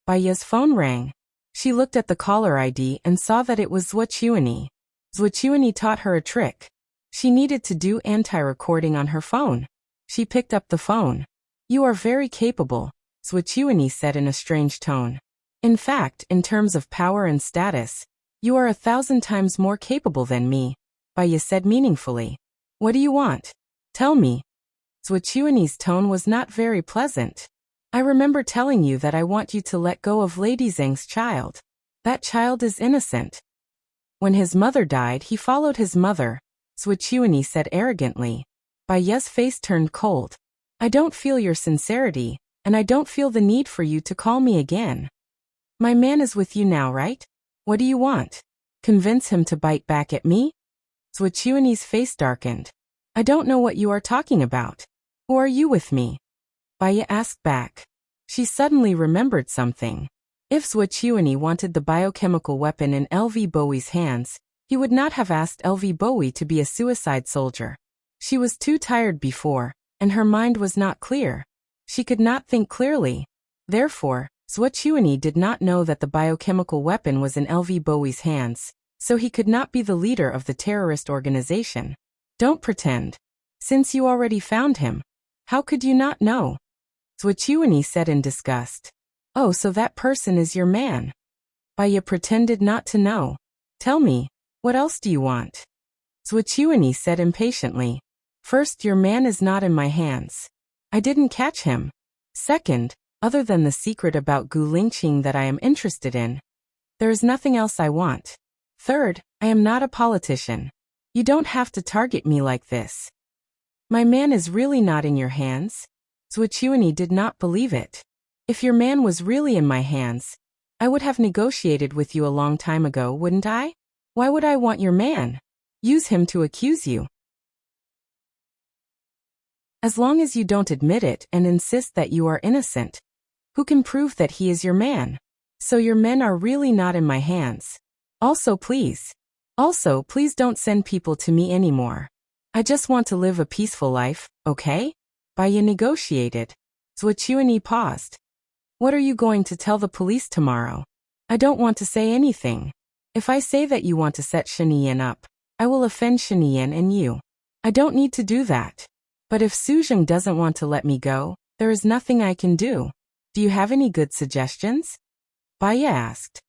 Baiya's phone rang. She looked at the caller ID and saw that it was Zhuochuani. Zhuochuani taught her a trick. She needed to do anti-recording on her phone. She picked up the phone. "You are very capable," Zhuochuani said in a strange tone. "In fact, in terms of power and status, you are 1,000 times more capable than me," Baiya said meaningfully. "What do you want? Tell me." Zhuochuani's tone was not very pleasant. "I remember telling you that I want you to let go of Lady Zheng's child. That child is innocent. When his mother died, he followed his mother," Zhuochuani said arrogantly. Baiya's face turned cold. "I don't feel your sincerity, and I don't feel the need for you to call me again. My man is with you now, right? What do you want? Convince him to bite back at me?" Zhuochuani's face darkened. "I don't know what you are talking about. Who are you with me?" Baiya asked back. She suddenly remembered something. If Zhuochuani wanted the biochemical weapon in LV Bowie's hands, he would not have asked LV Bowie to be a suicide soldier. She was too tired before, and her mind was not clear. She could not think clearly. Therefore, Zhuochuani did not know that the biochemical weapon was in LV Bowie's hands, so he could not be the leader of the terrorist organization. "Don't pretend. Since you already found him, how could you not know?" Zhuochuani said in disgust. "Oh, so that person is your man." Baiya pretended not to know. "Tell me, what else do you want?" Zhuochuani said impatiently. "First, your man is not in my hands. I didn't catch him. Second, other than the secret about Gu Lingqing that I am interested in, there is nothing else I want. Third, I am not a politician. You don't have to target me like this. My man is really not in your hands." Zhuochuani did not believe it. "If your man was really in my hands, I would have negotiated with you a long time ago, wouldn't I? Why would I want your man? Use him to accuse you. As long as you don't admit it and insist that you are innocent, who can prove that he is your man? So your men are really not in my hands. Also please don't send people to me anymore. I just want to live a peaceful life, okay?" Baiya negotiated. Zhuochuani paused. "What are you going to tell the police tomorrow?" "I don't want to say anything. If I say that you want to set Shiniyan up, I will offend Shiniyan and you. I don't need to do that. But if Suzheng doesn't want to let me go, there is nothing I can do. Do you have any good suggestions?" Baiya asked.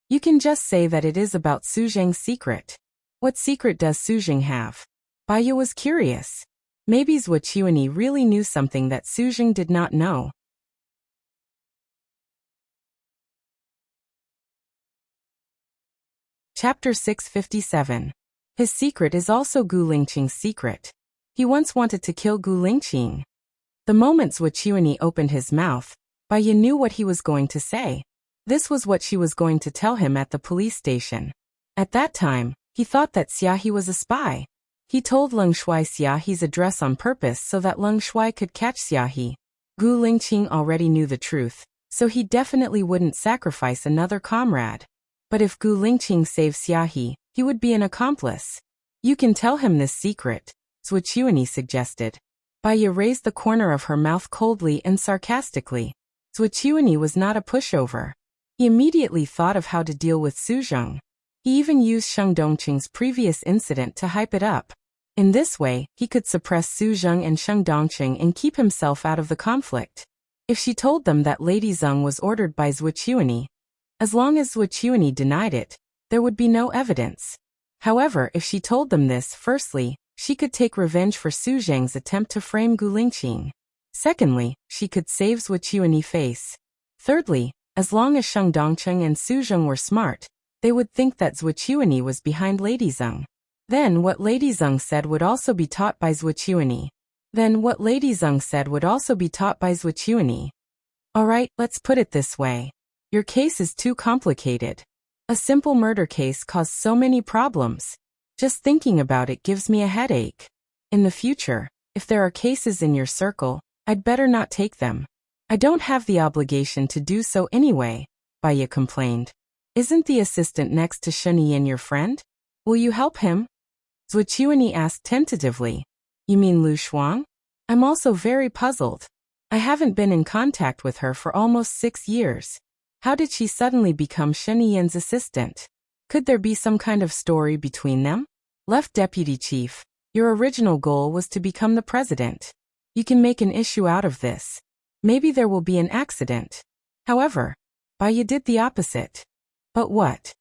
"You can just say that it is about Suzheng's secret." "What secret does Suzheng have?" Baiya was curious. Maybe Zhuochuani really knew something that Suzheng did not know. Chapter 657. His secret is also Gu Lingqing's secret. He once wanted to kill Gu Lingqing. The moment Zhuochuani opened his mouth, Baiya knew what he was going to say. This was what she was going to tell him at the police station. At that time, he thought that Xiaohe was a spy. He told Leng Shuai Xiahe's address on purpose so that Leng Shuai could catch Xiahe. Gu Lingqing already knew the truth, so he definitely wouldn't sacrifice another comrade. But if Gu Lingqing saved Xiahe, he would be an accomplice. You can tell him this secret, Zhu Qiuanyi suggested. Baiya raised the corner of her mouth coldly and sarcastically. Zhu Qiuanyi was not a pushover. He immediately thought of how to deal with Su Zheng. He even used Sheng Dongqing's previous incident to hype it up. In this way, he could suppress Su Zheng and Sheng Dongqing and keep himself out of the conflict. If she told them that Lady Zheng was ordered by Zhu Qiuanyi, as long as Zhu Qiuanyi denied it, there would be no evidence. However, if she told them this, firstly, she could take revenge for Su Zheng's attempt to frame Gu Lingqing. Secondly, she could save Zhu Qiuanyi's face. Thirdly, as long as Sheng Dongqing and Su Zheng were smart, they would think that Zhu Qiuanyi was behind Lady Zheng. Then what Lady Zheng said would also be taught by Zhu Qiuanyi. Alright, let's put it this way. Your case is too complicated. A simple murder case caused so many problems. Just thinking about it gives me a headache. In the future, if there are cases in your circle, I'd better not take them. I don't have the obligation to do so anyway, Baiya complained. Isn't the assistant next to Sheniyan your friend? Will you help him? Zhu Qiuanyi asked tentatively. You mean Lu Shuang? I'm also very puzzled. I haven't been in contact with her for almost 6 years. How did she suddenly become Sheniyan's assistant? Could there be some kind of story between them? Left Deputy Chief, your original goal was to become the president. You can make an issue out of this. Maybe there will be an accident. However, Baiya did the opposite. But what?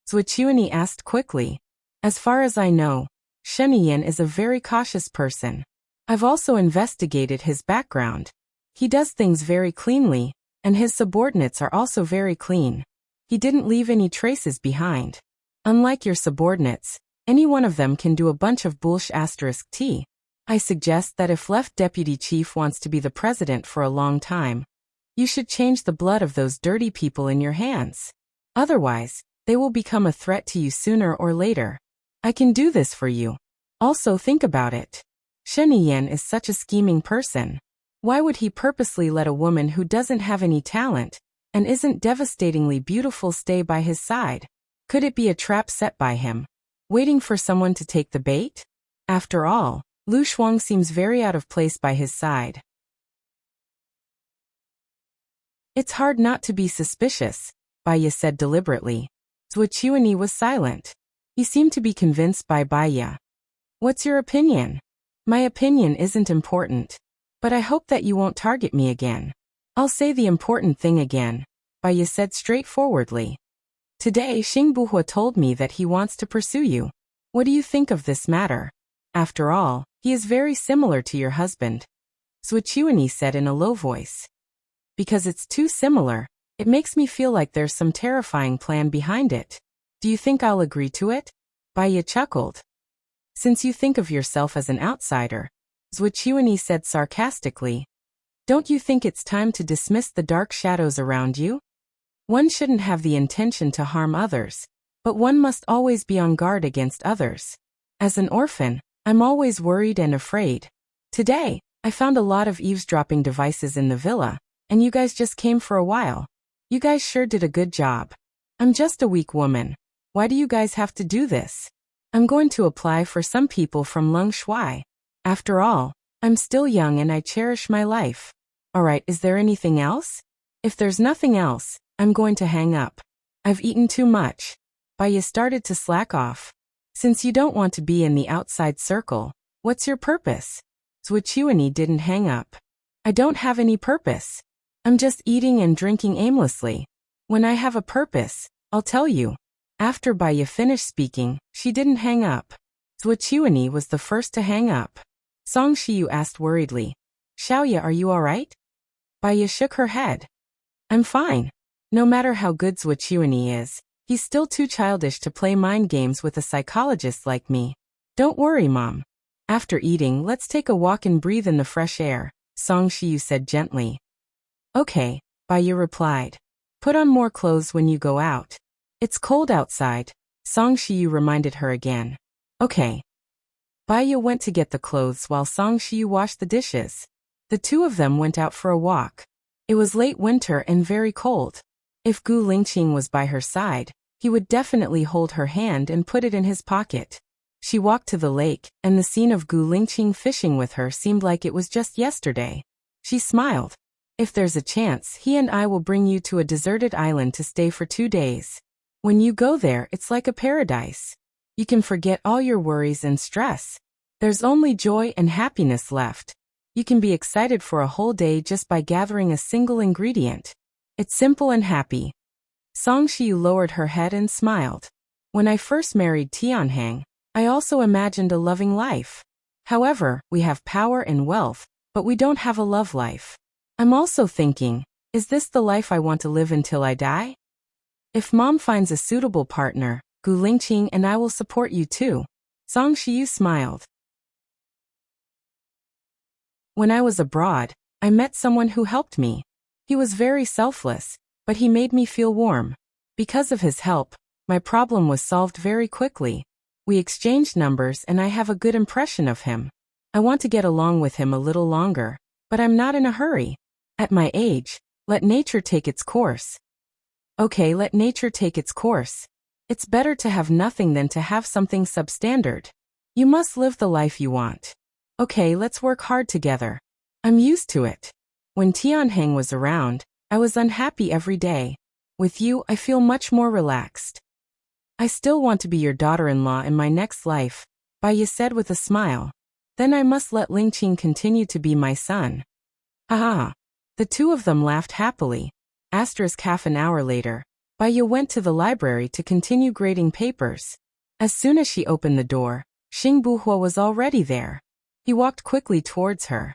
Zhu Qiuanyi asked quickly. As far as I know, Sheniyan is a very cautious person. I've also investigated his background. He does things very cleanly, and his subordinates are also very clean. He didn't leave any traces behind. Unlike your subordinates, any one of them can do a bunch of bullsh*t. I suggest that if Left Deputy Chief wants to be the president for a long time, you should change the blood of those dirty people in your hands. Otherwise, they will become a threat to you sooner or later. I can do this for you. Also think about it. Sheniyan is such a scheming person. Why would he purposely let a woman who doesn't have any talent and isn't devastatingly beautiful stay by his side? Could it be a trap set by him, waiting for someone to take the bait? After all, Lu Shuang seems very out of place by his side. It's hard not to be suspicious, Baiya said deliberately. Zhu Qiuanyi was silent. He seemed to be convinced by Baiya. What's your opinion? My opinion isn't important. But I hope that you won't target me again. I'll say the important thing again, Baiya said straightforwardly. Today Xing Buhua told me that he wants to pursue you. What do you think of this matter? After all, he is very similar to your husband. Zhu Qiuanyi said in a low voice. Because it's too similar, it makes me feel like there's some terrifying plan behind it. Do you think I'll agree to it? Baiya chuckled. Since you think of yourself as an outsider, Zhu Qiuanyi said sarcastically, don't you think it's time to dismiss the dark shadows around you? One shouldn't have the intention to harm others, but one must always be on guard against others. As an orphan, I'm always worried and afraid. Today, I found a lot of eavesdropping devices in the villa, and you guys just came for a while. You guys sure did a good job. I'm just a weak woman. Why do you guys have to do this? I'm going to apply for some people from Leng Shuai. After all, I'm still young and I cherish my life. Alright, is there anything else? If there's nothing else, I'm going to hang up. I've eaten too much. Baiya started to slack off. Since you don't want to be in the outside circle, what's your purpose? Zhu Qiuanyi didn't hang up. I don't have any purpose. I'm just eating and drinking aimlessly. When I have a purpose, I'll tell you. After Baiya finished speaking, she didn't hang up. Zhu Qiuanyi was the first to hang up. Song Shiyu asked worriedly. Xiaoya, are you alright? Baiya shook her head. I'm fine. No matter how good Zhu Qiuanyi is, he's still too childish to play mind games with a psychologist like me. Don't worry, Mom. After eating, let's take a walk and breathe in the fresh air, Song Shiyu said gently. Okay, Baiya replied. Put on more clothes when you go out. It's cold outside, Song Shiyu reminded her again. Okay. Baya went to get the clothes while Song Shiyu washed the dishes. The two of them went out for a walk. It was late winter and very cold. If Gu Lingqing was by her side, he would definitely hold her hand and put it in his pocket. She walked to the lake, and the scene of Gu Lingqing fishing with her seemed like it was just yesterday. She smiled. If there's a chance, he and I will bring you to a deserted island to stay for 2 days. When you go there, it's like a paradise. You can forget all your worries and stress. There's only joy and happiness left. You can be excited for a whole day just by gathering a single ingredient. It's simple and happy. Song Shiyu lowered her head and smiled. When I first married Tianhang, I also imagined a loving life. However, we have power and wealth, but we don't have a love life. I'm also thinking, is this the life I want to live until I die? If Mom finds a suitable partner, Gu Lingqing and I will support you too. Song Shiyu smiled. When I was abroad, I met someone who helped me. He was very selfless, but he made me feel warm. Because of his help, my problem was solved very quickly. We exchanged numbers and I have a good impression of him. I want to get along with him a little longer, but I'm not in a hurry. At my age, let nature take its course. Okay, let nature take its course. It's better to have nothing than to have something substandard. You must live the life you want. Okay, let's work hard together. I'm used to it. When Tianhang was around, I was unhappy every day. With you, I feel much more relaxed. I still want to be your daughter-in-law in my next life, Baya said with a smile. Then I must let Lingqing continue to be my son. Haha. The two of them laughed happily. Half an hour later, Baya went to the library to continue grading papers. As soon as she opened the door, Xing Buhua was already there. He walked quickly towards her.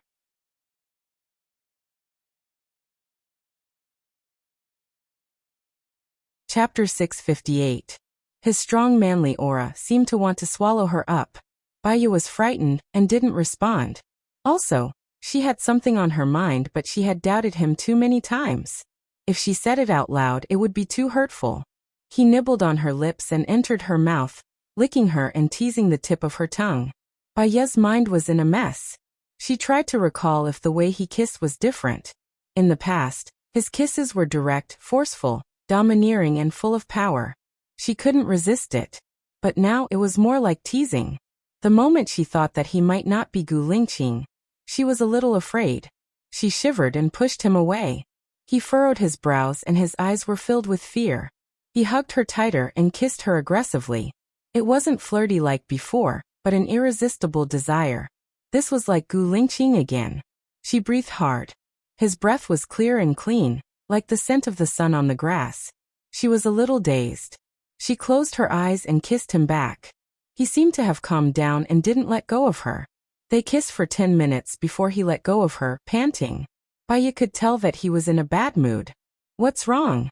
Chapter 658. His strong manly aura seemed to want to swallow her up. Baya was frightened and didn't respond. Also, she had something on her mind, but she had doubted him too many times. If she said it out loud, it would be too hurtful. He nibbled on her lips and entered her mouth, licking her and teasing the tip of her tongue. Baya's mind was in a mess. She tried to recall if the way he kissed was different. In the past, his kisses were direct, forceful, domineering and full of power. She couldn't resist it. But now it was more like teasing. The moment she thought that he might not be Gu Lingqing, she was a little afraid. She shivered and pushed him away. He furrowed his brows and his eyes were filled with fear. He hugged her tighter and kissed her aggressively. It wasn't flirty like before, but an irresistible desire. This was like Gu Lingqing again. She breathed hard. His breath was clear and clean, like the scent of the sun on the grass. She was a little dazed. She closed her eyes and kissed him back. He seemed to have calmed down and didn't let go of her. They kissed for 10 minutes before he let go of her, panting. Baya could tell that he was in a bad mood. What's wrong?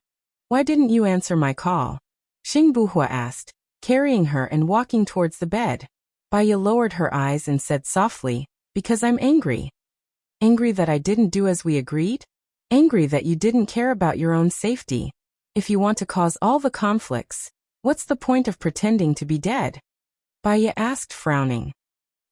Why didn't you answer my call? Xing Buhua asked, carrying her and walking towards the bed. Baya lowered her eyes and said softly, because I'm angry. Angry that I didn't do as we agreed? Angry that you didn't care about your own safety. If you want to cause all the conflicts, what's the point of pretending to be dead? Baya asked, frowning.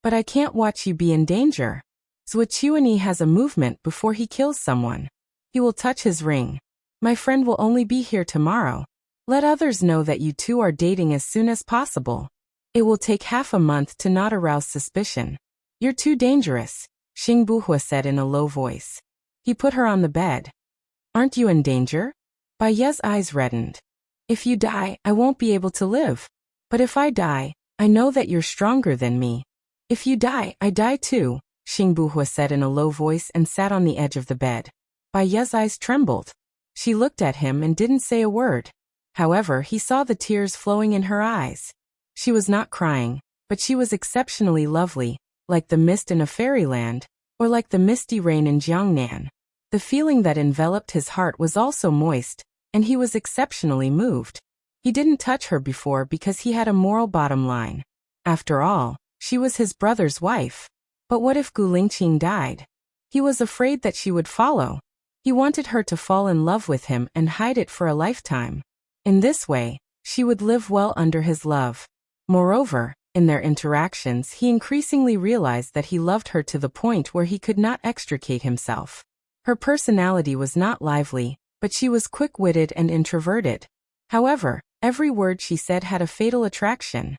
But I can't watch you be in danger. Zuochuani has a movement before he kills someone. He will touch his ring. My friend will only be here tomorrow. Let others know that you two are dating as soon as possible. It will take half a month to not arouse suspicion. You're too dangerous, Xing Buhua said in a low voice. He put her on the bed. Aren't you in danger? Baya's eyes reddened. If you die, I won't be able to live. But if I die, I know that you're stronger than me. If you die, I die too, Xing Buhua said in a low voice and sat on the edge of the bed. Baya's eyes trembled. She looked at him and didn't say a word. However, he saw the tears flowing in her eyes. She was not crying, but she was exceptionally lovely, like the mist in a fairyland, or like the misty rain in Jiangnan. The feeling that enveloped his heart was also moist, and he was exceptionally moved. He didn't touch her before because he had a moral bottom line. After all, she was his brother's wife. But what if Gu Lingqing died? He was afraid that she would follow. He wanted her to fall in love with him and hide it for a lifetime. In this way, she would live well under his love. Moreover, In their interactions, he increasingly realized that he loved her to the point where he could not extricate himself. Her personality was not lively, but she was quick-witted and introverted. However, every word she said had a fatal attraction.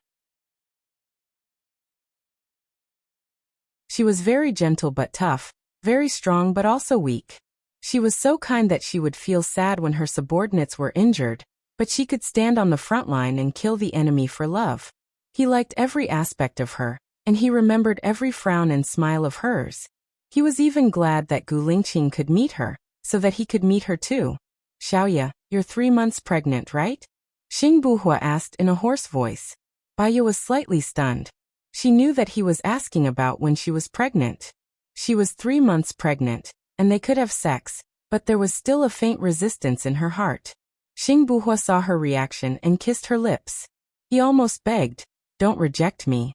She was very gentle but tough, very strong but also weak. She was so kind that she would feel sad when her subordinates were injured, but she could stand on the front line and kill the enemy for love. He liked every aspect of her, and he remembered every frown and smile of hers. He was even glad that Gu Lingqing could meet her, so that he could meet her too. Xiaoya, you're 3 months pregnant, right? Xing Buhua asked in a hoarse voice. Baya was slightly stunned. She knew that he was asking about when she was pregnant. She was 3 months pregnant, and they could have sex, but there was still a faint resistance in her heart. Xing Buhua saw her reaction and kissed her lips. He almost begged, "Don't reject me."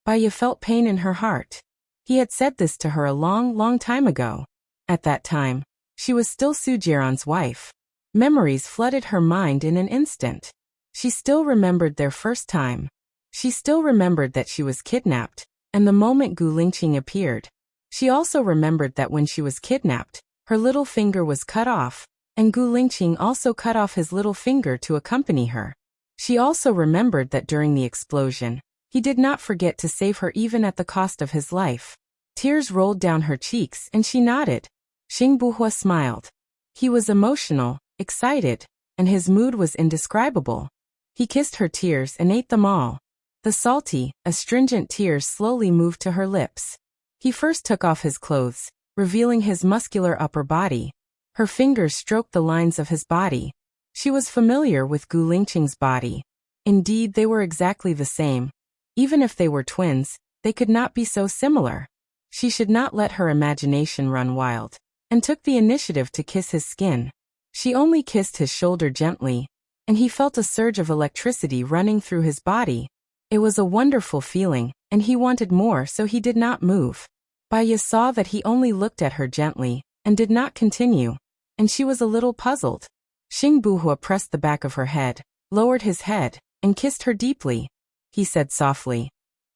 Baya felt pain in her heart. He had said this to her a long time ago. At that time, she was still Su Jiran's wife. Memories flooded her mind in an instant. She still remembered their first time. She still remembered that she was kidnapped, and the moment Gu Lingqing appeared. She also remembered that when she was kidnapped, her little finger was cut off, and Gu Lingqing also cut off his little finger to accompany her. She also remembered that during the explosion, he did not forget to save her even at the cost of his life. Tears rolled down her cheeks and she nodded. Xing Buhua smiled. He was emotional, excited, and his mood was indescribable. He kissed her tears and ate them all. The salty, astringent tears slowly moved to her lips. He first took off his clothes, revealing his muscular upper body. Her fingers stroked the lines of his body. She was familiar with Gu Lingqing's body. Indeed, they were exactly the same. Even if they were twins, they could not be so similar. She should not let her imagination run wild, and took the initiative to kiss his skin. She only kissed his shoulder gently, and he felt a surge of electricity running through his body. It was a wonderful feeling, and he wanted more, so he did not move. Baya saw that he only looked at her gently, and did not continue, and she was a little puzzled. Xing Buhua pressed the back of her head, lowered his head, and kissed her deeply. He said softly,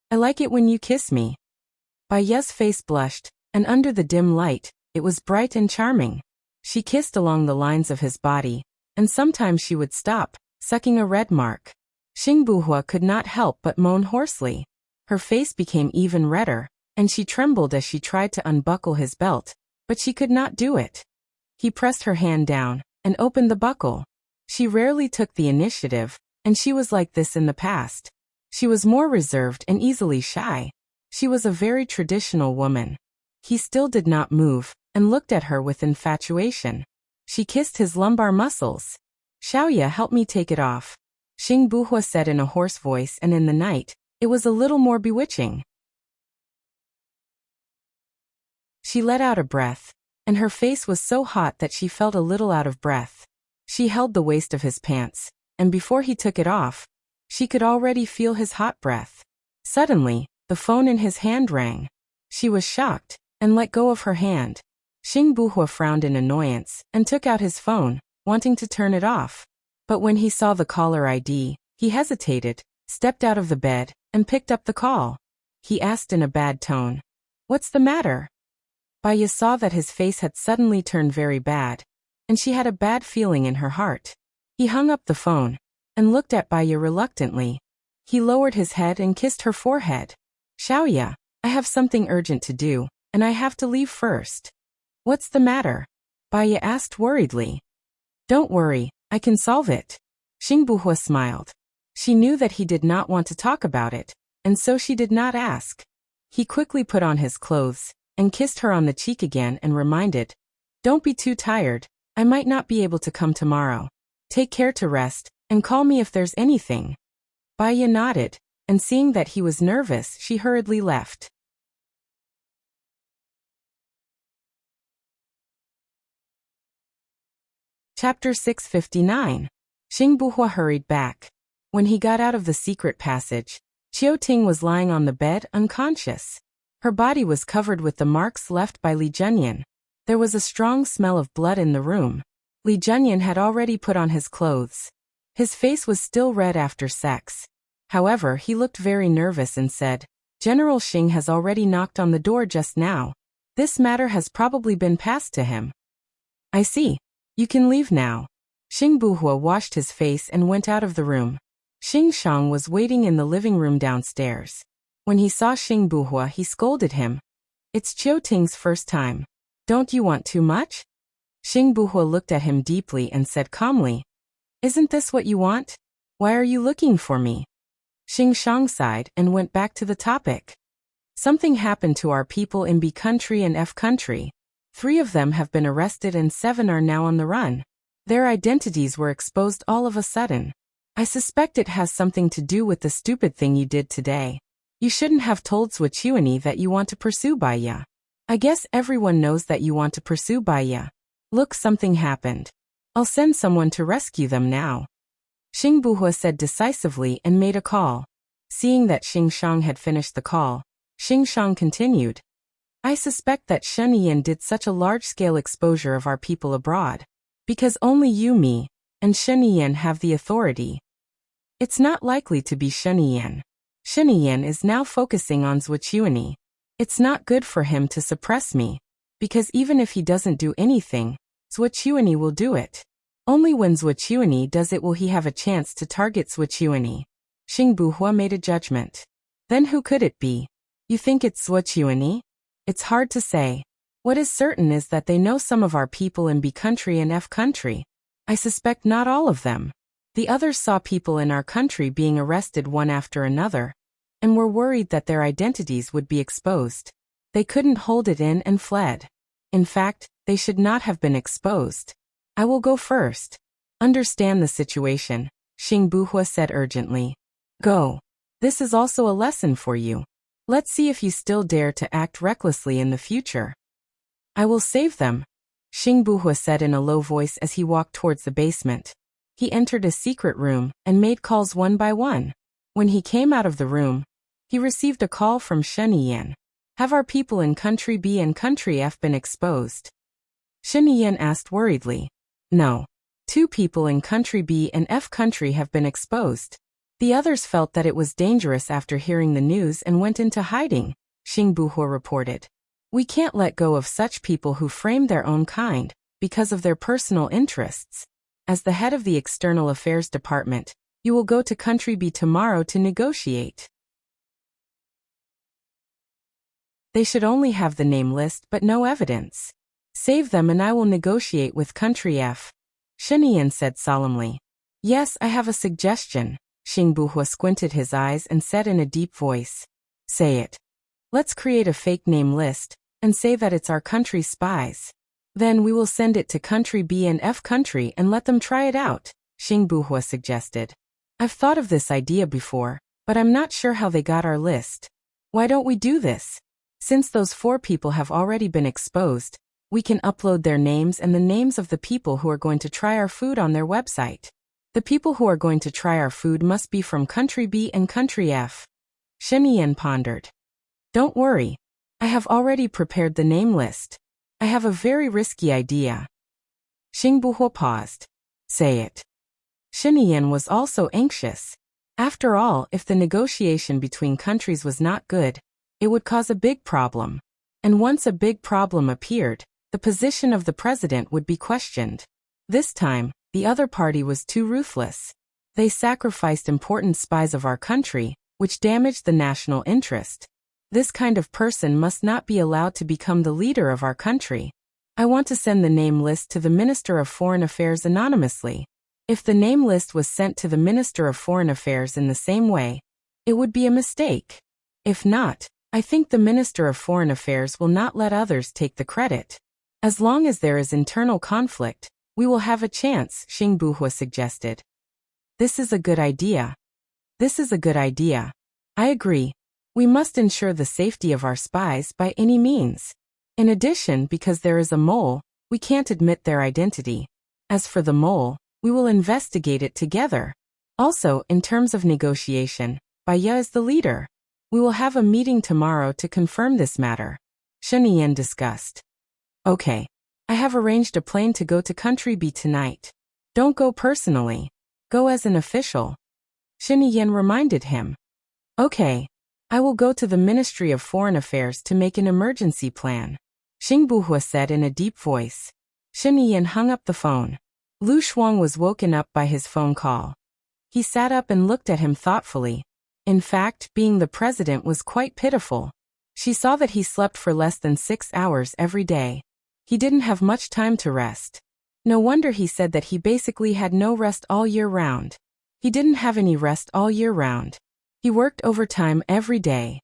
"I like it when you kiss me." Baya's face blushed, and under the dim light, it was bright and charming. She kissed along the lines of his body, and sometimes she would stop, sucking a red mark. Xing Buhua could not help but moan hoarsely. Her face became even redder, and she trembled as she tried to unbuckle his belt, but she could not do it. He pressed her hand down, and opened the buckle. She rarely took the initiative, and she was like this in the past. She was more reserved and easily shy. She was a very traditional woman. He still did not move, and looked at her with infatuation. She kissed his lumbar muscles. "Xiaoya, help me take it off," Xing Buhua said in a hoarse voice, and in the night, it was a little more bewitching. She let out a breath, and her face was so hot that she felt a little out of breath. She held the waist of his pants, and before he took it off, she could already feel his hot breath. Suddenly, the phone in his hand rang. She was shocked, and let go of her hand. Xing Buhua frowned in annoyance, and took out his phone, wanting to turn it off. But when he saw the caller ID, he hesitated, stepped out of the bed, and picked up the call. He asked in a bad tone, "What's the matter?" Baya saw that his face had suddenly turned very bad, and she had a bad feeling in her heart. He hung up the phone, and looked at Baya reluctantly. He lowered his head and kissed her forehead. "Xiaoya, I have something urgent to do, and I have to leave first." "What's the matter?" Baya asked worriedly. "Don't worry, I can solve it." Xing Buhua smiled. She knew that he did not want to talk about it, and so she did not ask. He quickly put on his clothes, and kissed her on the cheek again and reminded, "Don't be too tired, I might not be able to come tomorrow. Take care to rest, and call me if there's anything." Baya nodded, and seeing that he was nervous, she hurriedly left. Chapter 659. Xing Buhua hurried back. When he got out of the secret passage, Qiu Ting was lying on the bed, unconscious. Her body was covered with the marks left by Li Junyan. There was a strong smell of blood in the room. Li Junyan had already put on his clothes. His face was still red after sex. However, he looked very nervous and said, General Xing has already knocked on the door just now. This matter has probably been passed to him. I see. You can leave now. Xing Buhua washed his face and went out of the room. Xing Shang was waiting in the living room downstairs. When he saw Xing Buhua, he scolded him. It's Qiu Ting's first time. Don't you want too much? Xing Buhua looked at him deeply and said calmly, Isn't this what you want? Why are you looking for me? Xing Shang sighed and went back to the topic. Something happened to our people in B country and F country. 3 of them have been arrested and 7 are now on the run. Their identities were exposed all of a sudden. I suspect it has something to do with the stupid thing you did today. You shouldn't have told Zhuqiuani that you want to pursue Baiya. I guess everyone knows that you want to pursue Baiya. Look, something happened. I'll send someone to rescue them now. Xing Buhua said decisively and made a call. Seeing that Xing Shang had finished the call, Xing Shang continued. I suspect that Shen Yan did such a large-scale exposure of our people abroad. Because only you, me, and Shen Yan have the authority. It's not likely to be Shen Yan. Shen Yan is now focusing on Zhuqiuani. It's not good for him to suppress me. Because even if he doesn't do anything, Zhuqiuani will do it. Only when Zhuqiuani does it will he have a chance to target Zhuqiuani. Xing Buhua made a judgment. Then who could it be? You think it's Zhuqiuani? It's hard to say. What is certain is that they know some of our people in B country and F country. I suspect not all of them. The others saw people in our country being arrested one after another, and were worried that their identities would be exposed. They couldn't hold it in and fled. In fact, they should not have been exposed. I will go first. Understand the situation, Xing Buhua said urgently. Go. This is also a lesson for you. Let's see if you still dare to act recklessly in the future. I will save them, Xing Buhua said in a low voice as he walked towards the basement. He entered a secret room and made calls one by one. When he came out of the room, he received a call from Shen Yan. Have our people in country B and country F been exposed? Shen Yan asked worriedly. No. 2 people in country B and F country have been exposed. The others felt that it was dangerous after hearing the news and went into hiding, Xing Buhua reported. We can't let go of such people who frame their own kind, because of their personal interests. As the head of the External Affairs Department, you will go to country B tomorrow to negotiate. They should only have the name list but no evidence. Save them and I will negotiate with country F. Shen Yan said solemnly. Yes, I have a suggestion. Xing Buhua squinted his eyes and said in a deep voice. Say it. Let's create a fake name list, and say that it's our country's spies. Then we will send it to country B and F country and let them try it out, Xing Buhua suggested. I've thought of this idea before, but I'm not sure how they got our list. Why don't we do this? Since those 4 people have already been exposed, we can upload their names and the names of the people who are going to try our food on their website. The people who are going to try our food must be from country B and country F. Shen Yan pondered. Don't worry. I have already prepared the name list. I have a very risky idea. Xing Buhua paused. Say it. Shen Yan was also anxious. After all, if the negotiation between countries was not good, it would cause a big problem. And once a big problem appeared, the position of the president would be questioned. This time, the other party was too ruthless. They sacrificed important spies of our country, which damaged the national interest. This kind of person must not be allowed to become the leader of our country. I want to send the name list to the Minister of Foreign Affairs anonymously. If the name list was sent to the Minister of Foreign Affairs in the same way, it would be a mistake. If not, I think the Minister of Foreign Affairs will not let others take the credit. As long as there is internal conflict, we will have a chance, Xing Buhua suggested. This is a good idea. This is a good idea. I agree. We must ensure the safety of our spies by any means. In addition, because there is a mole, we can't admit their identity. As for the mole, we will investigate it together. Also, in terms of negotiation, Baiya is the leader. We will have a meeting tomorrow to confirm this matter. Shen Yan discussed. Okay. I have arranged a plane to go to country B tonight. Don't go personally. Go as an official. Xin Yan reminded him. Okay. I will go to the Ministry of Foreign Affairs to make an emergency plan, Xing Buhua said in a deep voice. Xin Yan hung up the phone. Lu Shuang was woken up by his phone call. He sat up and looked at him thoughtfully. In fact, being the president was quite pitiful. She saw that he slept for less than 6 hours every day. He didn't have much time to rest. No wonder he said that he basically had no rest all year round. He didn't have any rest all year round. He worked overtime every day.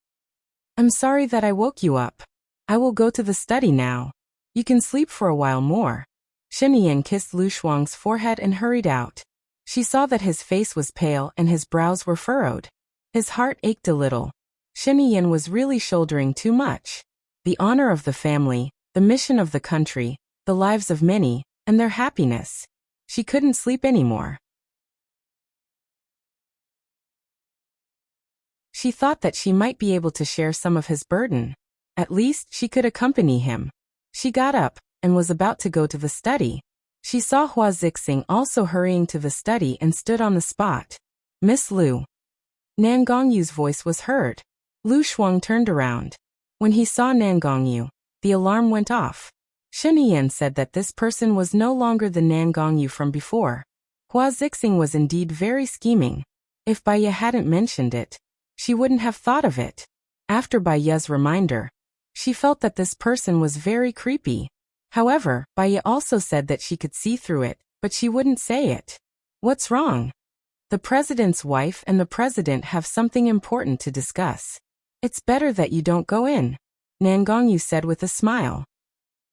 I'm sorry that I woke you up. I will go to the study now. You can sleep for a while more. Xin Yan kissed Lu Shuang's forehead and hurried out. She saw that his face was pale and his brows were furrowed. His heart ached a little. Xin Yan was really shouldering too much. The honor of the family, the mission of the country, the lives of many, and their happiness. She couldn't sleep anymore. She thought that she might be able to share some of his burden. At least she could accompany him. She got up and was about to go to the study. She saw Hua Zixing also hurrying to the study and stood on the spot. Miss Lu. Nan Gongyu's voice was heard. Lu Shuang turned around. When he saw Nan Gongyu, the alarm went off. Xin Yan said that this person was no longer the Nan Gongyu from before. Hua Zixing was indeed very scheming. If Bai Ye hadn't mentioned it, she wouldn't have thought of it. After Bai Ye's reminder, she felt that this person was very creepy. However, Bai Ye also said that she could see through it, but she wouldn't say it. What's wrong? The president's wife and the president have something important to discuss. It's better that you don't go in, Nan Gongyu said with a smile.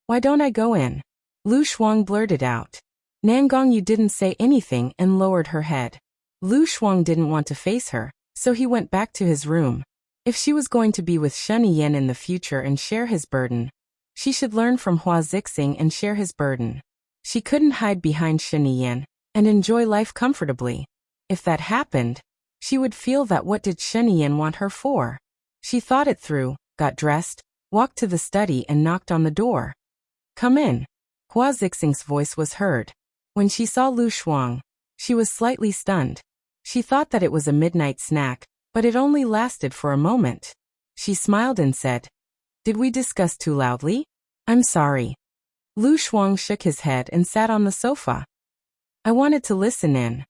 Why don't I go in? Lu Shuang blurted out. Nan Gongyu didn't say anything and lowered her head. Lu Shuang didn't want to face her, so he went back to his room. If she was going to be with Shen Yan in the future and share his burden, she should learn from Hua Zixing and share his burden. She couldn't hide behind Shen Yan and enjoy life comfortably. If that happened, she would feel that what did Shen Yan want her for? She thought it through, got dressed, walked to the study and knocked on the door. Come in. Hua Zixing's voice was heard. When she saw Lu Shuang, she was slightly stunned. She thought that it was a midnight snack, but it only lasted for a moment. She smiled and said, Did we discuss too loudly? I'm sorry. Lu Shuang shook his head and sat on the sofa. I wanted to listen in.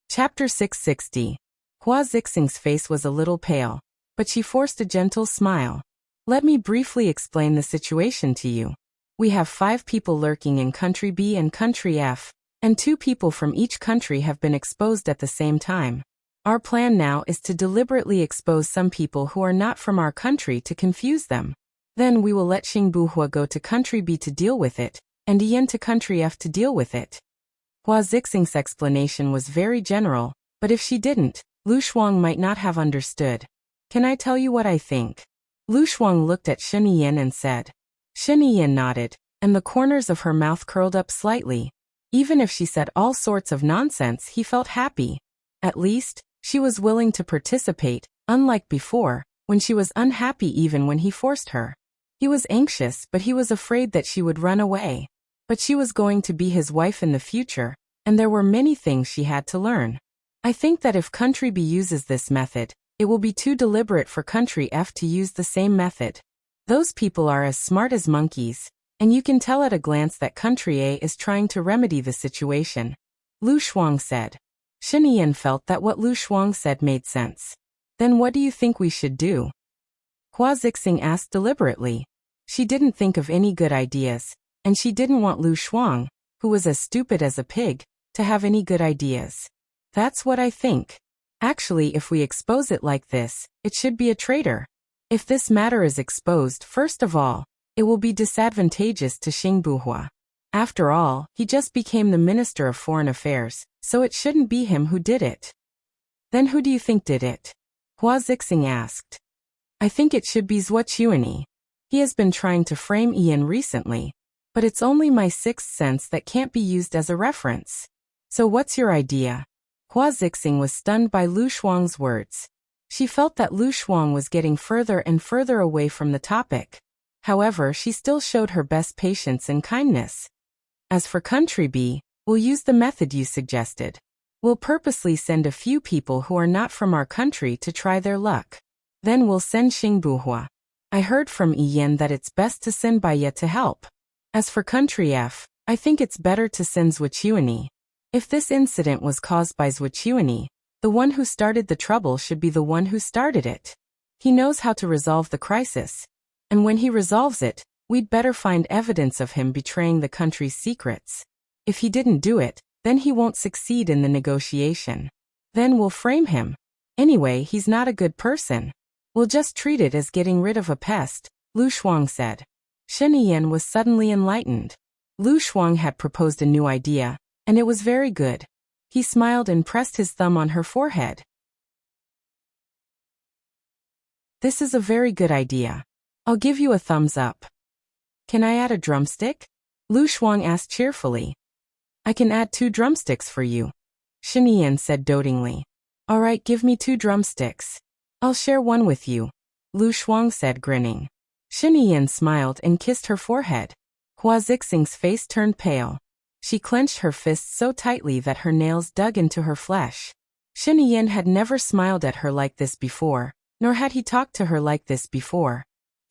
Chapter 660. Hua Zixing's face was a little pale, but she forced a gentle smile. Let me briefly explain the situation to you. We have 5 people lurking in Country B and Country F, and 2 people from each country have been exposed at the same time. Our plan now is to deliberately expose some people who are not from our country to confuse them. Then we will let Xing Buhua go to Country B to deal with it, and Yan to Country F to deal with it. Hua Zixing's explanation was very general, but if she didn't, Lu Shuang might not have understood. Can I tell you what I think? Lu Shuang looked at Shen Yan and said. Shen Yan nodded, and the corners of her mouth curled up slightly. Even if she said all sorts of nonsense, he felt happy. At least, she was willing to participate, unlike before, when she was unhappy even when he forced her. He was anxious, but he was afraid that she would run away. But she was going to be his wife in the future, and there were many things she had to learn. I think that if Country B uses this method, it will be too deliberate for Country F to use the same method. Those people are as smart as monkeys, and you can tell at a glance that Country A is trying to remedy the situation. Lu Shuang said. Shen Yan felt that what Lu Shuang said made sense. Then what do you think we should do? Hua Zixing asked deliberately. She didn't think of any good ideas, and she didn't want Lu Shuang, who was as stupid as a pig, to have any good ideas. That's what I think. Actually, if we expose it like this, it should be a traitor. If this matter is exposed, first of all, it will be disadvantageous to Xing Buhua. After all, he just became the Minister of Foreign Affairs, so it shouldn't be him who did it. Then who do you think did it? Hua Zixing asked. I think it should be Zhuo Chuanyi. He has been trying to frame Ian recently. But it's only my sixth sense that can't be used as a reference. So what's your idea? Hua Zixing was stunned by Lu Shuang's words. She felt that Lu Shuang was getting further and further away from the topic. However, she still showed her best patience and kindness. As for country B, we'll use the method you suggested. We'll purposely send a few people who are not from our country to try their luck. Then we'll send Xingbuhua. I heard from Iyan that it's best to send Baya to help. As for country F, I think it's better to send Zhuqiuani. If this incident was caused by Zhuqiuani, the one who started the trouble should be the one who started it. He knows how to resolve the crisis. And when he resolves it, we'd better find evidence of him betraying the country's secrets. If he didn't do it, then he won't succeed in the negotiation. Then we'll frame him. Anyway, he's not a good person. We'll just treat it as getting rid of a pest, Lu Shuang said. Shen Yiyan was suddenly enlightened. Lu Shuang had proposed a new idea, and it was very good. He smiled and pressed his thumb on her forehead. This is a very good idea. I'll give you a thumbs up. Can I add a drumstick? Lu Shuang asked cheerfully. I can add 2 drumsticks for you, Shen Yiyan said dotingly. All right, give me 2 drumsticks. I'll share one with you, Lu Shuang said grinning. Shen Yiyan smiled and kissed her forehead. Hua Zixing's face turned pale. She clenched her fists so tightly that her nails dug into her flesh. Shen Yiyan had never smiled at her like this before, nor had he talked to her like this before.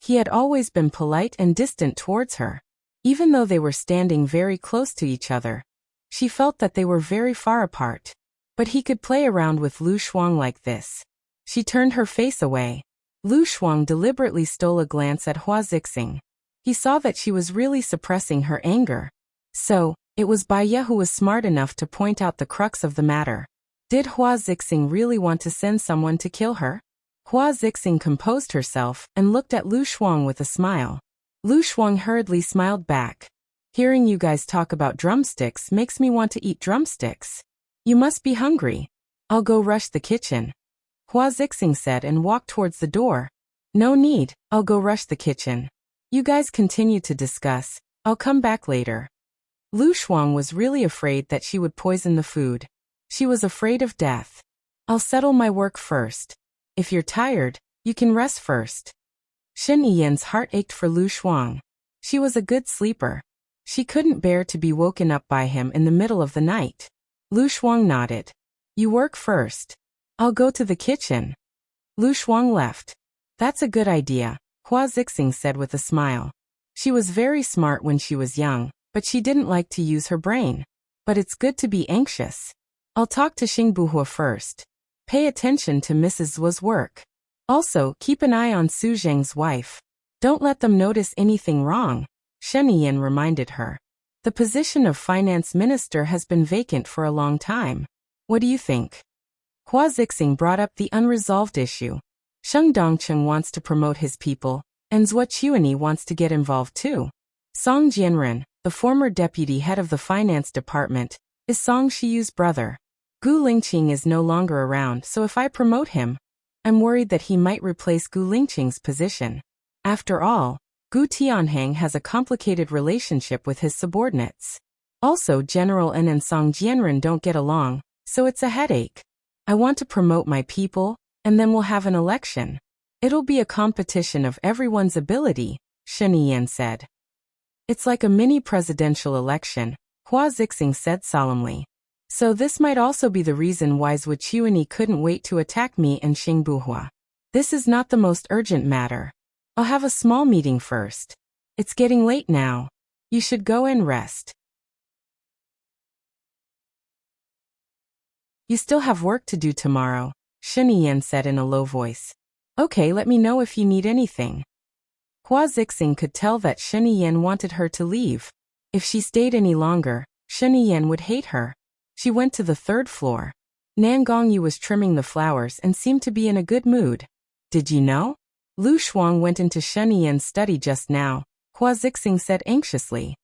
He had always been polite and distant towards her. Even though they were standing very close to each other, she felt that they were very far apart. But he could play around with Lu Shuang like this. She turned her face away. Lu Shuang deliberately stole a glance at Hua Zixing. He saw that she was really suppressing her anger. So, it was Baya who was smart enough to point out the crux of the matter. Did Hua Zixing really want to send someone to kill her? Hua Zixing composed herself and looked at Lu Shuang with a smile. Lu Shuang hurriedly smiled back. Hearing you guys talk about drumsticks makes me want to eat drumsticks. You must be hungry. I'll go rush the kitchen, Hua Zixing said and walked towards the door. No need, I'll go rush the kitchen. You guys continue to discuss. I'll come back later. Lu Shuang was really afraid that she would poison the food. She was afraid of death. I'll settle my work first. If you're tired, you can rest first. Shen Yiyan's heart ached for Lu Shuang. She was a good sleeper. She couldn't bear to be woken up by him in the middle of the night. Lu Shuang nodded. You work first. I'll go to the kitchen. Lu Shuang left. That's a good idea, Hua Zixing said with a smile. She was very smart when she was young, but she didn't like to use her brain. But it's good to be anxious. I'll talk to Xingbuhua first. Pay attention to Mrs. Zhu's work. Also, keep an eye on Su Zheng's wife. Don't let them notice anything wrong, Shen Yiyan reminded her. The position of finance minister has been vacant for a long time. What do you think? Hua Zixing brought up the unresolved issue. Sheng Dongcheng wants to promote his people, and Zhuqiuani wants to get involved too. Song Jianren, the former deputy head of the finance department, is Song Shiyu's brother. Gu Lingqing is no longer around, so if I promote him, I'm worried that he might replace Gu Lingqing's position. After all, Gu Tianhang has a complicated relationship with his subordinates. Also, General N and Song Jianren don't get along, so it's a headache. I want to promote my people, and then we'll have an election. It'll be a competition of everyone's ability, Shen Yiyan said. It's like a mini presidential election, Hua Zixing said solemnly. So this might also be the reason why Zhuqiuani couldn't wait to attack me and Xingbuhua. This is not the most urgent matter. I'll have a small meeting first. It's getting late now. You should go and rest. You still have work to do tomorrow, Shen Yiyan said in a low voice. Okay, let me know if you need anything. Hua Zixing could tell that Shen Yiyan wanted her to leave. If she stayed any longer, Shen Yiyan would hate her. She went to the 3rd floor. Nan Gongyu was trimming the flowers and seemed to be in a good mood. Did you know? Lu Shuang went into Shen Yiyan's study just now, Hua Zixing said anxiously.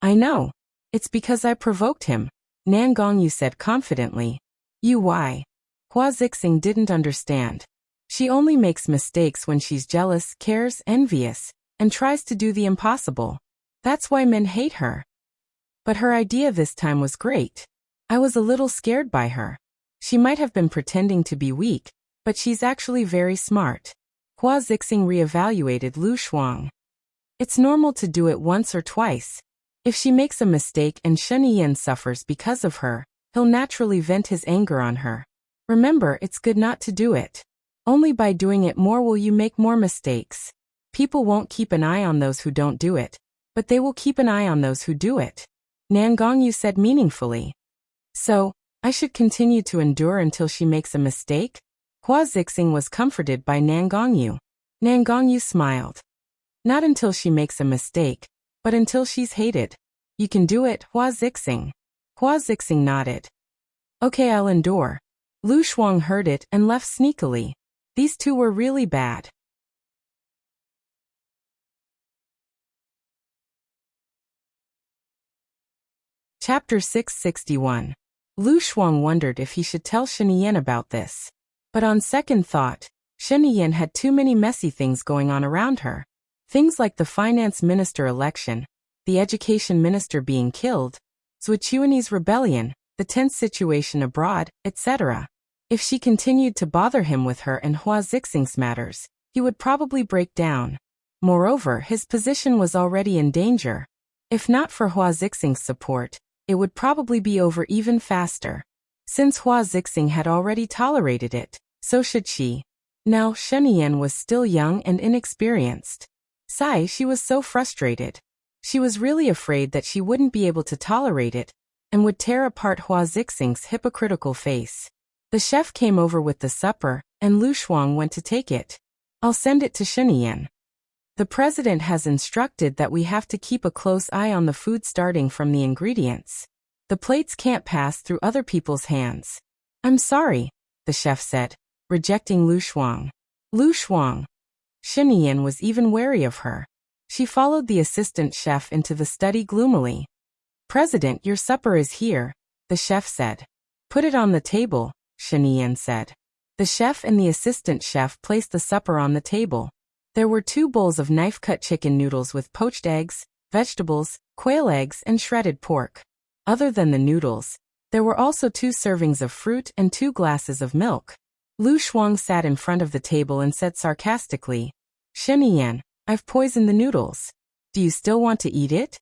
I know. It's because I provoked him, Nan Gongyu said confidently. You why? Hua Zixing didn't understand. She only makes mistakes when she's jealous, cares, envious, and tries to do the impossible. That's why men hate her. But her idea this time was great. I was a little scared by her. She might have been pretending to be weak, but she's actually very smart. Hua Zixing reevaluated Lu Shuang. It's normal to do it once or twice. If she makes a mistake and Shen Yan suffers because of her, he'll naturally vent his anger on her. Remember, it's good not to do it. Only by doing it more will you make more mistakes. People won't keep an eye on those who don't do it, but they will keep an eye on those who do it. Nan Gongyu said meaningfully. So, I should continue to endure until she makes a mistake? Hua Zixing was comforted by Nan Gongyu. Nan Gongyu smiled. Not until she makes a mistake, but until she's hated. You can do it, Hua Zixing. Hua Zixing nodded. Okay, I'll endure. Lu Shuang heard it and left sneakily. These two were really bad. Chapter 661. Lu Shuang wondered if he should tell Shen Yan about this. But on second thought, Shen Yan had too many messy things going on around her. Things like the finance minister election, the education minister being killed, Zhuqiuani's rebellion, the tense situation abroad, etc. If she continued to bother him with her and Hua Zixing's matters, he would probably break down. Moreover, his position was already in danger. If not for Hua Zixing's support, it would probably be over even faster. Since Hua Zixing had already tolerated it, so should she. Now, Shen Yan was still young and inexperienced. She was so frustrated. She was really afraid that she wouldn't be able to tolerate it, and would tear apart Hua Zixing's hypocritical face. The chef came over with the supper, and Lu Shuang went to take it. I'll send it to Shen Yan. The president has instructed that we have to keep a close eye on the food starting from the ingredients. The plates can't pass through other people's hands. I'm sorry, the chef said, rejecting Lu Shuang. Lu Shuang. Shen Yan was even wary of her. She followed the assistant chef into the study gloomily. President, your supper is here, the chef said. Put it on the table, Shen Yan said. The chef and the assistant chef placed the supper on the table. There were 2 bowls of knife-cut chicken noodles with poached eggs, vegetables, quail eggs, and shredded pork. Other than the noodles, there were also 2 servings of fruit and 2 glasses of milk. Lu Shuang sat in front of the table and said sarcastically, Shen Yan, I've poisoned the noodles. Do you still want to eat it?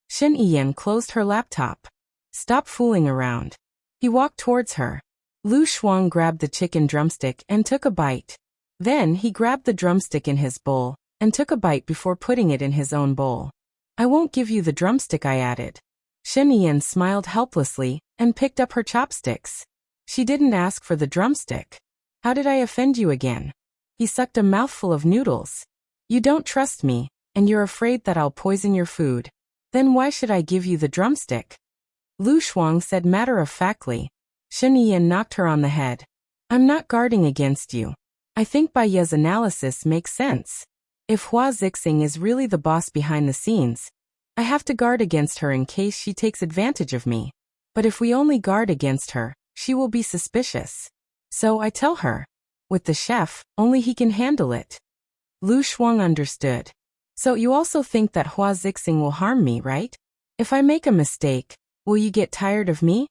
Shen Yan closed her laptop. Stop fooling around. He walked towards her. Lu Shuang grabbed the chicken drumstick and took a bite. Then he grabbed the drumstick in his bowl and took a bite before putting it in his own bowl. I won't give you the drumstick, I added. Shen Yan smiled helplessly and picked up her chopsticks. She didn't ask for the drumstick. How did I offend you again? He sucked a mouthful of noodles. You don't trust me, and you're afraid that I'll poison your food. Then why should I give you the drumstick? Lu Shuang said matter-of-factly. Shen Yan knocked her on the head. I'm not guarding against you. I think Bai Ye's analysis makes sense. If Hua Zixing is really the boss behind the scenes, I have to guard against her in case she takes advantage of me. But if we only guard against her, she will be suspicious. So I tell her. With the chef, only he can handle it. Lu Shuang understood. So you also think that Hua Zixing will harm me, right? If I make a mistake, will you get tired of me?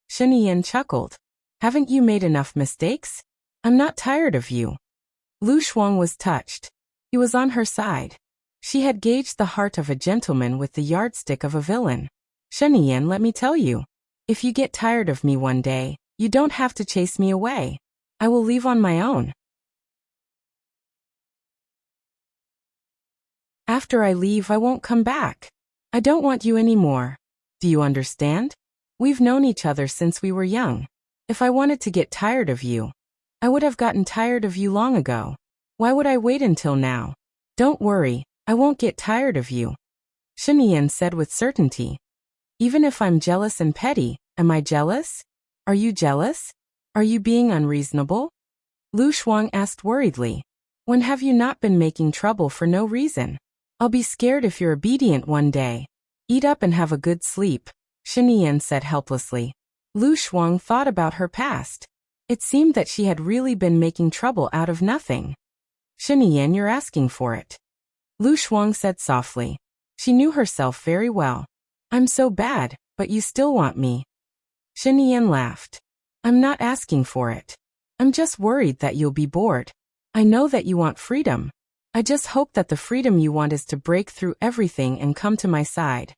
Shen Yan chuckled. Haven't you made enough mistakes? I'm not tired of you. Lu Shuang was touched. He was on her side. She had gauged the heart of a gentleman with the yardstick of a villain. Shen Yan, let me tell you. If you get tired of me one day, you don't have to chase me away. I will leave on my own. After I leave, I won't come back. I don't want you anymore. Do you understand? We've known each other since we were young. If I wanted to get tired of you, I would have gotten tired of you long ago. Why would I wait until now? Don't worry, I won't get tired of you. Shen Yan said with certainty. Even if I'm jealous and petty, am I jealous? Are you jealous? Are you being unreasonable? Lu Shuang asked worriedly. When have you not been making trouble for no reason? I'll be scared if you're obedient one day. Eat up and have a good sleep, Shen Yan said helplessly. Lu Shuang thought about her past. It seemed that she had really been making trouble out of nothing. Shen Yan, you're asking for it. Lu Shuang said softly. She knew herself very well. I'm so bad, but you still want me. Shen Yan laughed. I'm not asking for it. I'm just worried that you'll be bored. I know that you want freedom. I just hope that the freedom you want is to break through everything and come to my side.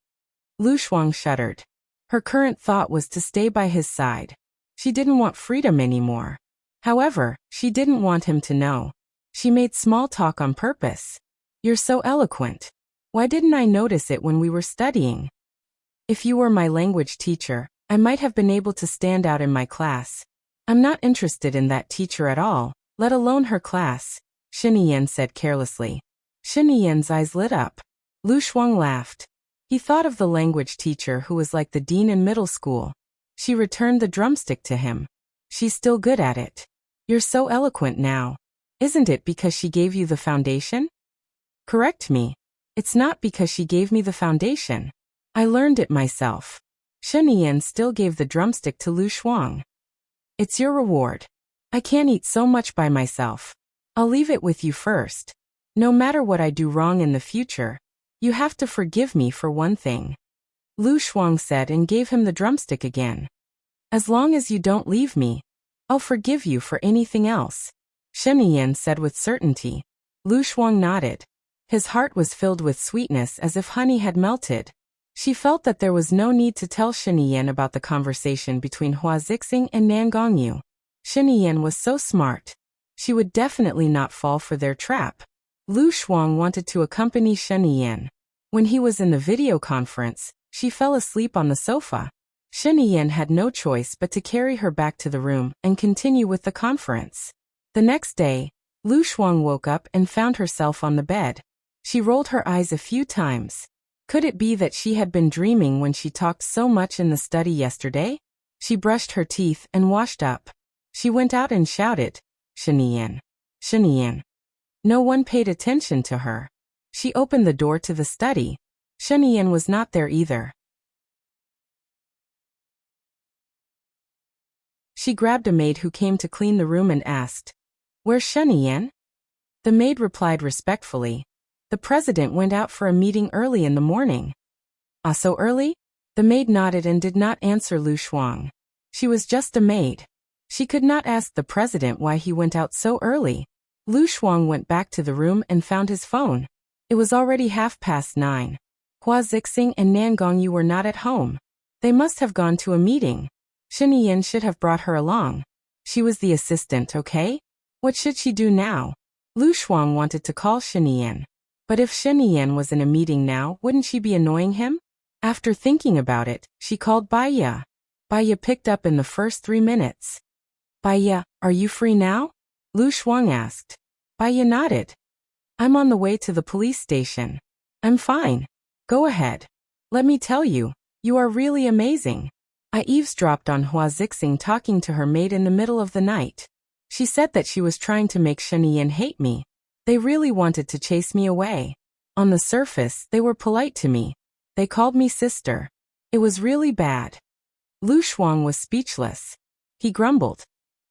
Lu Shuang shuddered. Her current thought was to stay by his side. She didn't want freedom anymore. However, she didn't want him to know. She made small talk on purpose. You're so eloquent. Why didn't I notice it when we were studying? If you were my language teacher, I might have been able to stand out in my class. I'm not interested in that teacher at all, let alone her class, Xinyan said carelessly. Xinyan's eyes lit up. Lu Shuang laughed. He thought of the language teacher who was like the dean in middle school. She returned the drumstick to him. She's still good at it. You're so eloquent now. Isn't it because she gave you the foundation? Correct me. It's not because she gave me the foundation. I learned it myself. Xinyan still gave the drumstick to Lu Shuang. It's your reward. I can't eat so much by myself. I'll leave it with you first. No matter what I do wrong in the future, you have to forgive me for one thing. Lu Shuang said and gave him the drumstick again. As long as you don't leave me, I'll forgive you for anything else, Xinyan said with certainty. Lu Shuang nodded. His heart was filled with sweetness as if honey had melted. She felt that there was no need to tell Xinyan about the conversation between Hua Zixing and Nan Gongyu. Xinyan was so smart. She would definitely not fall for their trap. Lu Shuang wanted to accompany Xinyan. When he was in the video conference, she fell asleep on the sofa. Xinyan had no choice but to carry her back to the room and continue with the conference. The next day, Lu Shuang woke up and found herself on the bed. She rolled her eyes a few times. Could it be that she had been dreaming when she talked so much in the study yesterday? She brushed her teeth and washed up. She went out and shouted, Xinyan, Xinyan. No one paid attention to her. She opened the door to the study. Xinyan was not there either. She grabbed a maid who came to clean the room and asked, Where's Xinyan? The maid replied respectfully, The president went out for a meeting early in the morning. Ah, so early? The maid nodded and did not answer Lu Shuang. She was just a maid. She could not ask the president why he went out so early. Lu Shuang went back to the room and found his phone. It was already 9:30. Hua Zixing and Nan Gongyu were not at home. They must have gone to a meeting. Xinyan should have brought her along. She was the assistant, okay? What should she do now? Lu Shuang wanted to call Xinyan. But if Xinyan was in a meeting now, wouldn't she be annoying him? After thinking about it, she called Baiya. Baiya picked up in the first 3 minutes. Baiya, are you free now? Lu Shuang asked. Baiya nodded. I'm on the way to the police station. I'm fine. Go ahead. Let me tell you, you are really amazing. I eavesdropped on Hua Zixing talking to her maid in the middle of the night. She said that she was trying to make Xinyan hate me. They really wanted to chase me away. On the surface, they were polite to me. They called me sister. It was really bad. Lu Shuang was speechless. He grumbled.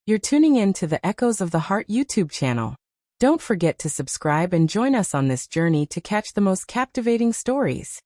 You're tuning in to the Echoes of the Heart YouTube channel. Don't forget to subscribe and join us on this journey to catch the most captivating stories.